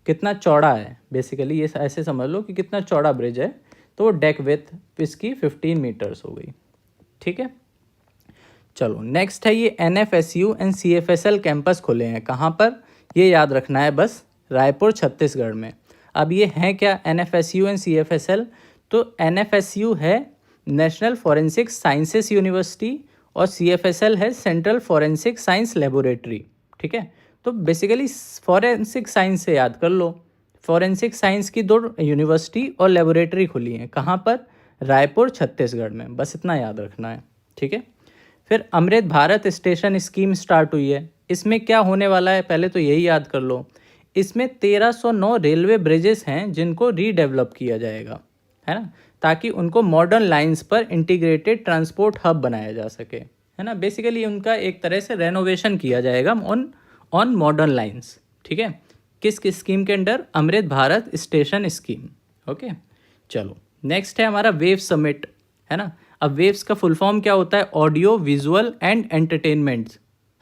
कितना चौड़ा है, बेसिकली ये ऐसे समझ लो कि कितना चौड़ा ब्रिज है। तो वो डेक विथ इसकी 15 मीटर्स हो गई। ठीक है, चलो नेक्स्ट है ये NFSU एंड CFSL कैंपस खुले हैं। कहाँ पर? ये याद रखना है बस, रायपुर छत्तीसगढ़ में। अब ये हैं क्या NFSU एंड CFSL? तो NFSU है नेशनल फॉरेंसिक साइंसेस यूनिवर्सिटी, और CFSL है सेंट्रल फॉरेंसिक साइंस लेबोरेटरी। ठीक है, तो बेसिकली फॉरेंसिक साइंस से याद कर लो, फॉरेंसिक साइंस की 2 यूनिवर्सिटी और लेबोरेटरी खुली हैं। कहाँ पर? रायपुर छत्तीसगढ़ में। बस इतना याद रखना है। ठीक है, फिर Amrit Bharat station scheme start हुई है। इसमें क्या होने वाला है? पहले तो यही याद कर लो। इसमें 1309 रेलवे ब्रिजेस हैं जिनको रीडेवलप किया जाएगा, है ना, ताकि उनको मॉडर्न लाइंस पर इंटीग्रेटेड ट्रांसपोर्ट हब बनाया जा सके, है ना। बेसिकली उनका एक तरह से रेनोवेशन किया जाएगा ऑन मॉडर्न लाइंस। ठीक है, किस स्कीम के under? Amrit Bharat station scheme. Okay, चलो नेक्स्ट है हमारा वेव समिट, है ना। अब वेव्स का फुल फॉर्म क्या होता है? ऑडियो विजुअल एंड एंटरटेनमेंट,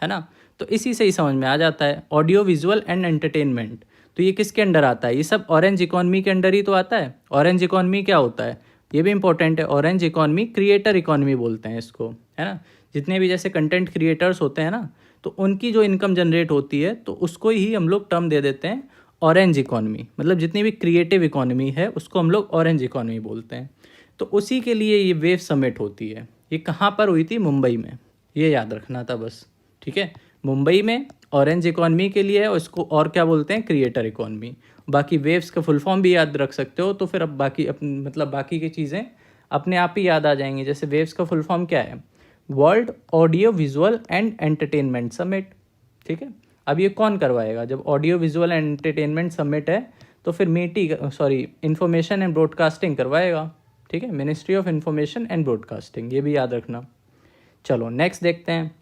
है ना। तो इसी से ही समझ में आ जाता है, ऑडियो विजुअल एंड एंटरटेनमेंट। तो ये किसके अंडर आता है? ये सब ऑरेंज इकॉनमी के अंडर ही तो आता है। ऑरेंज इकॉनमी क्या होता है? ये भी इंपॉर्टेंट है। ऑरेंज इकॉनमी क्रिएटर इकॉनमी बोलते हैं इसको, है ना। जितने भी जैसे कंटेंट क्रिएटर्स होते हैं ना, तो उनकी जो इनकम जनरेट होती है, तो उसको ही हम लोग टर्म दे देते हैं ऑरेंज इकॉनमी। मतलब जितनी भी क्रिएटिव इकॉनमी है उसको हम लोग ऑरेंज इकॉनमी बोलते हैं। तो उसी के लिए ये वेव समिट होती है। ये कहाँ पर हुई थी? मुंबई में। ये याद रखना था बस। ठीक है, मुंबई में ऑरेंज इकॉनमी के लिए है, और इसको और क्या बोलते हैं? Creator economy. बाकी वेव्स का फुल फॉर्म भी याद रख सकते हो, तो फिर अब बाकी मतलब बाकी की चीज़ें अपने आप ही याद आ जाएंगी। जैसे वेव्स का फुल फॉर्म क्या है? World audio visual and entertainment summit. ठीक है, अब ये कौन करवाएगा? जब audio visual and entertainment summit है, तो फिर इंफॉर्मेशन एंड ब्रॉडकास्टिंग करवाएगा। ठीक है, ministry of information and broadcasting, ये भी याद रखना। चलो नेक्स्ट देखते हैं।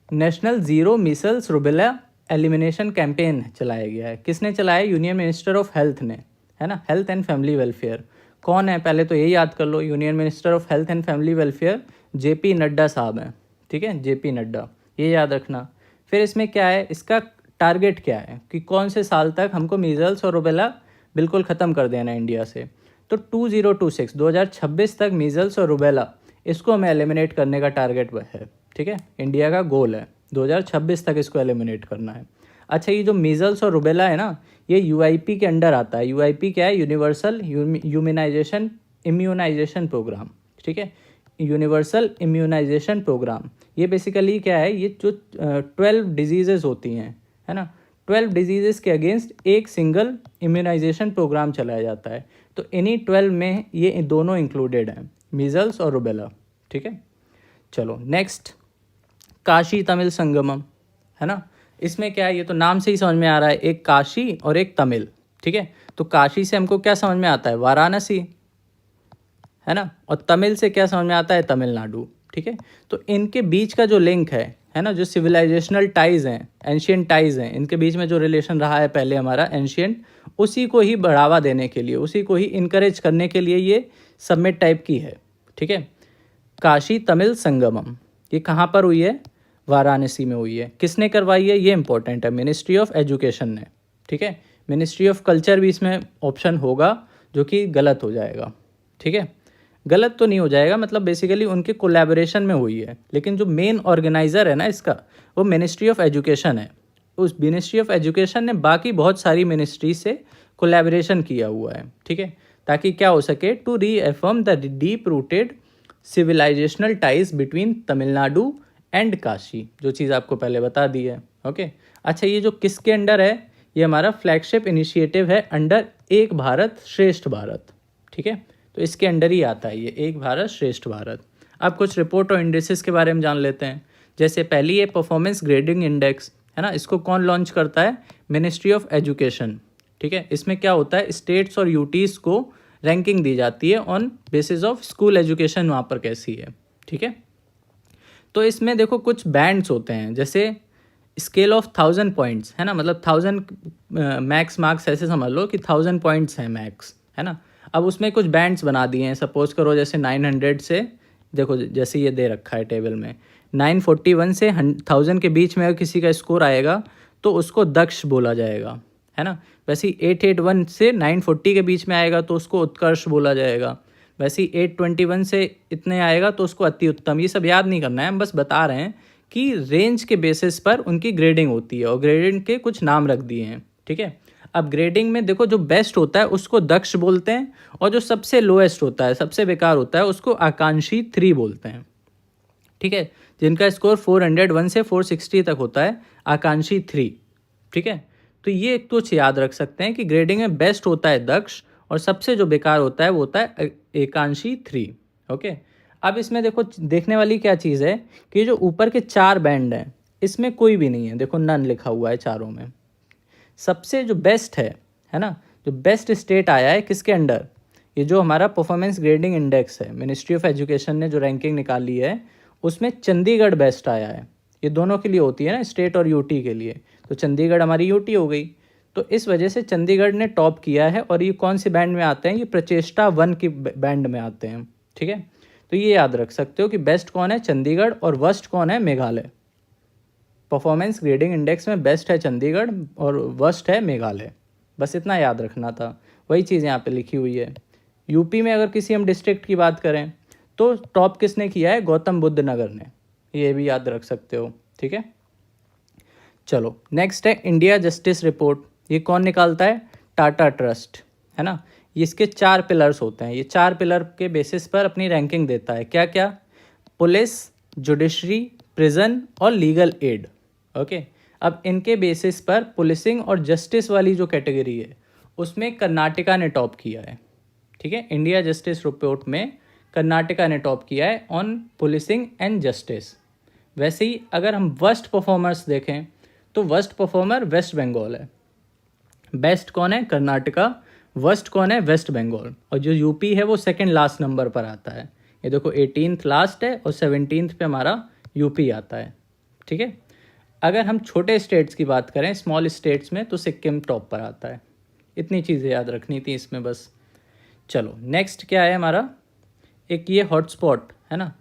National zero Meselson rubella elimination campaign चलाया गया है। किसने चलाया? यूनियन मिनिस्टर ऑफ हेल्थ ने, है ना, हेल्थ एंड फैमिली वेलफेयर। कौन है? पहले तो ये याद कर लो, union minister of health and family welfare JP Nadda साहब हैं। ठीक है, JP नड्डा, ये याद रखना। फिर इसमें क्या है? इसका टारगेट क्या है कि कौन से साल तक हमको मीजल्स और रूबेला बिल्कुल ख़त्म कर देना है इंडिया से। तो 2026 तक मीजल्स और रूबेला इसको हमें एलिमिनेट करने का टारगेट है। ठीक है, इंडिया का गोल है 2026 तक इसको एलिमिनेट करना है। अच्छा, ये जो मीजल्स और रूबेला है ना, ये UIP के अंडर आता है। UIP क्या है? Universal immunisation programme. ठीक है, यूनिवर्सल इम्यूनाइजेशन प्रोग्राम। ये बेसिकली क्या है? ये जो 12 डिजीज़ेज़ होती हैं, है ना, 12 डिजीज़ेस के अगेंस्ट एक सिंगल इम्यूनाइजेशन प्रोग्राम चलाया जाता है। तो इन्हीं 12 में ये दोनों इंक्लूडेड हैं, मीज़ल्स और रूबेला। ठीक है, चलो नेक्स्ट, काशी तमिल संगमम, है ना। इसमें क्या है, ये तो नाम से ही समझ में आ रहा है, एक काशी और एक तमिल। ठीक है, तो काशी से हमको क्या समझ में आता है, वाराणसी, है ना, और तमिल से क्या समझ में आता है, तमिलनाडु। ठीक है, तो इनके बीच का जो लिंक है ना, जो सिविलाइजेशनल टाइज़ हैं, एंशियंट टाइज़ हैं, इनके बीच में जो रिलेशन रहा है पहले हमारा एंशियंट, उसी को ही बढ़ावा देने के लिए, उसी को ही इनकरेज करने के लिए ये समिट टाइप की है। ठीक है, काशी तमिल संगमम, ये कहाँ पर हुई है, वाराणसी में हुई है। किसने करवाई है, ये इंपॉर्टेंट है, मिनिस्ट्री ऑफ एजुकेशन ने। ठीक है, मिनिस्ट्री ऑफ कल्चर भी इसमें ऑप्शन होगा, जो कि गलत हो जाएगा। ठीक है, गलत तो नहीं हो जाएगा, मतलब बेसिकली उनके कोलैबोरेशन में हुई है, लेकिन जो मेन ऑर्गेनाइज़र है ना इसका, वो मिनिस्ट्री ऑफ एजुकेशन है। उस मिनिस्ट्री ऑफ एजुकेशन ने बाकी बहुत सारी मिनिस्ट्री से कोलैबोरेशन किया हुआ है। ठीक है, ताकि क्या हो सके, to reaffirm the deep rooted civilisational ties between Tamil Nadu and Kashi, जो चीज़ आपको पहले बता दी है। ओके, अच्छा, ये जो किसके अंडर है, ये हमारा फ्लैगशिप इनिशिएटिव है अंडर एक भारत श्रेष्ठ भारत। ठीक है, तो इसके अंडर ही आता है ये एक भारत श्रेष्ठ भारत। अब कुछ रिपोर्ट और इंडेक्सेस के बारे में जान लेते हैं। जैसे पहली है परफॉर्मेंस ग्रेडिंग इंडेक्स, है ना, इसको कौन लॉन्च करता है, मिनिस्ट्री ऑफ एजुकेशन। ठीक है, इसमें क्या होता है, स्टेट्स और यूटीज़ को रैंकिंग दी जाती है on basis of school education वहाँ पर कैसी है। ठीक है, तो इसमें देखो कुछ बैंड्स होते हैं, जैसे स्केल ऑफ 1000 पॉइंट्स, है ना, मतलब 1000 मैक्स मार्क्स ऐसे समझ लो कि 1000 पॉइंट्स हैं मैक्स, है ना। अब उसमें कुछ बैंड्स बना दिए हैं, सपोज करो जैसे 900 से, देखो जैसे ये दे रखा है टेबल में, 941 से 1000 के बीच में अगर किसी का स्कोर आएगा तो उसको दक्ष बोला जाएगा, है ना। वैसे ही 881 से 940 के बीच में आएगा तो उसको उत्कर्ष बोला जाएगा। वैसे ही 821 से इतने आएगा तो उसको अति उत्तम। ये सब याद नहीं करना है, हम बस बता रहे हैं कि रेंज के बेसिस पर उनकी ग्रेडिंग होती है, और ग्रेडिंग के कुछ नाम रख दिए हैं। ठीक है, अब ग्रेडिंग में देखो, जो बेस्ट होता है उसको दक्ष बोलते हैं, और जो सबसे लोएस्ट होता है, सबसे बेकार होता है, उसको आकांक्षी 3 बोलते हैं। ठीक है, जिनका स्कोर 401 से 460 तक होता है, आकांक्षी 3। ठीक है, तो ये कुछ याद रख सकते हैं कि ग्रेडिंग में बेस्ट होता है दक्ष, और सबसे जो बेकार होता है वो होता है एकांशी 3। ओके, अब इसमें देखो देखने वाली क्या चीज़ है कि जो ऊपर के 4 बैंड हैं इसमें कोई भी नहीं है, देखो नन लिखा हुआ है चारों में। सबसे जो बेस्ट है ना, जो बेस्ट स्टेट आया है किसके अंडर, ये जो हमारा परफॉर्मेंस ग्रेडिंग इंडेक्स है, मिनिस्ट्री ऑफ एजुकेशन ने जो रैंकिंग निकाली है, उसमें चंडीगढ़ बेस्ट आया है। ये दोनों के लिए होती है ना, स्टेट और यूटी के लिए, तो चंडीगढ़ हमारी यूटी हो गई, तो इस वजह से चंडीगढ़ ने टॉप किया है। और ये कौन से बैंड में आते हैं, ये प्रचेष्टा 1 की बैंड में आते हैं। ठीक है, तो ये याद रख सकते हो कि बेस्ट कौन है, चंडीगढ़, और वर्स्ट कौन है, मेघालय। परफॉर्मेंस ग्रेडिंग इंडेक्स में बेस्ट है चंडीगढ़ और वर्स्ट है मेघालय, बस इतना याद रखना था। वही चीज़ यहाँ पे लिखी हुई है। यूपी में अगर किसी हम डिस्ट्रिक्ट की बात करें तो टॉप किसने किया है, गौतम बुद्ध नगर ने, ये भी याद रख सकते हो। ठीक है, चलो नेक्स्ट है इंडिया जस्टिस रिपोर्ट। ये कौन निकालता है, टाटा ट्रस्ट, है ना। ये इसके 4 पिलर्स होते हैं, ये 4 पिलर के बेसिस पर अपनी रैंकिंग देता है। क्या क्या, पुलिस, जुडिशरी, प्रिजन और लीगल एड। ओके, अब इनके बेसिस पर पुलिसिंग और जस्टिस वाली जो कैटेगरी है उसमें कर्नाटका ने टॉप किया है। ठीक है, इंडिया जस्टिस रिपोर्ट में कर्नाटका ने टॉप किया है ऑन पुलिसिंग एंड जस्टिस। वैसे ही अगर हम वर्स्ट परफॉर्मर्स देखें तो वर्स्ट परफॉर्मर वेस्ट बंगाल है। बेस्ट कौन है, कर्नाटका, वर्स्ट कौन है, वेस्ट बंगाल, और जो यूपी है वो सेकंड लास्ट नंबर पर आता है। ये देखो 18th लास्ट है और 17th पे हमारा यूपी आता है। ठीक है, अगर हम छोटे स्टेट्स की बात करें, स्मॉल स्टेट्स में, तो सिक्किम टॉप पर आता है। इतनी चीज़ें याद रखनी थी इसमें बस। चलो नेक्स्ट क्या है हमारा, एक ये हॉटस्पॉट है ना,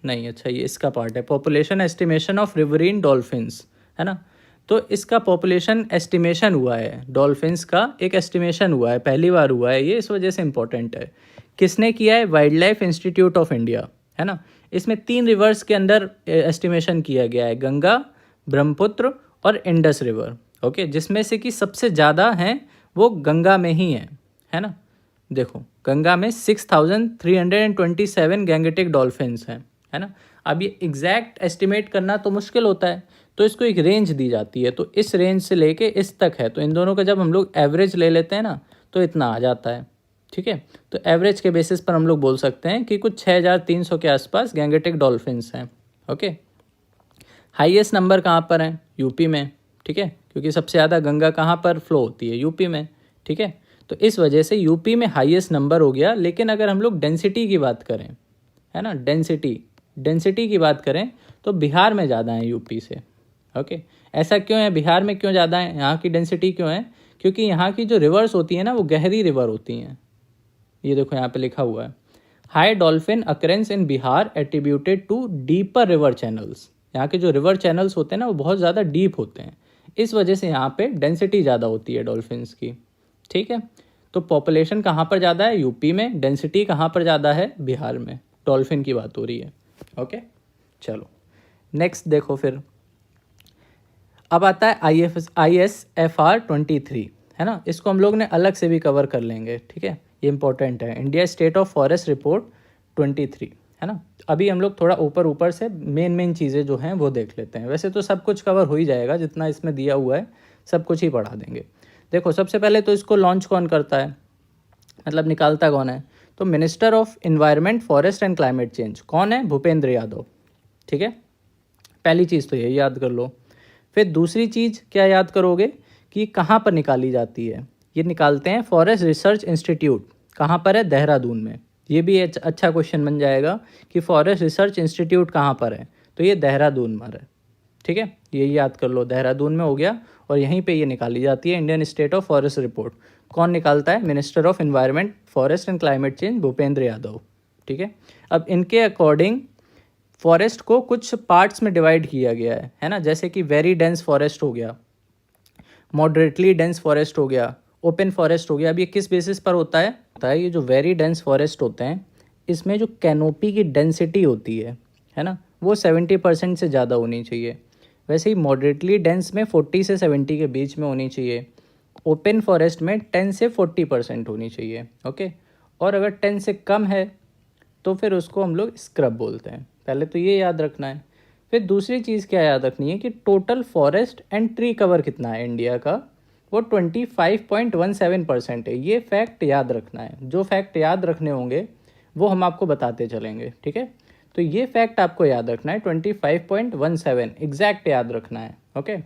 नहीं अच्छा ये इसका पार्ट है, पॉपुलेशन एस्टिमेशन ऑफ रिवरीन डॉल्फिन्स, है ना। तो इसका पॉपुलेशन एस्टिमेशन हुआ है, डॉल्फिन्स का एक एस्टिमेशन हुआ है, पहली बार हुआ है ये, इस वजह से इंपॉर्टेंट है। किसने किया है, wild life institute of India, है ना। इसमें 3 रिवर्स के अंदर एस्टिमेशन किया गया है, गंगा, ब्रह्मपुत्र और इंडस रिवर। ओके, जिसमें से कि सबसे ज़्यादा हैं वो गंगा में ही हैं, है ना। देखो गंगा में 6327 गैंगेटिक डॉल्फिन्स हैं, है ना। अब ये एग्जैक्ट एस्टिमेट करना तो मुश्किल होता है, तो इसको एक रेंज दी जाती है, तो इस रेंज से लेके इस तक है, तो इन दोनों का जब हम लोग एवरेज ले लेते हैं ना तो इतना आ जाता है। ठीक है, तो एवरेज के बेसिस पर हम लोग बोल सकते हैं कि कुछ 6300 के आसपास गैंगेटिक डॉल्फिन्स हैं। ओके, हाईएस्ट नंबर कहाँ पर है? यूपी में। ठीक है, क्योंकि सबसे ज़्यादा गंगा कहाँ पर फ्लो होती है? यूपी में। ठीक है, तो इस वजह से यूपी में हाईएस्ट नंबर हो गया। लेकिन अगर हम लोग डेंसिटी की बात करें, है ना, डेंसिटी की बात करें तो बिहार में ज़्यादा है यूपी से। ओके, ऐसा क्यों है? बिहार में क्यों ज़्यादा है? यहाँ की डेंसिटी क्यों है? क्योंकि यहाँ की जो रिवर्स होती है ना वो गहरी रिवर होती हैं। ये देखो यहाँ पे लिखा हुआ है, high dolphin occurrence in Bihar attributed to deeper river channels. यहाँ के जो रिवर चैनल्स होते हैं ना वो बहुत ज़्यादा डीप होते हैं, इस वजह से यहाँ पे डेंसिटी ज़्यादा होती है डॉल्फिन्स की। ठीक है, तो पॉपुलेशन कहाँ पर ज़्यादा है? यूपी में। डेंसिटी कहाँ पर ज़्यादा है? बिहार में। डॉल्फिन की बात हो रही है। ओके, चलो नेक्स्ट देखो फिर। अब आता है ISFR 23, है ना, इसको हम लोग ने अलग से भी कवर कर लेंगे। ठीक है, ये इंपॉर्टेंट है, India state of forest report 23, है ना। अभी हम लोग थोड़ा ऊपर से मेन चीज़ें जो हैं वो देख लेते हैं। वैसे तो सब कुछ कवर हो ही जाएगा, जितना इसमें दिया हुआ है सब कुछ ही पढ़ा देंगे। देखो सबसे पहले तो इसको लॉन्च कौन करता है, मतलब निकालता कौन है? तो minister of environment, forest and climate change कौन है? भूपेंद्र यादव। ठीक है, पहली चीज़ तो ये याद कर लो। फिर दूसरी चीज़ क्या याद करोगे कि कहाँ पर निकाली जाती है? ये निकालते हैं फॉरेस्ट रिसर्च इंस्टीट्यूट। कहाँ पर है? देहरादून में। ये भी अच्छा क्वेश्चन बन जाएगा कि फॉरेस्ट रिसर्च इंस्टीट्यूट कहाँ पर है, तो ये देहरादून में है। ठीक है, ये याद कर लो, देहरादून में हो गया। और यहीं पे ये निकाली जाती है Indian state of forest report. कौन निकालता है? Minister of environment, forest and climate change Bhupendra Yadav. ठीक है, अब इनके अकॉर्डिंग फॉरेस्ट को कुछ पार्ट्स में डिवाइड किया गया है ना, जैसे कि वेरी डेंस फॉरेस्ट हो गया, मॉडरेटली डेंस फॉरेस्ट हो गया, ओपन फॉरेस्ट हो गया। अब ये किस बेसिस पर होता है? ये जो वेरी डेंस फॉरेस्ट होते हैं इसमें जो कैनोपी की डेंसिटी होती है ना, वो 70% से ज़्यादा होनी चाहिए। वैसे ही मॉडरेटली डेंस में 40 से 70 के बीच में होनी चाहिए। ओपन फॉरेस्ट में 10 से 40% होनी चाहिए। ओके, और अगर 10 से कम है तो फिर उसको हम लोग स्क्रब बोलते हैं। पहले तो ये याद रखना है। फिर दूसरी चीज़ क्या याद रखनी है कि total forest and tree cover कितना है इंडिया का, वो 25.17% है। ये फैक्ट याद रखना है। जो फैक्ट याद रखने होंगे वो हम आपको बताते चलेंगे। ठीक है, तो ये फैक्ट आपको याद रखना है, 25.17 एग्जैक्ट याद रखना है। ओके,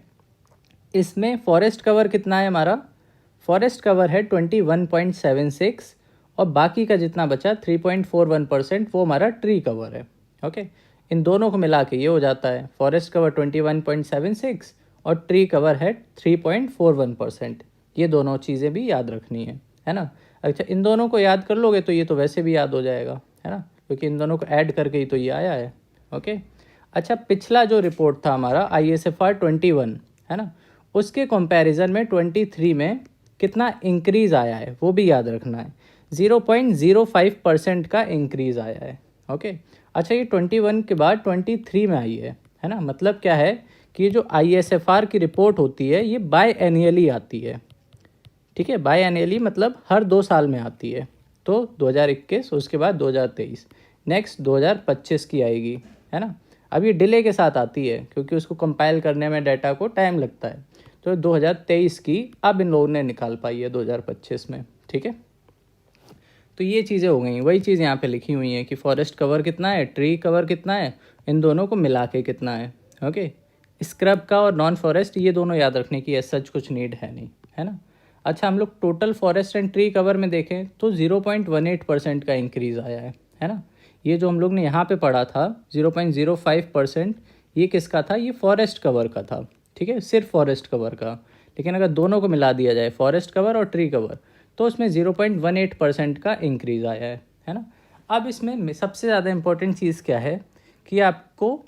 इसमें फॉरेस्ट कवर कितना है हमारा? फॉरेस्ट कवर है 21.76 और बाकी का जितना बचा 3.41% वो हमारा ट्री कवर है। ओके, इन दोनों को मिला के ये हो जाता है फॉरेस्ट कवर 21.76 और ट्री कवर है 3.41%। ये दोनों चीज़ें भी याद रखनी है ना। अच्छा, इन दोनों को याद कर लोगे तो ये तो वैसे भी याद हो जाएगा, है ना, क्योंकि इन दोनों को ऐड करके ही तो ये आया है। ओके, अच्छा, पिछला जो रिपोर्ट था हमारा ISFR 21, है ना, उसके कंपैरिजन में 23 में कितना इंक्रीज़ आया है वो भी याद रखना है। 0.05% का इंक्रीज़ आया है। ओके, अच्छा, ये 21 के बाद 23 में आई है ना। मतलब क्या है कि ये जो ISFR की रिपोर्ट होती है ये बाय एनुअली आती है। ठीक है, बाय एनुअली मतलब हर 2 साल में आती है। तो 2021, उसके बाद 2023, नेक्स्ट 2025 की आएगी, है ना। अब ये डिले के साथ आती है क्योंकि उसको कंपाइल करने में डाटा को टाइम लगता है। तो 2023 की अब इन लोगों ने निकाल पाई है 2025 में। ठीक है, तो ये चीज़ें हो गई। वही चीज़ यहाँ पे लिखी हुई है कि फॉरेस्ट कवर कितना है, ट्री कवर कितना है, इन दोनों को मिला के कितना है। ओके, स्क्रब का और नॉन फॉरेस्ट ये दोनों याद रखने की ऐसा कुछ नीड है नहीं, है ना। अच्छा, हम लोग total forest and tree cover में देखें तो 0.18% का इंक्रीज़ आया है ना। ये जो हम लोग ने यहाँ पे पढ़ा था 0.05%, ये किसका था? ये फॉरेस्ट कवर का था। ठीक है, सिर्फ फॉरेस्ट कवर का। लेकिन अगर दोनों को मिला दिया जाए, फॉरेस्ट कवर और ट्री कवर, तो उसमें 0.18% का इंक्रीज़ आया है ना। अब इसमें सबसे ज़्यादा इम्पोर्टेंट चीज़ क्या है कि आपको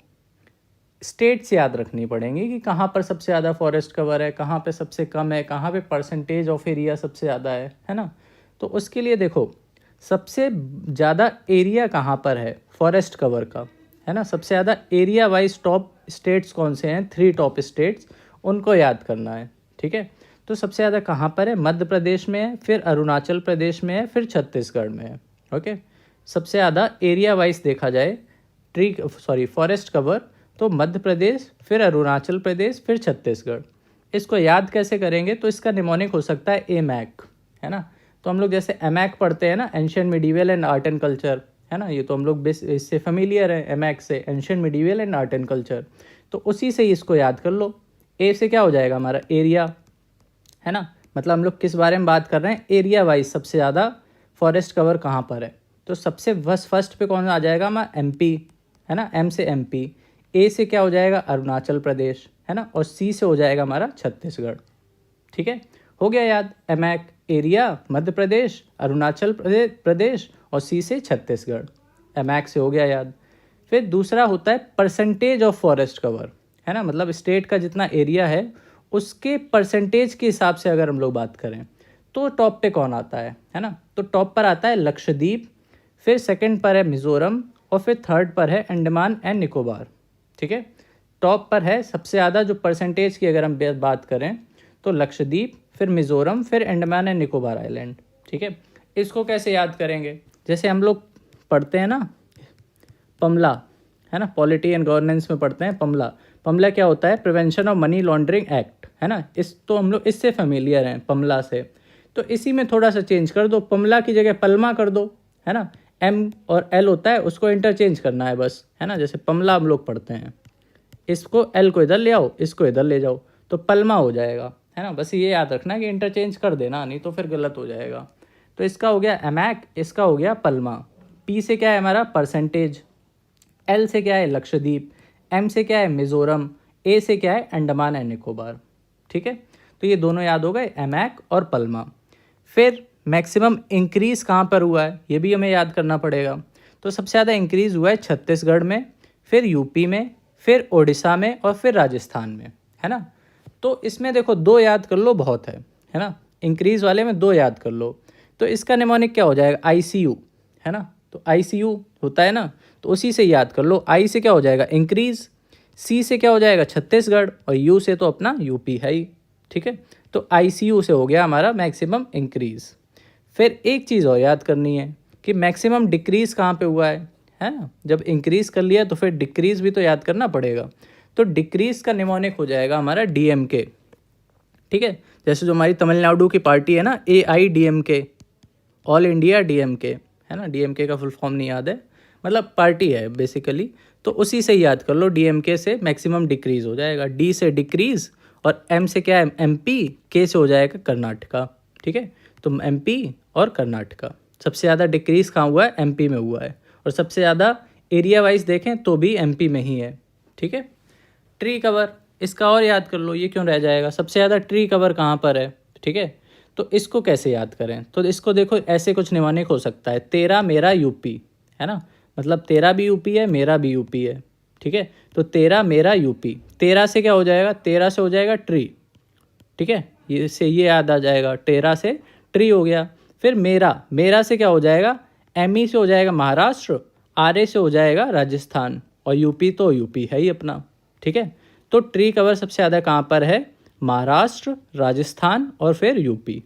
स्टेट्स याद रखनी पड़ेंगी कि कहाँ पर सबसे ज़्यादा फॉरेस्ट कवर है, कहाँ पे सबसे कम है, कहाँ पे परसेंटेज ऑफ एरिया सबसे ज़्यादा है ना। तो उसके लिए देखो सबसे ज़्यादा एरिया कहाँ पर है फॉरेस्ट कवर का, है ना। सबसे ज़्यादा एरिया वाइज टॉप स्टेट्स कौन से हैं? 3 टॉप स्टेट्स, उनको याद करना है। ठीक है, तो सबसे ज़्यादा कहाँ पर है? मध्य प्रदेश में है, फिर अरुणाचल प्रदेश में है, फिर छत्तीसगढ़ में है। ओके, सबसे ज़्यादा एरिया वाइज देखा जाए फॉरेस्ट कवर तो मध्य प्रदेश, फिर अरुणाचल प्रदेश, फिर छत्तीसगढ़। इसको याद कैसे करेंगे, तो इसका निमोनिक हो सकता है एमैक, है ना। तो हम लोग जैसे एमैक पढ़ते हैं ना, ancient medieval and art and culture, है ना, ये तो हम लोग इससे फेमिलियर है, एमैक से, ancient medieval and art and culture. तो उसी से ही इसको याद कर लो। ए से क्या हो जाएगा हमारा, एरिया, है ना, मतलब हम लोग किस बारे में बात कर रहे हैं, एरिया वाइज सबसे ज़्यादा फॉरेस्ट कवर कहाँ पर है। तो सबसे फर्स्ट पे कौन आ जाएगा हमारा, एमपी, है ना, एम से एमपी। ए से क्या हो जाएगा, अरुणाचल प्रदेश, है ना, और सी से हो जाएगा हमारा छत्तीसगढ़। ठीक है, हो गया याद, एमैक, एरिया, मध्य प्रदेश, अरुणाचल प्रदेश और सी से छत्तीसगढ़। एमैक से हो गया याद। फिर दूसरा होता है परसेंटेज ऑफ फॉरेस्ट कवर, है ना, मतलब स्टेट का जितना एरिया है उसके परसेंटेज के हिसाब से अगर हम लोग बात करें तो टॉप पे कौन आता है ना, तो टॉप पर आता है लक्षद्वीप, फिर सेकंड पर है मिज़ोरम और फिर थर्ड पर है अंडमान एंड निकोबार। ठीक है, टॉप पर है सबसे ज़्यादा जो परसेंटेज की अगर हम बात करें तो लक्षद्वीप, फिर मिज़ोरम, फिर अंडमान एंड निकोबार आइलैंड। ठीक है, इसको कैसे याद करेंगे, जैसे हम लोग पढ़ते हैं ना पमला, है ना, पॉलिटी एंड गवर्नेंस में पढ़ते हैं पमला। पमला क्या होता है, prevention of money laundering act, है ना, इस तो हम लोग इससे फेमिलियर हैं पमला से। तो इसी में थोड़ा सा चेंज कर दो, पमला की जगह पलमा कर दो, है ना, एम और एल होता है उसको इंटरचेंज करना है बस, है ना, जैसे पमला हम लोग पढ़ते हैं, इसको एल को इधर ले आओ, इसको इधर ले जाओ तो पलमा हो जाएगा, है ना। बस ये याद रखना कि इंटरचेंज कर देना, नहीं तो फिर गलत हो जाएगा। तो इसका हो गया एमैक, इसका हो गया पलमा। पी से क्या है हमारा, परसेंटेज, एल से क्या है लक्षद्वीप, एम से क्या है मिज़ोरम, ए से क्या है अंडमान एंड निकोबार। ठीक है, तो ये दोनों याद हो गए, एमैक और पलमा। फिर मैक्सिमम इंक्रीज़ कहाँ पर हुआ है ये भी हमें याद करना पड़ेगा। तो सबसे ज़्यादा इंक्रीज़ हुआ है छत्तीसगढ़ में, फिर यूपी में, फिर ओडिशा में और फिर राजस्थान में, है ना। तो इसमें देखो दो याद कर लो बहुत है ना, इंक्रीज़ वाले में दो याद कर लो। तो इसका निमोनिक क्या हो जाएगा, आईसीयू, है ना, तो आईसीयू होता है ना, तो उसी से याद कर लो। आई से क्या हो जाएगा, इंक्रीज़, सी से क्या हो जाएगा छत्तीसगढ़ और यू से तो अपना यूपी है ही। ठीक है, तो आईसीयू से हो गया हमारा मैक्सिमम इंक्रीज़। फिर एक चीज़ और याद करनी है कि मैक्सिमम डिक्रीज़ कहाँ पे हुआ है ना, जब इंक्रीज़ कर लिया तो फिर डिक्रीज़ भी तो याद करना पड़ेगा। तो डिक्रीज़ का निमोनिक हो जाएगा हमारा डीएमके। ठीक है, जैसे जो हमारी तमिलनाडु की पार्टी है ना, AIDMK, ऑल इंडिया डीएमके, है ना, डीएमके का फुल फॉर्म नहीं याद है, मतलब पार्टी है बेसिकली। तो उसी से याद कर लो, डीएमके से मैक्सिमम डिक्रीज़ हो जाएगा, डी से डिक्रीज़ और एम से क्या है एमपी, के से हो जाएगा कर्नाटका। ठीक है, तो एमपी और कर्नाटका। सबसे ज़्यादा डिक्रीज़ कहाँ हुआ है, एमपी में हुआ है, और सबसे ज़्यादा एरिया वाइज देखें तो भी एमपी में ही है। ठीक है, ट्री कवर, इसका और याद कर लो, ये क्यों रह जाएगा, सबसे ज़्यादा ट्री कवर कहाँ पर है। ठीक है, तो इसको कैसे याद करें, तो इसको देखो ऐसे कुछ निमोनिक हो सकता है, तेरा मेरा यूपी, है ना, मतलब तेरा भी यूपी है मेरा भी यूपी है। ठीक है, तो तेरा मेरा यूपी, तेरा से क्या हो जाएगा, तेरा से हो जाएगा ट्री। ठीक है, ये से ये याद आ जाएगा, तेरा से ट्री हो गया। फिर मेरा, मेरा से क्या हो जाएगा, एमई से हो जाएगा महाराष्ट्र, आरए से हो जाएगा राजस्थान और यूपी तो यूपी है ही अपना। ठीक है, तो ट्री कवर सबसे ज़्यादा कहाँ पर है, महाराष्ट्र, राजस्थान और फिर यूपी।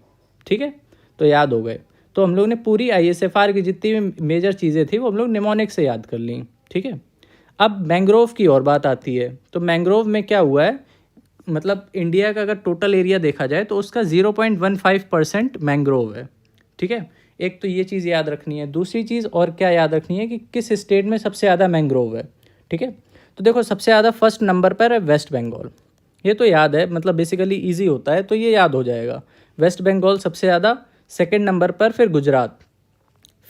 ठीक है, तो याद हो गए। तो हम लोग ने पूरी ISFR की जितनी भी मेजर चीज़ें थी वो हम लोग निमोनिक से याद कर ली। ठीक है, अब मैंग्रोव की और बात आती है। तो मैंग्रोव में क्या हुआ है, मतलब इंडिया का अगर टोटल एरिया देखा जाए तो उसका 0.15% मैंग्रोव है। ठीक है, एक तो ये चीज़ याद रखनी है। दूसरी चीज़ और क्या याद रखनी है कि किस स्टेट में सबसे ज़्यादा मैंग्रोव है। ठीक है, तो देखो सबसे ज़्यादा फर्स्ट नंबर पर है वेस्ट बंगाल, ये तो याद है, मतलब बेसिकली ईजी होता है तो ये याद हो जाएगा। वेस्ट बंगाल सबसे ज़्यादा, सेकंड नंबर पर फिर गुजरात,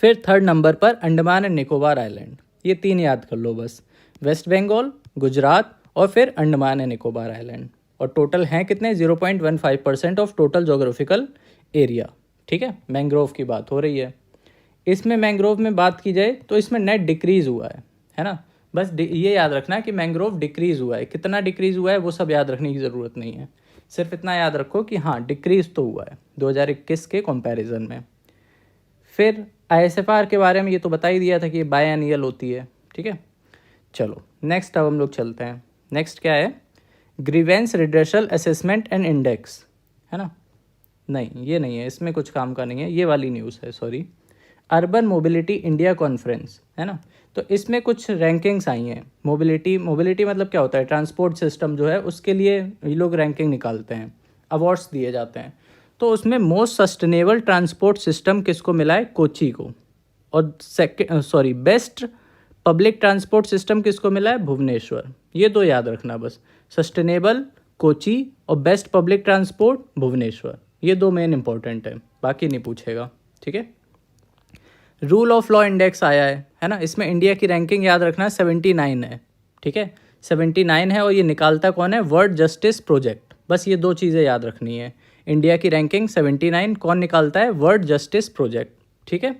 फिर थर्ड नंबर पर अंडमान एंड निकोबार आइलैंड। ये तीन याद कर लो बस, वेस्ट बंगाल, गुजरात और फिर अंडमान एंड निकोबार आइलैंड। और टोटल हैं कितने, 0.15% ऑफ टोटल जोग्राफिकल एरिया। ठीक है, मैंग्रोव की बात हो रही है। इसमें मैंग्रोव में बात की जाए तो इसमें नेट डिक्रीज़ हुआ है ना, बस ये याद रखना है कि मैंग्रोव डिक्रीज़ हुआ है। कितना डिक्रीज़ हुआ है वो सब याद रखने की ज़रूरत नहीं है, सिर्फ इतना याद रखो कि हाँ डिक्रीज़ तो हुआ है 2021 के कंपैरिजन में। फिर ISFR के बारे में ये तो बता ही दिया था कि ये बायएनियल होती है। ठीक है, चलो नेक्स्ट अब हम लोग चलते हैं। नेक्स्ट क्या है, grievance redressal assessment and index, है ना, नहीं ये नहीं है, इसमें कुछ काम का नहीं है, ये वाली न्यूज़ है, sorry. Urban mobility India conference, है ना। तो इसमें कुछ रैंकिंग्स आई हैं। मोबिलिटी मतलब क्या होता है, ट्रांसपोर्ट सिस्टम जो है उसके लिए ये लोग रैंकिंग निकालते हैं, अवार्ड्स दिए जाते हैं। तो उसमें मोस्ट सस्टेनेबल ट्रांसपोर्ट सिस्टम किसको मिला है, कोची को। और बेस्ट पब्लिक ट्रांसपोर्ट सिस्टम किसको मिला है, भुवनेश्वर। ये दो याद रखना बस, सस्टेनेबल कोची और बेस्ट पब्लिक ट्रांसपोर्ट भुवनेश्वर। ये दो मेन इंपॉर्टेंट है, बाकी नहीं पूछेगा, ठीक है। रूल ऑफ लॉ इंडेक्स आया है ना। इसमें इंडिया की रैंकिंग याद रखना 79 है, ठीक है, 79 है। और ये निकालता कौन है, वर्ल्ड जस्टिस प्रोजेक्ट। बस ये दो चीज़ें याद रखनी है, इंडिया की रैंकिंग 79 कौन निकालता है, वर्ल्ड जस्टिस प्रोजेक्ट, ठीक है।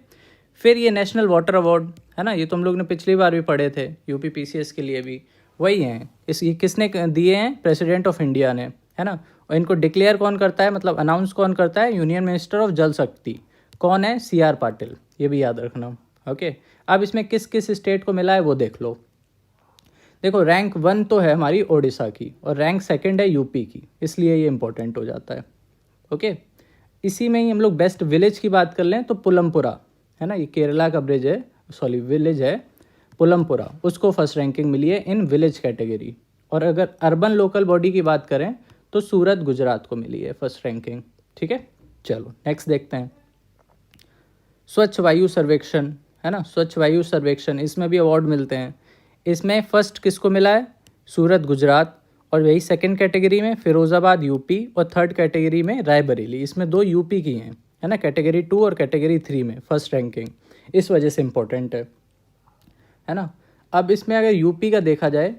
फिर ये नेशनल वाटर अवार्ड है ना, ये तुम लोग ने पिछली बार भी पढ़े थे, यूपी पीसीएस के लिए भी वही हैं। ये किसने दिए हैं, प्रेसिडेंट ऑफ इंडिया ने, है ना। और इनको डिक्लेयर कौन करता है, मतलब अनाउंस कौन करता है, यूनियन मिनिस्टर ऑफ जल शक्ति। कौन है, CR पाटिल, ये भी याद रखना, ओके। अब इसमें किस किस स्टेट को मिला है वो देख लो। देखो रैंक 1 तो है हमारी ओडिशा की, और रैंक 2 है यूपी की, इसलिए ये इंपॉर्टेंट हो जाता है, ओके। इसी में ही हम लोग बेस्ट विलेज की बात कर लें तो पुलमपुरा, है ना, ये केरला का विलेज है पुलमपुरा, उसको फर्स्ट रैंकिंग मिली है इन विलेज कैटेगरी। और अगर अर्बन लोकल बॉडी की बात करें तो सूरत गुजरात को मिली है फर्स्ट रैंकिंग, ठीक है। चलो नेक्स्ट देखते हैं, स्वच्छ वायु सर्वेक्षण, है ना, स्वच्छ वायु सर्वेक्षण, इसमें भी अवार्ड मिलते हैं। इसमें फर्स्ट किसको मिला है, सूरत गुजरात, और वही सेकंड कैटेगरी में फिरोज़ाबाद यूपी, और थर्ड कैटेगरी में रायबरेली। इसमें 2 यूपी की हैं, है ना, कैटेगरी 2 और कैटेगरी 3 में फर्स्ट रैंकिंग, इस वजह से इम्पोर्टेंट है ना। अब इसमें अगर यूपी का देखा जाए,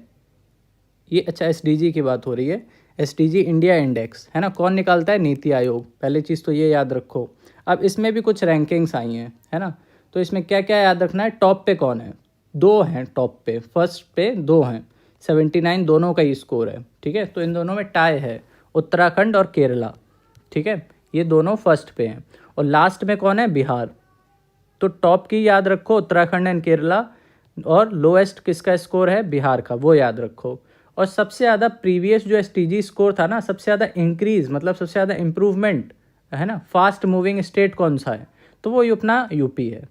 ये अच्छा SDG की बात हो रही है, SDG इंडिया इंडेक्स, है ना, कौन निकालता है, नीति आयोग। पहले चीज़ तो ये याद रखो। अब इसमें भी कुछ रैंकिंग्स आई हैं, है ना। तो इसमें क्या क्या याद रखना है, टॉप पे कौन है, 2 हैं टॉप पे, फर्स्ट पे 2 हैं, 79 दोनों का ही स्कोर है, ठीक है। तो इन दोनों में टाई है, उत्तराखंड और केरला, ठीक है, ये दोनों फर्स्ट पे हैं। और लास्ट में कौन है, बिहार। तो टॉप की याद रखो उत्तराखंड एंड केरला, और लोएस्ट किसका स्कोर है, बिहार का, वो याद रखो। और सबसे ज़्यादा प्रीवियस जो SDG स्कोर था ना, सबसे ज़्यादा इंक्रीज, मतलब सबसे ज़्यादा इम्प्रूवमेंट, है ना, फास्ट मूविंग स्टेट कौन सा है, तो वो अपना यूपी है,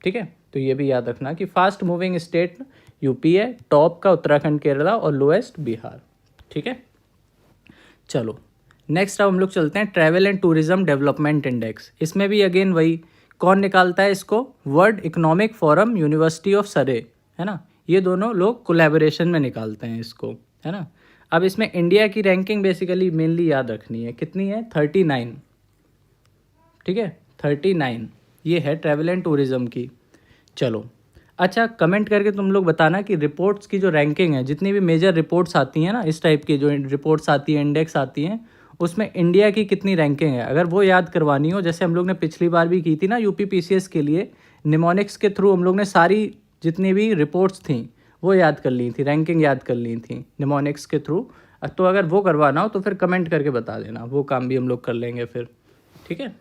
ठीक है। तो ये भी याद रखना कि फास्ट मूविंग स्टेट यूपी है, टॉप का उत्तराखंड केरला, और लोएस्ट बिहार, ठीक है। चलो नेक्स्ट अब हम लोग चलते हैं travel and tourism development index. इसमें भी अगेन वही, कौन निकालता है इसको, world economic forum, university of सरे, है ना, ये दोनों लोग कोलैबोरेशन में निकालते हैं इसको, है ना। अब इसमें इंडिया की रैंकिंग बेसिकली मेनली याद रखनी है, कितनी है, 39, ठीक है, 39 ये है ट्रैवल एंड टूरिज्म की। चलो अच्छा, कमेंट करके तुम लोग बताना कि रिपोर्ट्स की जो रैंकिंग है, जितनी भी मेजर रिपोर्ट्स आती हैं ना, इस टाइप की जो रिपोर्ट्स आती हैं, इंडेक्स आती हैं, उसमें इंडिया की कितनी रैंकिंग है। अगर वो याद करवानी हो, जैसे हम लोग ने पिछली बार भी की थी ना यूपी पीसीएस के लिए, निमोनिक्स के थ्रू हम लोग ने सारी जितनी भी रिपोर्ट्स थी वो याद कर ली थी, रैंकिंग याद कर ली थी निमोनिक्स के थ्रू। तो अगर वो करवाना हो तो फिर कमेंट करके बता देना, वो काम भी हम लोग कर लेंगे फिर, ठीक है।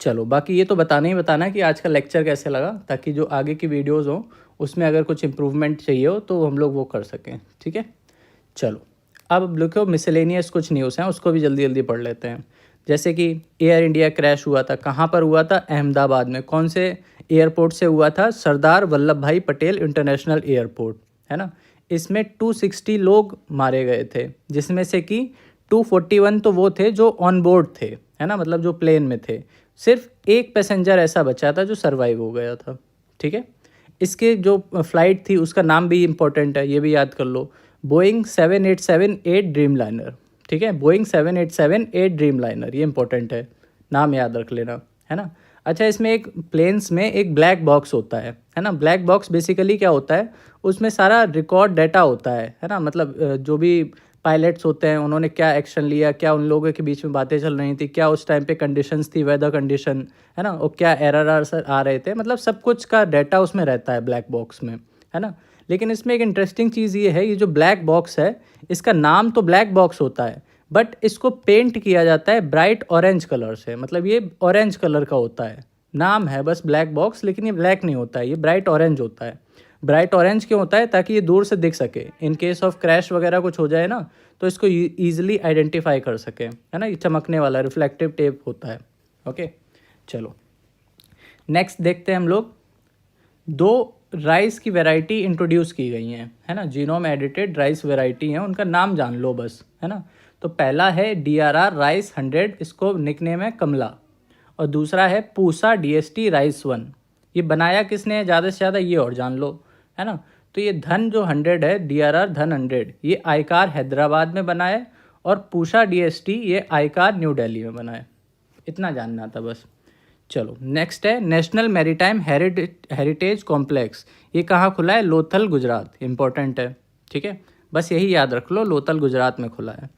चलो बाकी ये तो बताना ही बताना कि आज का लेक्चर कैसे लगा, ताकि जो आगे की वीडियोस हो उसमें अगर कुछ इम्प्रूवमेंट चाहिए हो तो हम लोग वो कर सकें, ठीक है। चलो अब लिखो मिसलेनियस कुछ न्यूज़ हैं, उसको भी जल्दी जल्दी पढ़ लेते हैं। जैसे कि एयर इंडिया क्रैश हुआ था, कहाँ पर हुआ था, अहमदाबाद में। कौन से एयरपोर्ट से हुआ था, सरदार वल्लभ भाई पटेल इंटरनेशनल एयरपोर्ट, है ना। इसमें 260 लोग मारे गए थे, जिसमें से कि 241 तो वो थे जो ऑन बोर्ड थे, है ना, मतलब जो प्लेन में थे। सिर्फ एक पैसेंजर ऐसा बचा था जो सरवाइव हो गया था, ठीक है। इसके जो फ्लाइट थी उसका नाम भी इम्पोर्टेंट है, ये भी याद कर लो, बोइंग 787-8 ड्रीम लाइनर, ठीक है, बोइंग 787-8 ड्रीम लाइनर, ये इंपॉर्टेंट है, नाम याद रख लेना, है ना। अच्छा, इसमें एक प्लेन्स में एक ब्लैक बॉक्स होता है ना। ब्लैक बॉक्स बेसिकली क्या होता है, उसमें सारा रिकॉर्ड डाटा होता है ना, मतलब जो भी पायलट्स होते हैं उन्होंने क्या एक्शन लिया, क्या उन लोगों के बीच में बातें चल रही थी, क्या उस टाइम पे कंडीशंस थी, वेदर कंडीशन, है ना, और क्या एरर आ रहे थे, मतलब सब कुछ का डाटा उसमें रहता है ब्लैक बॉक्स में, है ना। लेकिन इसमें एक इंटरेस्टिंग चीज़ ये है, ये जो ब्लैक बॉक्स है इसका नाम तो ब्लैक बॉक्स होता है, बट इसको पेंट किया जाता है ब्राइट ऑरेंज कलर से, मतलब ये ऑरेंज कलर का होता है, नाम है बस ब्लैक बॉक्स, लेकिन ये ब्लैक नहीं होता है, ये ब्राइट ऑरेंज होता है। ब्राइट ऑरेंज क्यों होता है, ताकि ये दूर से दिख सके, इन केस ऑफ क्रैश वगैरह कुछ हो जाए ना तो इसको ईजिली आइडेंटिफाई कर सके, है ना। ये चमकने वाला रिफ्लेक्टिव टेप होता है, ओके। चलो नेक्स्ट देखते हैं हम लोग, 2 राइस की वैरायटी इंट्रोड्यूस की गई हैं, है ना, जीनोम एडिटेड राइस वैरायटी हैं, उनका नाम जान लो बस, है ना। तो पहला है DRR राइस 100, इसको निकनेम है कमला, और दूसरा है पूसा DST राइस 1। ये बनाया किसने है ज़्यादा से ज़्यादा, ये और जान लो, है ना। तो ये धन जो 100 है, DRR धन 100, ये आईकार हैदराबाद में बना है, और पूसा DST ये आईकार न्यू दिल्ली में बना है। इतना जानना था बस। चलो नेक्स्ट है नेशनल मैरीटाइम हेरिटेज कॉम्प्लेक्स, ये कहाँ खुला है, लोथल गुजरात, इंपॉर्टेंट है, ठीक है, बस यही याद रख लो, लोथल गुजरात में खुला है।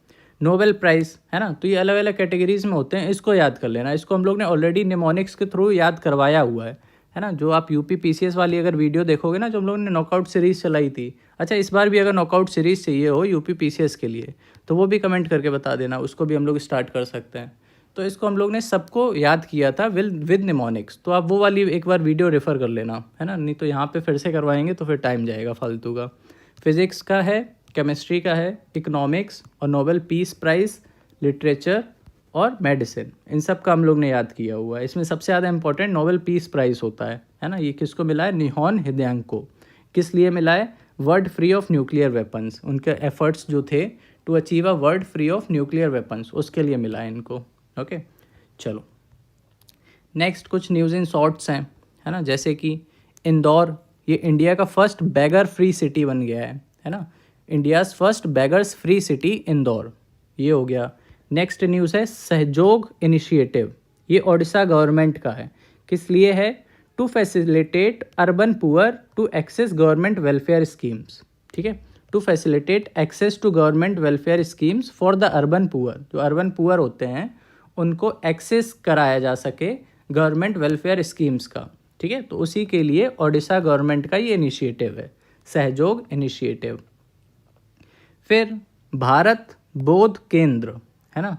नोबेल प्राइज़, है ना, तो ये अलग अलग कैटेगरीज में होते हैं, इसको याद कर लेना, इसको हम लोग ने ऑलरेडी निमोनिक्स के थ्रू याद करवाया हुआ है ना। जो आप UP PCS वाली अगर वीडियो देखोगे ना, जो हम लोगों ने नॉकआउट सीरीज़ चलाई थी, अच्छा इस बार भी अगर नॉकआउट सीरीज़ चाहिए हो UP PCS के लिए तो वो भी कमेंट करके बता देना, उसको भी हम लोग स्टार्ट कर सकते हैं। तो इसको हम लोग ने सबको याद किया था विद निमोनिक्स, तो आप वो वाली एक बार वीडियो रेफ़र कर लेना, है ना, नहीं तो यहाँ पे फिर से करवाएंगे तो फिर टाइम जाएगा फालतू का। फिज़िक्स का है, केमिस्ट्री का है, इकोनॉमिक्स और नोबेल पीस प्राइज़, लिटरेचर और मेडिसिन, इन सब का हम लोग ने याद किया हुआ है। इसमें सबसे ज़्यादा इंपॉर्टेंट नोबेल पीस प्राइज़ होता है ना। ये किसको मिला है, निहोन हिदेंको को। किस लिए मिला है, world free of nuclear weapons, उनके एफर्ट्स जो थे to achieve a world free of nuclear weapons, उसके लिए मिला है इनको। ओके चलो नेक्स्ट कुछ न्यूज़ इन शॉर्ट्स हैं, है ना, जैसे कि इंदौर, ये इंडिया का फर्स्ट बैगर फ्री सिटी बन गया है ना, India's first beggars free city Indore, ये हो गया। नेक्स्ट न्यूज़ है सहयोग इनिशिएटिव, ये ओडिशा गवर्नमेंट का है, किस लिए है, to facilitate urban poor to access government welfare schemes, ठीक है, to facilitate access to government welfare schemes for the urban poor, जो अर्बन पुअर होते हैं उनको एक्सेस कराया जा सके गवर्नमेंट वेलफेयर स्कीम्स का, ठीक है, तो उसी के लिए ओडिशा गवर्नमेंट का ये इनिशिएटिव है, सहयोग इनिशिएटिव। फिर भारत बोध केंद्र, है ना,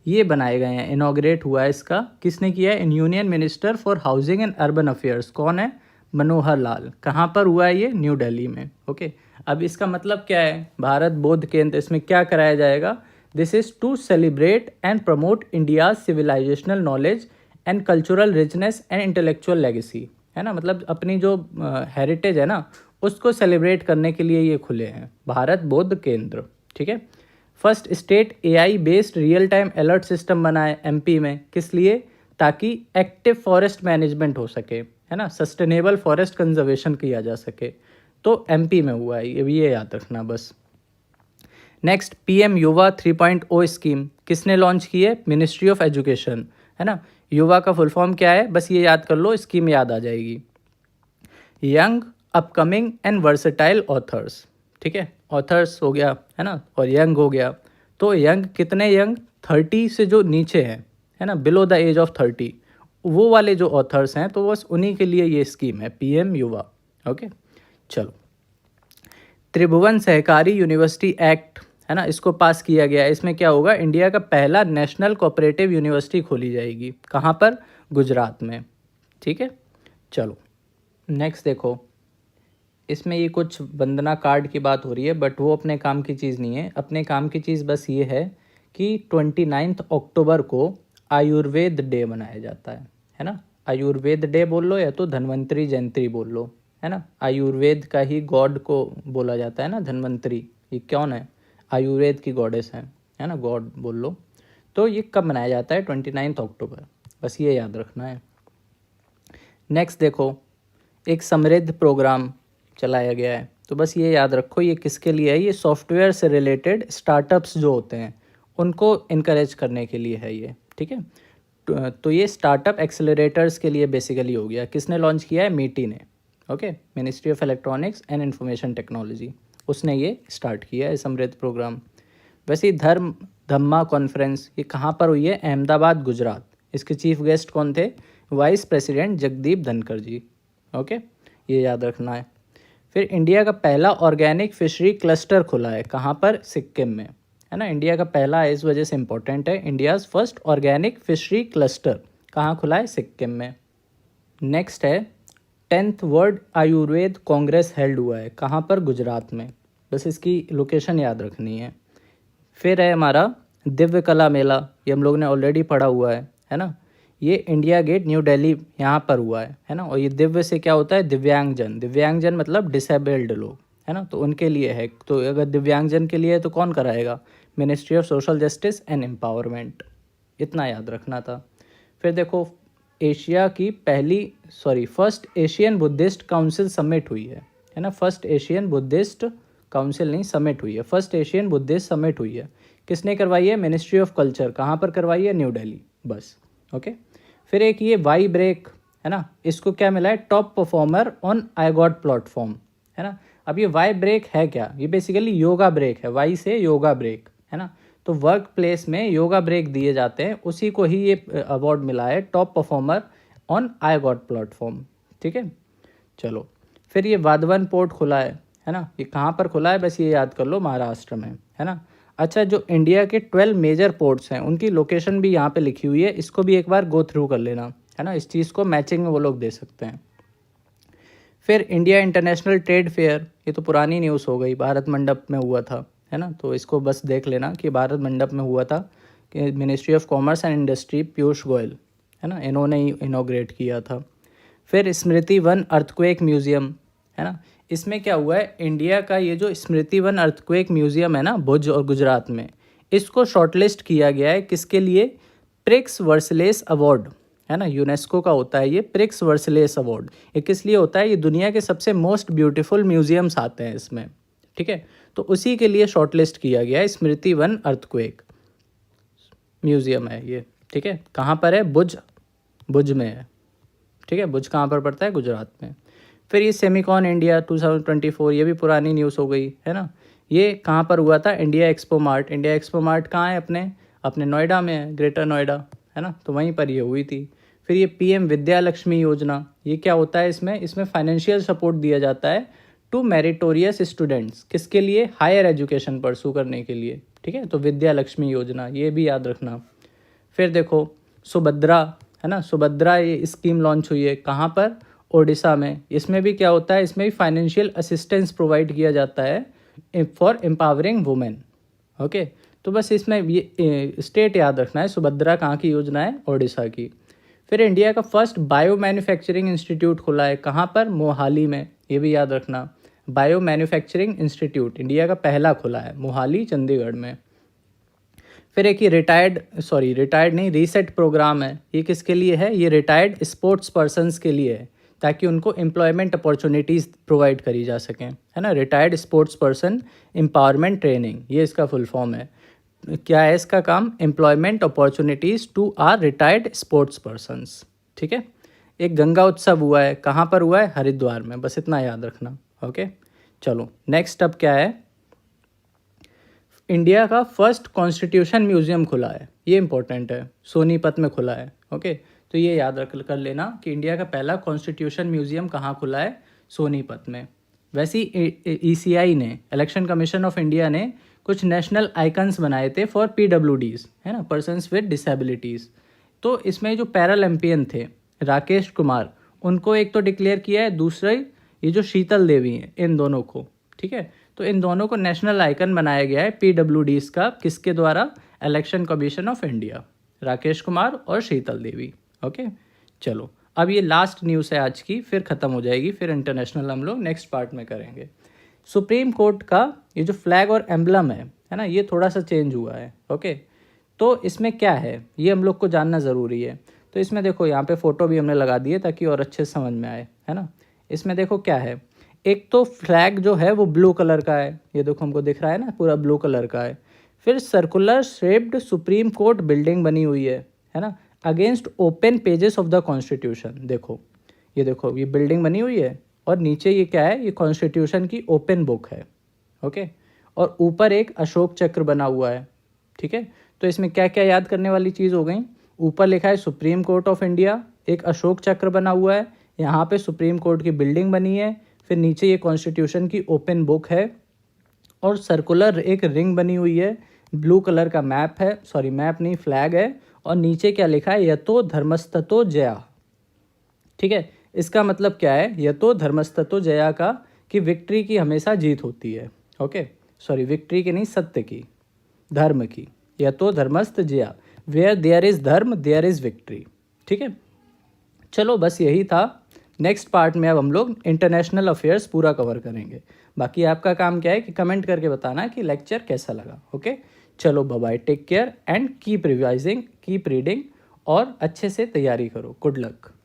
ये बनाए गए हैं, इनॉग्रेट हुआ है इसका, किसने किया है, union minister for housing and urban affairs, कौन है, मनोहर लाल। कहाँ पर हुआ है ये, न्यू दिल्ली में। ओके अब इसका मतलब क्या है, भारत बोध केंद्र, इसमें क्या कराया जाएगा, this is to celebrate and promote India's civilisational knowledge and cultural richness and intellectual legacy, है ना, मतलब अपनी जो हेरिटेज है ना उसको सेलिब्रेट करने के लिए ये खुले हैं भारत बौद्ध केंद्र, ठीक है। First state AI based real time alert system बना है MP में, किस लिए, ताकि एक्टिव फॉरेस्ट मैनेजमेंट हो सके, है ना, सस्टेनेबल फॉरेस्ट कंजर्वेशन किया जा सके, तो MP में हुआ है, ये भी ये याद रखना बस। नेक्स्ट PM युवा 3.0 स्कीम, किसने लॉन्च की है, मिनिस्ट्री ऑफ एजुकेशन, है ना। युवा का फुल फॉर्म क्या है, बस ये याद कर लो, स्कीम याद आ जाएगी। Young upcoming and versatile authors, ठीक है, ऑथर्स हो गया, है ना, और यंग हो गया, तो यंग कितने यंग, 30 से जो नीचे हैं, है ना, बिलो द एज ऑफ 30, वो वाले जो ऑथर्स हैं, तो बस उन्हीं के लिए ये स्कीम है PM युवा। ओके चलो त्रिभुवन सहकारी यूनिवर्सिटी एक्ट, है ना, इसको पास किया गया है। इसमें क्या होगा, इंडिया का पहला नेशनल कोऑपरेटिव यूनिवर्सिटी खोली जाएगी, कहाँ पर, गुजरात में, ठीक है। चलो नेक्स्ट देखो, इसमें ये कुछ वंदना कार्ड की बात हो रही है, बट वो अपने काम की चीज़ नहीं है। अपने काम की चीज़ बस ये है कि 29 अक्टूबर को आयुर्वेद डे मनाया जाता है ना, आयुर्वेद डे बोल लो या तो धन्वंतरी जयंती बोल लो, है ना, आयुर्वेद का ही गॉड को बोला जाता है ना धन्वंतरी, ये कौन है, आयुर्वेद की गॉडेस है ना, गॉड बोल लो। तो ये कब मनाया जाता है, 29 अक्टूबर, बस ये याद रखना है। नेक्स्ट देखो, एक समृद्ध प्रोग्राम चलाया गया है, तो बस ये याद रखो ये किसके लिए है, ये सॉफ्टवेयर से रिलेटेड स्टार्टअप्स जो होते हैं उनको इनकरेज करने के लिए है ये, ठीक है। तो ये स्टार्टअप एक्सेलरेटर्स के लिए बेसिकली हो गया, किसने लॉन्च किया है, मीटी ने, okay, ministry of electronics and information technology, उसने ये स्टार्ट किया है समृद्ध प्रोग्राम। वैसे ही धम्मा कॉन्फ्रेंस, ये कहाँ पर हुई है, अहमदाबाद गुजरात, इसके चीफ गेस्ट कौन थे, वाइस प्रेसिडेंट जगदीप धनखड़ जी, ओके, ये याद रखना है। फिर इंडिया का पहला ऑर्गेनिक फिशरी क्लस्टर खुला है, कहाँ पर, सिक्किम में, है ना, इंडिया का पहला है, इस वजह से इंपॉर्टेंट है, India's first organic fishery cluster कहाँ खुला है, सिक्किम में। नेक्स्ट है 10th world Ayurveda Congress held हुआ है, कहाँ पर, गुजरात में, बस इसकी लोकेशन याद रखनी है। फिर है हमारा दिव्य कला मेला, ये हम लोग ने ऑलरेडी पढ़ा हुआ है ना, ये इंडिया गेट न्यू दिल्ली यहाँ पर हुआ है ना। और ये दिव्य से क्या होता है, दिव्यांगजन, दिव्यांगजन मतलब डिसेबल्ड लोग, है ना, तो उनके लिए है। तो अगर दिव्यांगजन के लिए है तो कौन कराएगा, ministry of social justice and empowerment, इतना याद रखना था। फिर देखो एशिया की first Asian Buddhist council summit हुई है ना। फर्स्ट एशियन बुद्धिस्ट काउंसिल नहीं, समिट हुई है, फर्स्ट एशियन बुद्धिस्ट समिट हुई है। किसने करवाई है, मिनिस्ट्री ऑफ कल्चर, कहाँ पर करवाई है, न्यू दिल्ली, बस। ओके। फिर एक ये वाई ब्रेक है ना, इसको क्या मिला है, top performer on I got platform, है ना। अब ये वाई ब्रेक है क्या, ये बेसिकली योगा ब्रेक है, वाई से योगा ब्रेक, है ना। तो वर्क प्लेस में योगा ब्रेक दिए जाते हैं, उसी को ही ये अवार्ड मिला है, top performer on I got platform, ठीक है। चलो, फिर ये वाधवन पोर्ट खुला है ना, ये कहाँ पर खुला है, बस ये याद कर लो, महाराष्ट्र में, है ना। अच्छा, जो इंडिया के 12 मेजर पोर्ट्स हैं उनकी लोकेशन भी यहाँ पे लिखी हुई है, इसको भी एक बार गो थ्रू कर लेना, है ना, इस चीज़ को मैचिंग में वो लोग दे सकते हैं। फिर इंडिया इंटरनेशनल ट्रेड फेयर, ये तो पुरानी न्यूज़ हो गई, भारत मंडप में हुआ था, है ना, तो इसको बस देख लेना कि भारत मंडप में हुआ था, कि ministry of commerce and industry Piyush Goyal, है ना, इन्होंने ही इनॉग्रेट किया था। फिर स्मृति वन अर्थक्वेक म्यूज़ियम, है ना, इसमें क्या हुआ है, इंडिया का ये जो स्मृति वन अर्थक्वेक म्यूज़ियम है ना भुज और गुजरात में, इसको शॉर्टलिस्ट किया गया है, किसके लिए, प्रिक्स वर्सलेस अवार्ड, है ना, यूनेस्को का होता है ये प्रिक्स वर्सलेस अवार्ड। ये किस लिए होता है, ये दुनिया के सबसे मोस्ट ब्यूटीफुल म्यूजियम्स आते हैं इसमें, ठीक है, तो उसी के लिए शॉर्टलिस्ट किया गया है, स्मृति वन अर्थक्वेक म्यूजियम है ये, ठीक है। कहाँ पर है, भुज में है, ठीक है, भुज कहाँ पर पड़ता है, गुजरात में। फिर ये सेमिकॉन इंडिया 2024, ये भी पुरानी न्यूज़ हो गई, है ना, ये कहाँ पर हुआ था, India expo mart. India expo mart कहाँ है, अपने नोएडा में है, ग्रेटर नोएडा, है ना, तो वहीं पर ये हुई थी। फिर ये पीएम विद्या लक्ष्मी योजना, ये क्या होता है, इसमें फाइनेंशियल सपोर्ट दिया जाता है टू मेरिटोरियस स्टूडेंट्स, किसके लिए, हायर एजुकेशन परसू करने के लिए, ठीक है, तो विद्या लक्ष्मी योजना, ये भी याद रखना। फिर देखो सुभद्रा, है ना, सुभद्रा ये स्कीम लॉन्च हुई है, कहाँ पर, ओडिशा में। इसमें भी क्या होता है, इसमें भी फाइनेंशियल असिस्टेंस प्रोवाइड किया जाता है फॉर एम्पावरिंग वुमेन, ओके। तो बस इसमें ये स्टेट याद रखना है, सुभद्रा कहाँ की योजना है, ओडिशा की। फिर इंडिया का फर्स्ट बायो मैन्युफैक्चरिंग इंस्टीट्यूट खुला है, कहाँ पर, मोहाली में, ये भी याद रखना, बायो मैन्युफैक्चरिंग इंस्टीट्यूट इंडिया का पहला खुला है, मोहाली चंडीगढ़ में। फिर एक ये रिटायर्ड नहीं, रीसेट प्रोग्राम है, ये किसके लिए है, ये रिटायर्ड स्पोर्ट्स पर्सनस के लिए है, ताकि उनको एम्प्लॉयमेंट अपॉर्चुनिटीज़ प्रोवाइड करी जा सकें, है ना, retired sports person empowerment training, ये इसका फुल फॉर्म है। क्या है इसका काम, employment opportunities to our retired sports persons, ठीक है। एक गंगा उत्सव हुआ है, कहाँ पर हुआ है, हरिद्वार में, बस इतना याद रखना, ओके। चलो नेक्स्ट अब क्या है, इंडिया का फर्स्ट कॉन्स्टिट्यूशन म्यूजियम खुला है, ये इंपॉर्टेंट है, सोनीपत में खुला है, ओके। तो ये याद रख कर लेना कि इंडिया का पहला कॉन्स्टिट्यूशन म्यूजियम कहाँ खुला है, सोनीपत में। वैसे ही ईसीआई ने, इलेक्शन कमीशन ऑफ इंडिया ने कुछ नेशनल आइकन्स बनाए थे फॉर पीडब्ल्यूडीज, है ना, पर्सन्स विद डिसेबिलिटीज़। तो इसमें जो पैरालंपियन थे राकेश कुमार, उनको एक तो डिक्लेयर किया है, दूसरा ये जो शीतल देवी हैं, इन दोनों को, ठीक है, तो इन दोनों को नेशनल आइकन बनाया गया है पीडब्ल्यूडीज का, किसके द्वारा, election commission of India, Rakesh Kumar और शीतल देवी, ओके। चलो अब ये लास्ट न्यूज़ है आज की, फिर ख़त्म हो जाएगी, फिर इंटरनेशनल हम लोग नेक्स्ट पार्ट में करेंगे। सुप्रीम कोर्ट का ये जो फ्लैग और एम्बलम है ना, ये थोड़ा सा चेंज हुआ है, ओके। तो इसमें क्या है, ये हम लोग को जानना ज़रूरी है। तो इसमें देखो, यहाँ पे फ़ोटो भी हमने लगा दी है ताकि और अच्छे से समझ में आए, है ना। इसमें देखो क्या है, एक तो फ्लैग जो है वो ब्लू कलर का है, ये देखो हमको दिख रहा है ना, पूरा ब्लू कलर का है। फिर circular shaped supreme court building बनी हुई है ना, against open pages of the constitution. देखो ये बिल्डिंग बनी हुई है, और नीचे ये क्या है, ये कॉन्स्टिट्यूशन की ओपन बुक है, ओके। और ऊपर एक अशोक चक्र बना हुआ है, ठीक है। तो इसमें क्या क्या याद करने वाली चीज़ हो गई, ऊपर लिखा है सुप्रीम कोर्ट ऑफ इंडिया, एक अशोक चक्र बना हुआ है, यहाँ पे सुप्रीम कोर्ट की बिल्डिंग बनी है, फिर नीचे ये कॉन्स्टिट्यूशन की ओपन बुक है, और सर्कुलर एक रिंग बनी हुई है, ब्लू कलर का मैप है, सॉरी मैप नहीं, फ्लैग है, और नीचे क्या लिखा है, यतो धर्मस्ततो जया, ठीक है। इसका मतलब क्या है, यतो धर्मस्ततो जया का, कि विक्ट्री की हमेशा जीत होती है, ओके, सॉरी विक्ट्री की नहीं, सत्य की, धर्म की, यतो धर्मस्त जया, वेयर देयर इज धर्म देयर इज विक्ट्री, ठीक है, चलो बस यही था। नेक्स्ट पार्ट में अब हम लोग इंटरनेशनल अफेयर्स पूरा कवर करेंगे। बाकी आपका काम क्या है कि कमेंट करके बताना कि लेक्चर कैसा लगा। ओके, चलो bye bye, take care and keep revising, keep reading और अच्छे से तैयारी करो। Good luck.